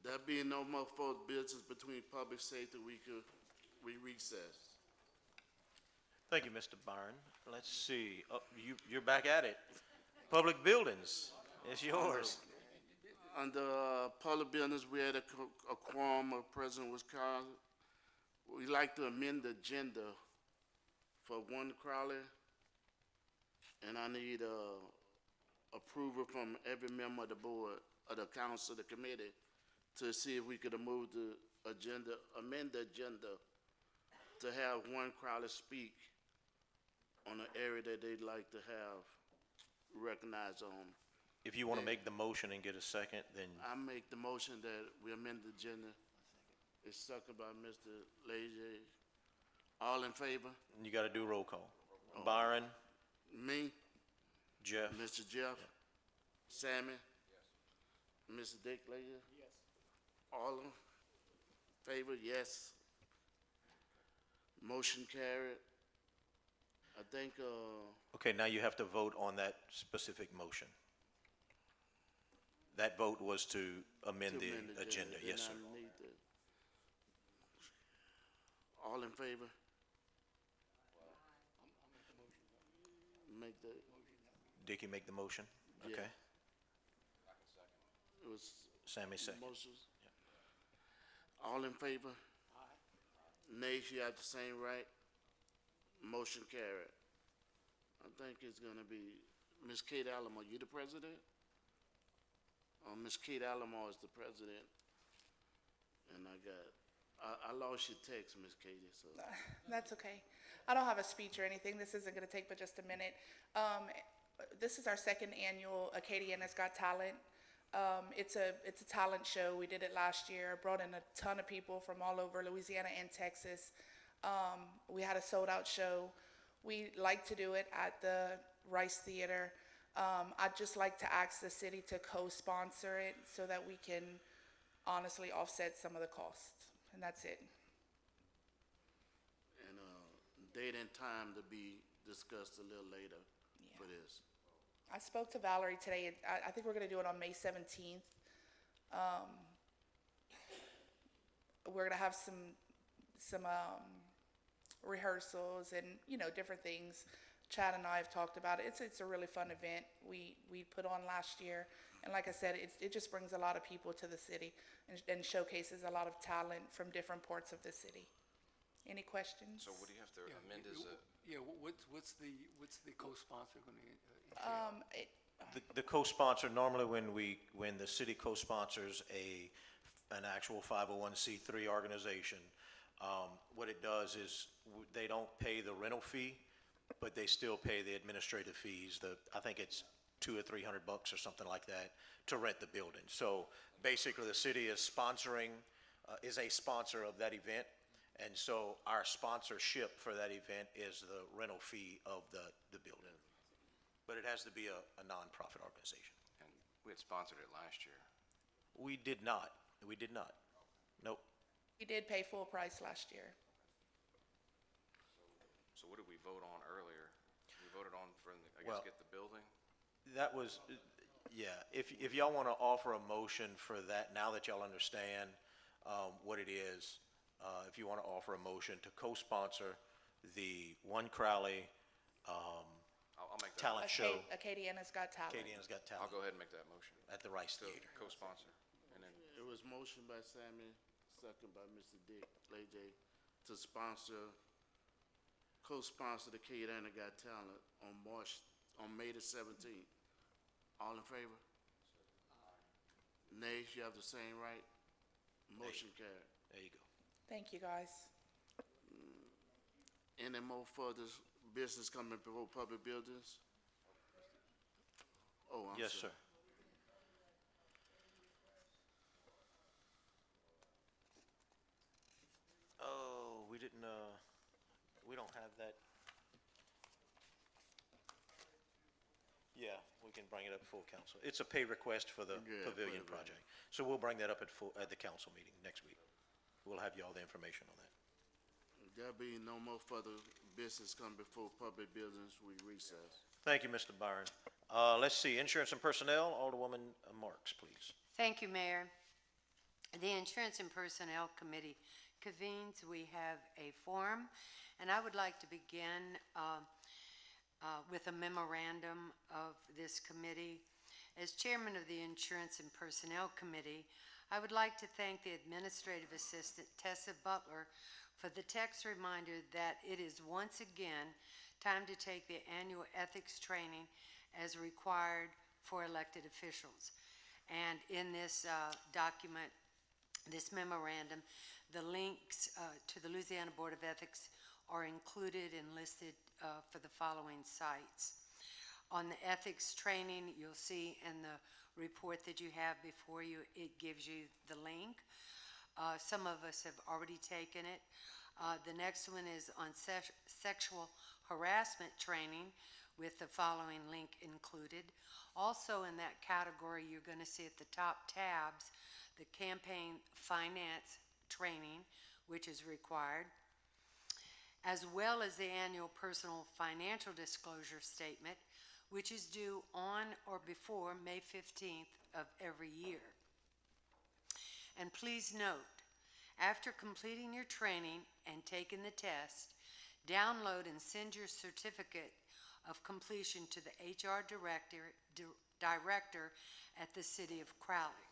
There being no more for business between public safety, we recess. Thank you, Mr. Byron. Let's see. Oh, you're back at it. Public buildings, it's yours. Under public business, we had a quorum of President Wisconsin. We'd like to amend the agenda for 1 Crowley, and I need approval from every member of the board, of the council, the committee, to see if we could move the agenda, amend the agenda to have 1 Crowley speak on an area that they'd like to have recognized on. If you want to make the motion and get a second, then I make the motion that we amend the agenda. It's seconded by Mr. Leger. All in favor? you got to do roll call. Byron, Me, Jeff, Mr. Jeff, Sammy, Mr. Dick Layer? Yes. All in favor, yes. Motion carried. I think, Okay, now you have to vote on that specific motion. That vote was to amend the agenda, then yes, sir. I need to- All in favor? Make the, Dickie make the motion? Yeah. Okay. it was. Sammy second. Motions. All in favor? Nays, you have the same right? Motion carried. I think it's gonna be Ms. Kate Alamo, you the president? Ms. Kate Alamo is the president. And I lost your text, Ms. Katie, so. That's okay. I don't have a speech or anything. This isn't going to take but just a minute. This is our second annual Acadiana's Got Talent. It's a talent show. We did it last year. Brought in a ton of people from all over Louisiana and Texas. We had a sold-out show. We like to do it at the Rice Theater. I'd just like to ask the city to co-sponsor it so that we can honestly offset some of the costs. And that's it. And date and time to be discussed a little later for this. I spoke to Valerie today. I think we're going to do it on May 17th. We're going to have some rehearsals and, different things. Chad and I have talked about it. It's a really fun event we put on last year. And like I said, it just brings a lot of people to the city and showcases a lot of talent from different parts of the city. Any questions? So what do you have to amend as a? Yeah, what's the co-sponsor gonna entail? The co-sponsor, normally when the city co-sponsors an actual 501c3 organization, what it does is they don't pay the rental fee, but they still pay the administrative fees. I think it's $200 or $300 or something like that to rent the building. So basically, the city is is a sponsor of that event, and so our sponsorship for that event is the rental fee of the building. But it has to be a nonprofit organization. And we had sponsored it last year. We did not. Nope. We did pay full price last year. So what did we vote on earlier? We voted on Well, get the building? That was, yeah, if y'all want to offer a motion for that, now that y'all understand what it is, if you want to offer a motion to co-sponsor the One Crowley I'll make that. talent show. Acadiana's Got Talent. Acadiana's Got I'll Talent go ahead and make that motion. at the Rice To Theater. co-sponsor. And then It was motion by Sammy, second by Mr. Dick Lejay to co-sponsor the Acadiana Got Talent on May the 17th. All in favor? Nays, you have the same right? Motion carried. There you go. Thank you, guys. Any more further business coming before public buildings? Oh, I'm sorry. Yes, sir. Oh, we didn't, we don't have that. Yeah, we can bring it up full council. It's a pay request for the Yeah, pavilion right. project. So we'll bring that up at the council meeting next week. We'll have you all the information on that. There be no more further business coming before public buildings, we recess. Thank you, Mr. Byron. Let's see, insurance and personnel, Alderwoman Marks, please. Thank you, Mayor. The Insurance and Personnel Committee convenes. We have a forum, and I would like to begin with a memorandum of this committee. As chairman of the Insurance and Personnel Committee, I would like to thank the administrative assistant, Tessa Butler, for the text reminder that it is once again time to take the annual ethics training as required for elected officials. And in this document, this memorandum, the links to the Louisiana Board of Ethics are included and listed for the following sites. On the ethics training, you'll see in the report that you have before you, it gives you the link. Some of us have already taken it. The next one is on sexual harassment training, with the following link included. Also in that category, you're going to see at the top tabs, the campaign finance training, which is required, as well as the annual personal financial disclosure statement, which is due on or before May 15th of every year. And please note, after completing your training and taking the test, download and send your certificate of completion to the HR director at the City of Crowley.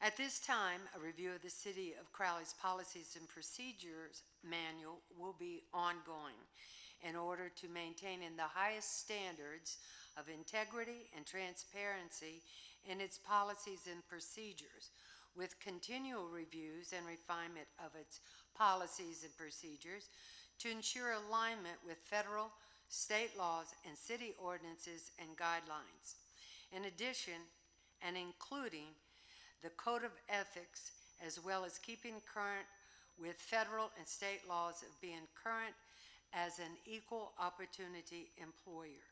At this time, a review of the City of Crowley's Policies and Procedures Manual will be ongoing in order to maintain in the highest standards of integrity and transparency in its policies and procedures, with continual reviews and refinement of its policies and procedures to ensure alignment with federal, state laws, and city ordinances and guidelines. In addition, and including the Code of Ethics, as well as keeping current with federal and state laws of being current as an equal opportunity employer.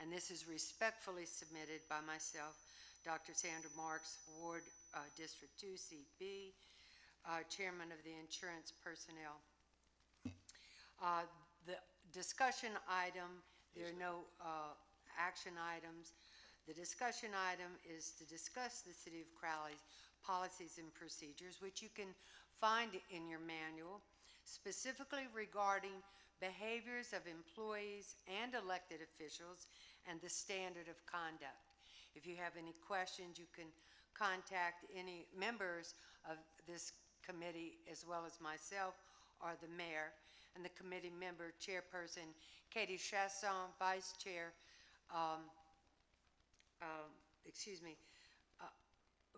And this is respectfully submitted by myself, Dr. Sandra Marks, Ward District 2, CB, Chairman of the Insurance Personnel. The discussion item, there are no action items. The discussion item is to discuss the City of Crowley's policies and procedures, which you can find in your manual, specifically regarding behaviors of employees and elected officials and the standard of conduct. If you have any questions, you can contact any members of this committee as well as myself or the mayor, and the committee member chairperson Katie Chasson, vice chair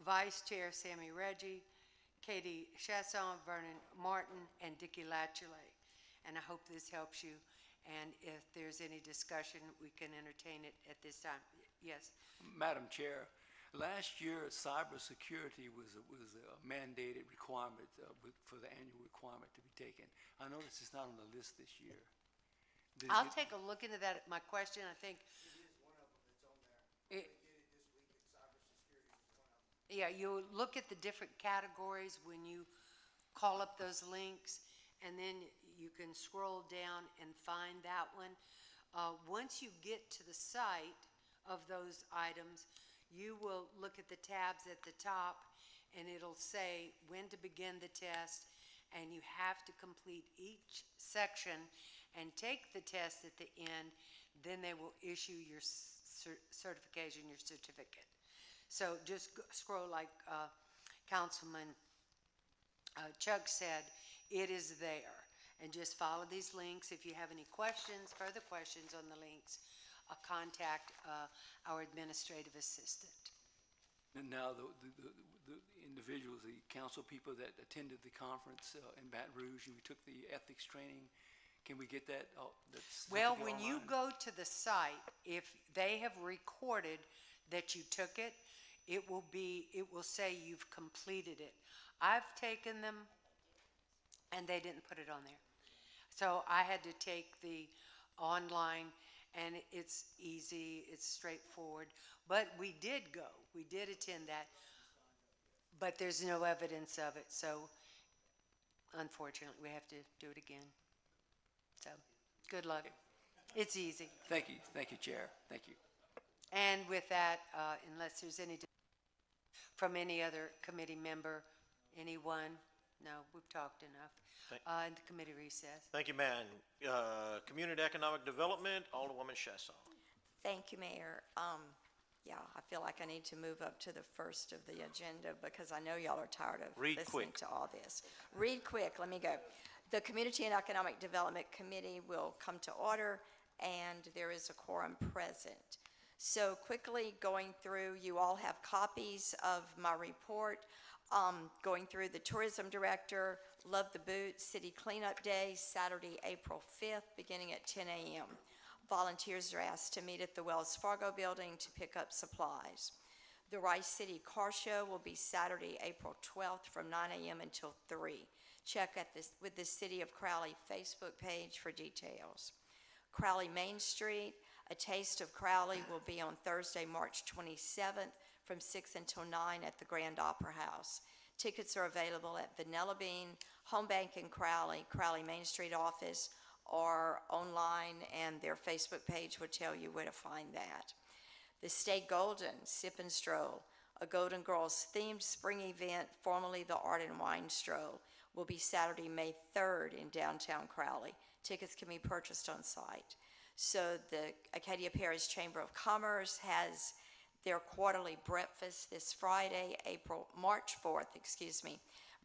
Vice Chair Sammy Reggie, Katie Chasson, Vernon Martin, and Dickie Latchley. And I hope this helps you. And if there's any discussion, we can entertain it at this time. Yes. Madam Chair, last year cybersecurity was a mandated requirement for the annual requirement to be taken. I notice it's not on the list this year. I'll take a look into that. My question, I think. It is one of them that's on there. It, They did it this week, and cybersecurity was one of them. Yeah, you look at the different categories when you call up those links, and then you can scroll down and find that one. Once you get to the site of those items, you will look at the tabs at the top, and it'll say when to begin the test, and you have to complete each section and take the test at the end. Then they will issue your certification, your certificate. So just scroll like Councilman Chuck said, it is there. And just follow these links. If you have any questions, further questions on the links, contact our administrative assistant. And now the individuals, the council people that attended the conference in Baton Rouge, and we took the ethics training, can we get that? Well, when you go to the site, if they have recorded that you took it, it will say you've completed it. I've taken them, and they didn't put it on there. So I had to take the online, and it's easy, it's straightforward. But we did go, we did attend that, but there's no evidence of it. So unfortunately, we have to do it again. So good luck. It's easy. Thank you, Chair. Thank you. And with that, unless there's any from any other committee member, anyone? No, we've talked enough. In the committee recess. Thank you, man. Community Economic Development, Alderwoman Chasson. Thank you, Mayor. Yeah, I feel like I need to move up to the first of the agenda because I know y'all are tired of listening to all this. Read quick, let me go. The Community and Economic Development Committee will come to order, and there is a quorum present. So quickly going through, you all have copies of my report. Going through the Tourism Director, Love the Boot, City Cleanup Day, Saturday, April 5th, beginning at 10 a.m. Volunteers are asked to meet at the Wells Fargo Building to pick up supplies. The Rice City Car Show will be Saturday, April 12th from 9 a.m. until 3. Check with the City of Crowley Facebook page for details. Crowley Main Street, A Taste of Crowley will be on Thursday, March 27th from 6 until 9 at the Grand Opera House. Tickets are available at Vanilla Bean, Home Bank in Crowley, Crowley Main Street office, or online, and their Facebook page will tell you where to find that. The Stay Golden Sip and Stroll, a Golden Girls themed spring event, formerly the Art and Wine Stroll, will be Saturday, May 3rd in downtown Crowley. Tickets can be purchased on site. So the Acadia Parish Chamber of Commerce has their quarterly breakfast this Friday, March 4th,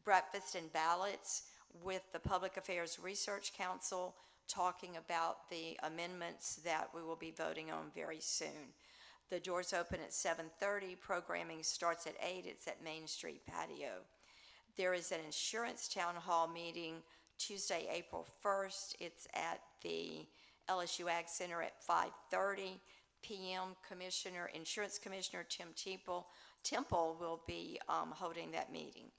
breakfast and ballots with the Public Affairs Research Council, talking about the amendments that we will be voting on very soon. The doors open at 7:30, programming starts at 8, it's at Main Street Patio. There is an insurance town hall meeting Tuesday, April 1st, it's at the LSU Ag Center at 5:30 p.m. Insurance Commissioner Tim Temple will be holding that meeting.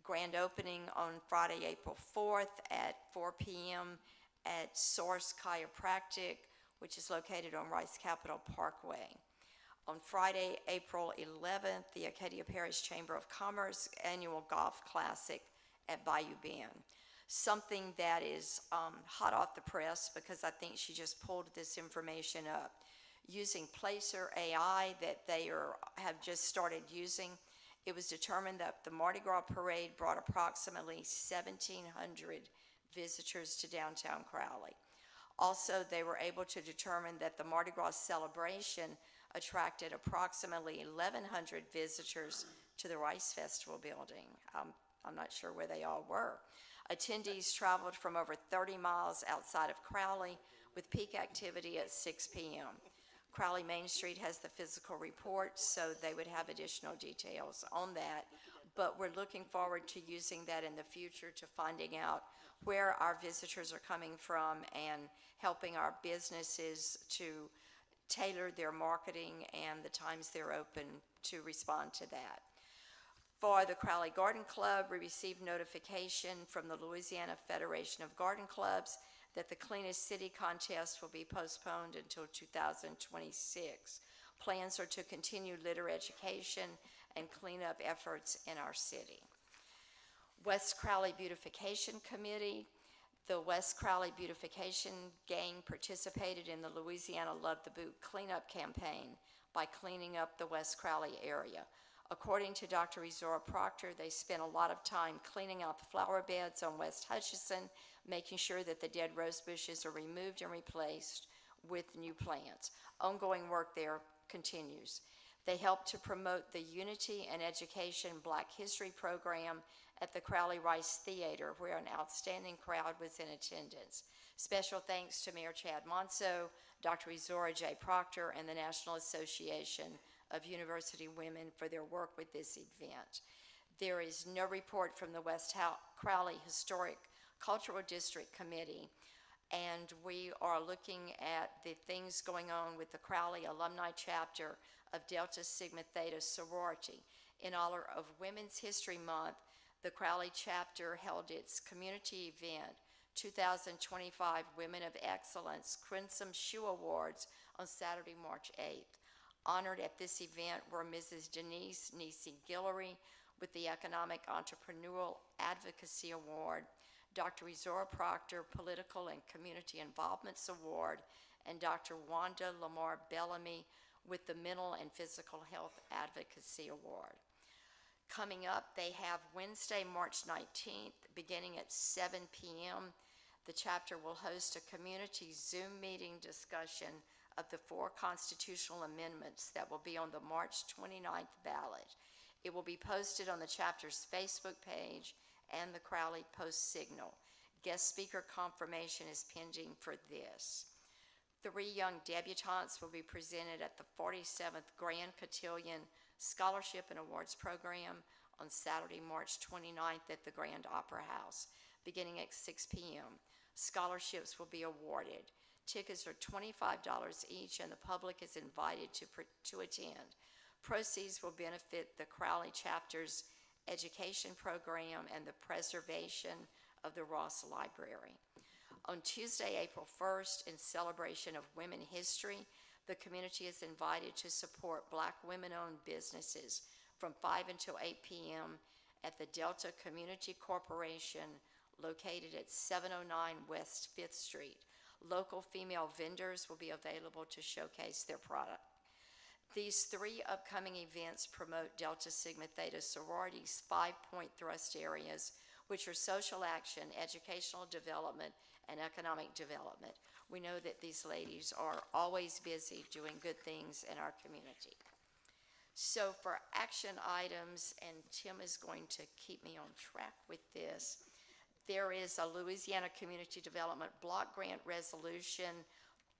Grand opening on Friday, April 4th at 4 p.m. at Source Chiropractic, which is located on Rice Capital Parkway. On Friday, April 11th, the Acadia Parish Chamber of Commerce Annual Golf Classic at Bayou Bend. Something that is hot off the press, because I think she just pulled this information up. Using Placer AI that they have just started using, it was determined that the Mardi Gras parade brought approximately 1,700 visitors to downtown Crowley. Also, they were able to determine that the Mardi Gras celebration attracted approximately 1,100 visitors to the Rice Festival building. I'm not sure where they all were. Attendees traveled from over 30 miles outside of Crowley with peak activity at 6 p.m. Crowley Main Street has the physical report, so they would have additional details on that. But we're looking forward to using that in the future, to finding out where our visitors are coming from and helping our businesses to tailor their marketing and the times they're open to respond to that. For the Crowley Garden Club, we received notification from the Louisiana Federation of Garden Clubs that the Cleanest City contest will be postponed until 2026. Plans are to continue litter education and cleanup efforts in our city. West Crowley Beautification Committee. The West Crowley Beautification Gang participated in the Louisiana Love the Boot cleanup campaign by cleaning up the West Crowley area. According to Dr. Izora Proctor, they spent a lot of time cleaning out the flower beds on West Hutchison, making sure that the dead rose bushes are removed and replaced with new plants. Ongoing work there continues. They helped to promote the Unity and Education Black History program at the Crowley Rice Theater, where an outstanding crowd was in attendance. Special thanks to Mayor Chad Monso, Dr. Izora J. Proctor, and the National Association of University Women for their work with this event. There is no report from the West Crowley Historic Cultural District Committee, and we are looking at the things going on with the Crowley Alumni Chapter of Delta Sigma Theta Sorority. In honor of Women's History Month, the Crowley chapter held its community event, 2025 Women of Excellence Crimson Shoe Awards, on Saturday, March 8th. Honored at this event were Mrs. Denise Nisi-Guillory with the Economic Entrepreneurial Advocacy Award, Dr. Izora Proctor Political and Community Involvements Award, and Dr. Wanda Lamar Bellamy with the Mental and Physical Health Advocacy Award. Coming up, they have Wednesday, March 19th, beginning at 7 p.m. The chapter will host a community Zoom meeting discussion of the 4 constitutional amendments that will be on the March 29th ballot. It will be posted on the chapter's Facebook page and the Crowley Post-Signal. Guest speaker confirmation is pending for this. 3 young debutantes will be presented at the 47th Grand Cotillion Scholarship and Awards Program on Saturday, March 29th at the Grand Opera House, beginning at 6 p.m. Scholarships will be awarded. Tickets are $25 each, and the public is invited to attend. Proceeds will benefit the Crowley chapter's education program and the preservation of the Ross Library. On Tuesday, April 1st, in celebration of Women History, the community is invited to support Black women-owned businesses from 5 until 8 p.m. at the Delta Community Corporation located at 709 West 5th Street. Local female vendors will be available to showcase their product. These 3 upcoming events promote Delta Sigma Theta sorority's 5-point thrust areas, which are social action, educational development, and economic development. We know that these ladies are always busy doing good things in our community. So for action items, and Tim is going to keep me on track with this, there is a Louisiana Community Development Block Grant resolution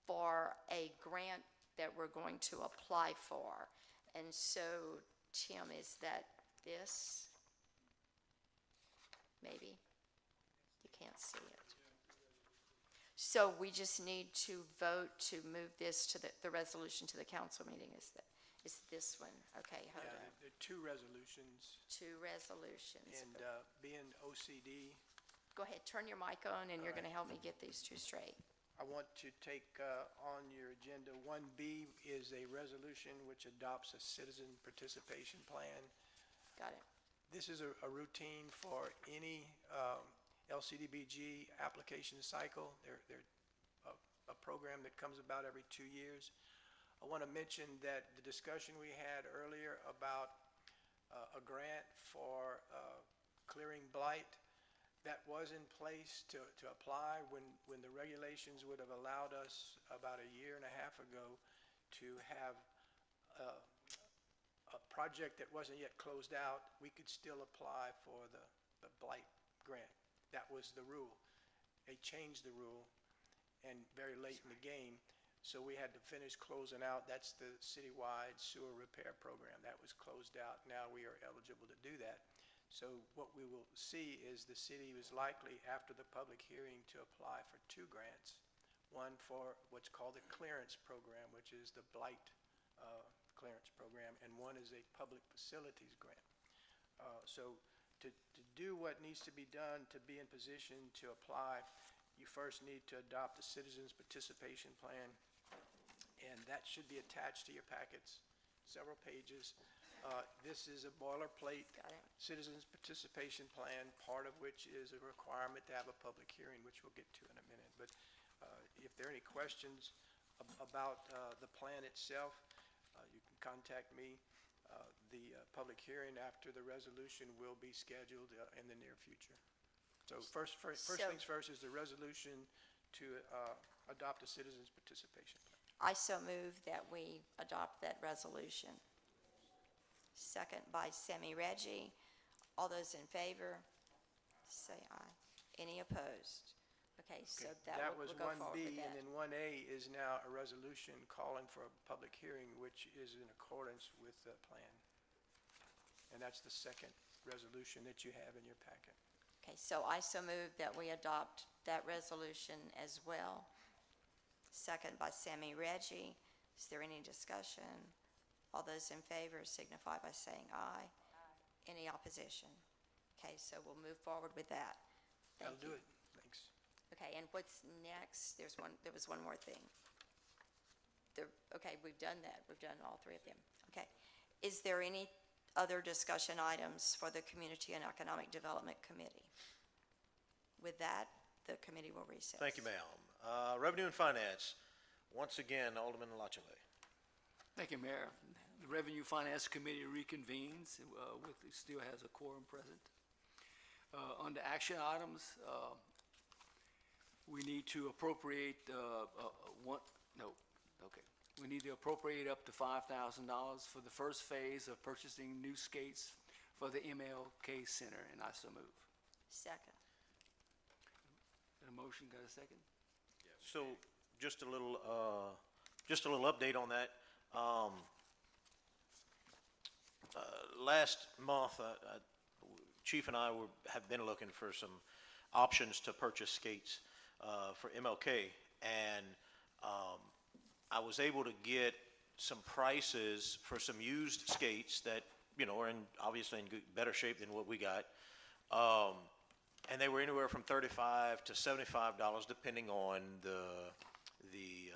for a grant that we're going to apply for. And so, Tim, is that this? Maybe? You can't see it. So we just need to vote to move this to the resolution to the council meeting. Is this one? Okay, hold Yeah, on. there are 2 resolutions. 2 resolutions. And being OCD, Go ahead, turn your mic on, and you're going to help me get these 2 straight. I want to take on your agenda, 1B is a resolution which adopts a citizen participation plan. Got it. This is a routine for any LCDBG application cycle. They're a program that comes about every 2 years. I want to mention that the discussion we had earlier about a grant for clearing blight, that was in place to apply when the regulations would have allowed us about a year and a half ago to have a project that wasn't yet closed out. We could still apply for the blight grant. That was the rule. They changed the rule, and very late in the game, so we had to finish closing out. That's the citywide sewer repair program. That was closed out. Now we are eligible to do that. So what we will see is the city is likely, after the public hearing, to apply for 2 grants. One for what's called the clearance program, which is the blight clearance program, and one is a public facilities grant. So to do what needs to be done to be in position to apply, you first need to adopt a citizens participation plan, and that should be attached to your packets, several pages. This is a boilerplate citizens participation plan, part of which is a requirement to have a public hearing, which we'll get to in a minute. But if there are any questions about the plan itself, you can contact me. The public hearing after the resolution will be scheduled in the near future. So first things first is the resolution to adopt a citizens participation plan. I so move that we adopt that resolution. Second by Sammy Reggie. All those in favor, say aye. Any opposed? Okay, so That we'll was go forward 1B, with and that. then 1A is now a resolution calling for a public hearing, which is in accordance with the plan. And that's the second resolution that you have in your packet. Okay, so I so move that we adopt that resolution as well. Second by Sammy Reggie. Is there any discussion? All those in favor signify by saying aye. Any opposition? Okay, so we'll move forward with that. Thank That'll do you. it. Thanks. Okay, and what's next? There was one more thing. Okay, we've done that. We've done all 3 of them. Okay. Is there any other discussion items for the Community and Economic Development Committee? With that, the committee will recess. Thank you, ma'am. Revenue and Finance, once again, Alderman Lachele. Thank you, Mayor. The Revenue Finance Committee reconvenes, still has a quorum present. Under action items, we need to appropriate, we need to appropriate up to $5,000 for the first phase of purchasing new skates for the MLK Center, and I so move. Second. Got a motion, got a second? So just a little update on that. Last month, Chief and I have been looking for some options to purchase skates for MLK, and I was able to get some prices for some used skates that, are obviously in better shape than what we got. and they were anywhere from $35 to $75, depending on the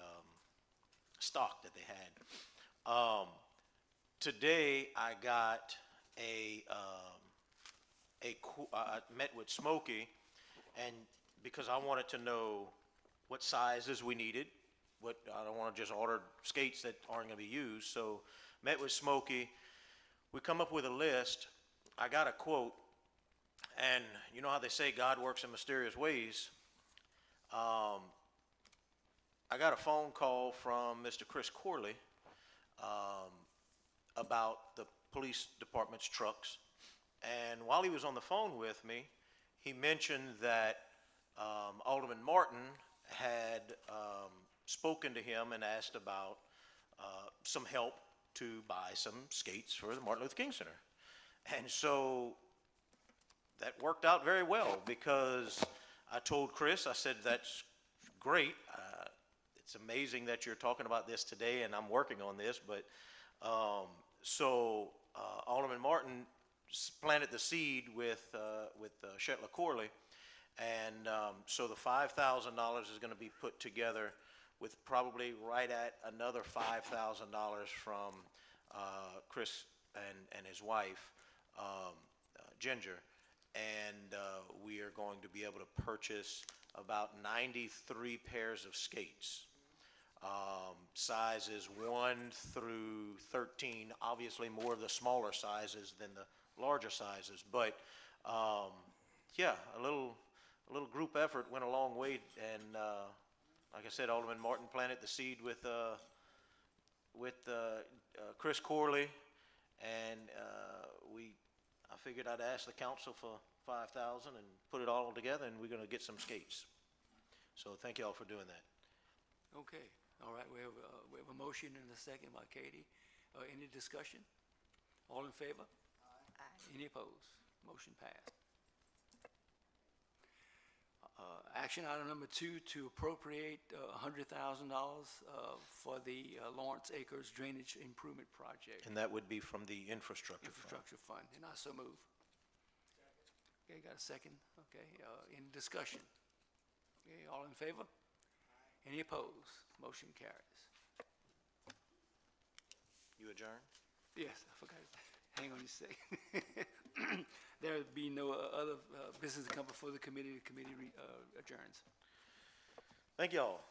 stock that they had. Today, I got I met with Smokey, and because I wanted to know what sizes we needed, I don't want to just order skates that aren't going to be used, so met with Smokey. We come up with a list. I got a quote, and you know how they say God works in mysterious ways. I got a phone call from Mr. Chris Crowley about the police department's trucks. And while he was on the phone with me, he mentioned that Alderman Martin had spoken to him and asked about some help to buy some skates for the Martin Luther King Center. And so that worked out very well, because I told Chris, I said, that's great. It's amazing that you're talking about this today, and I'm working on this. But Alderman Martin planted the seed with Shetla Corley, and so the $5,000 is going to be put together with probably right at another $5,000 from Chris and his wife, Ginger, and we are going to be able to purchase about 93 pairs of skates, sizes 1 through 13, obviously more of the smaller sizes than the larger sizes, but yeah, a little group effort went a long way, and like I said, Alderman Martin planted the seed with Chris Crowley, and I figured I'd ask the council for $5,000 and put it all together, and we're going to get some skates. So thank you all for doing that. Okay, all right, we have a motion and a second by Katie. Any discussion? All in favor? Aye. Any opposed? Motion passed. Action item number 2, to appropriate $100,000 for the Lawrence Acres Drainage Improvement Project. And that would be from the infrastructure fund. Infrastructure fund, and I so move. Okay, got a second? Okay, any discussion? Okay, all in favor? Any opposed? Motion carries. You adjourn? Yes, I forgot. Hang on a second. There would be no other business to come before the committee. The committee adjourns. Thank you all.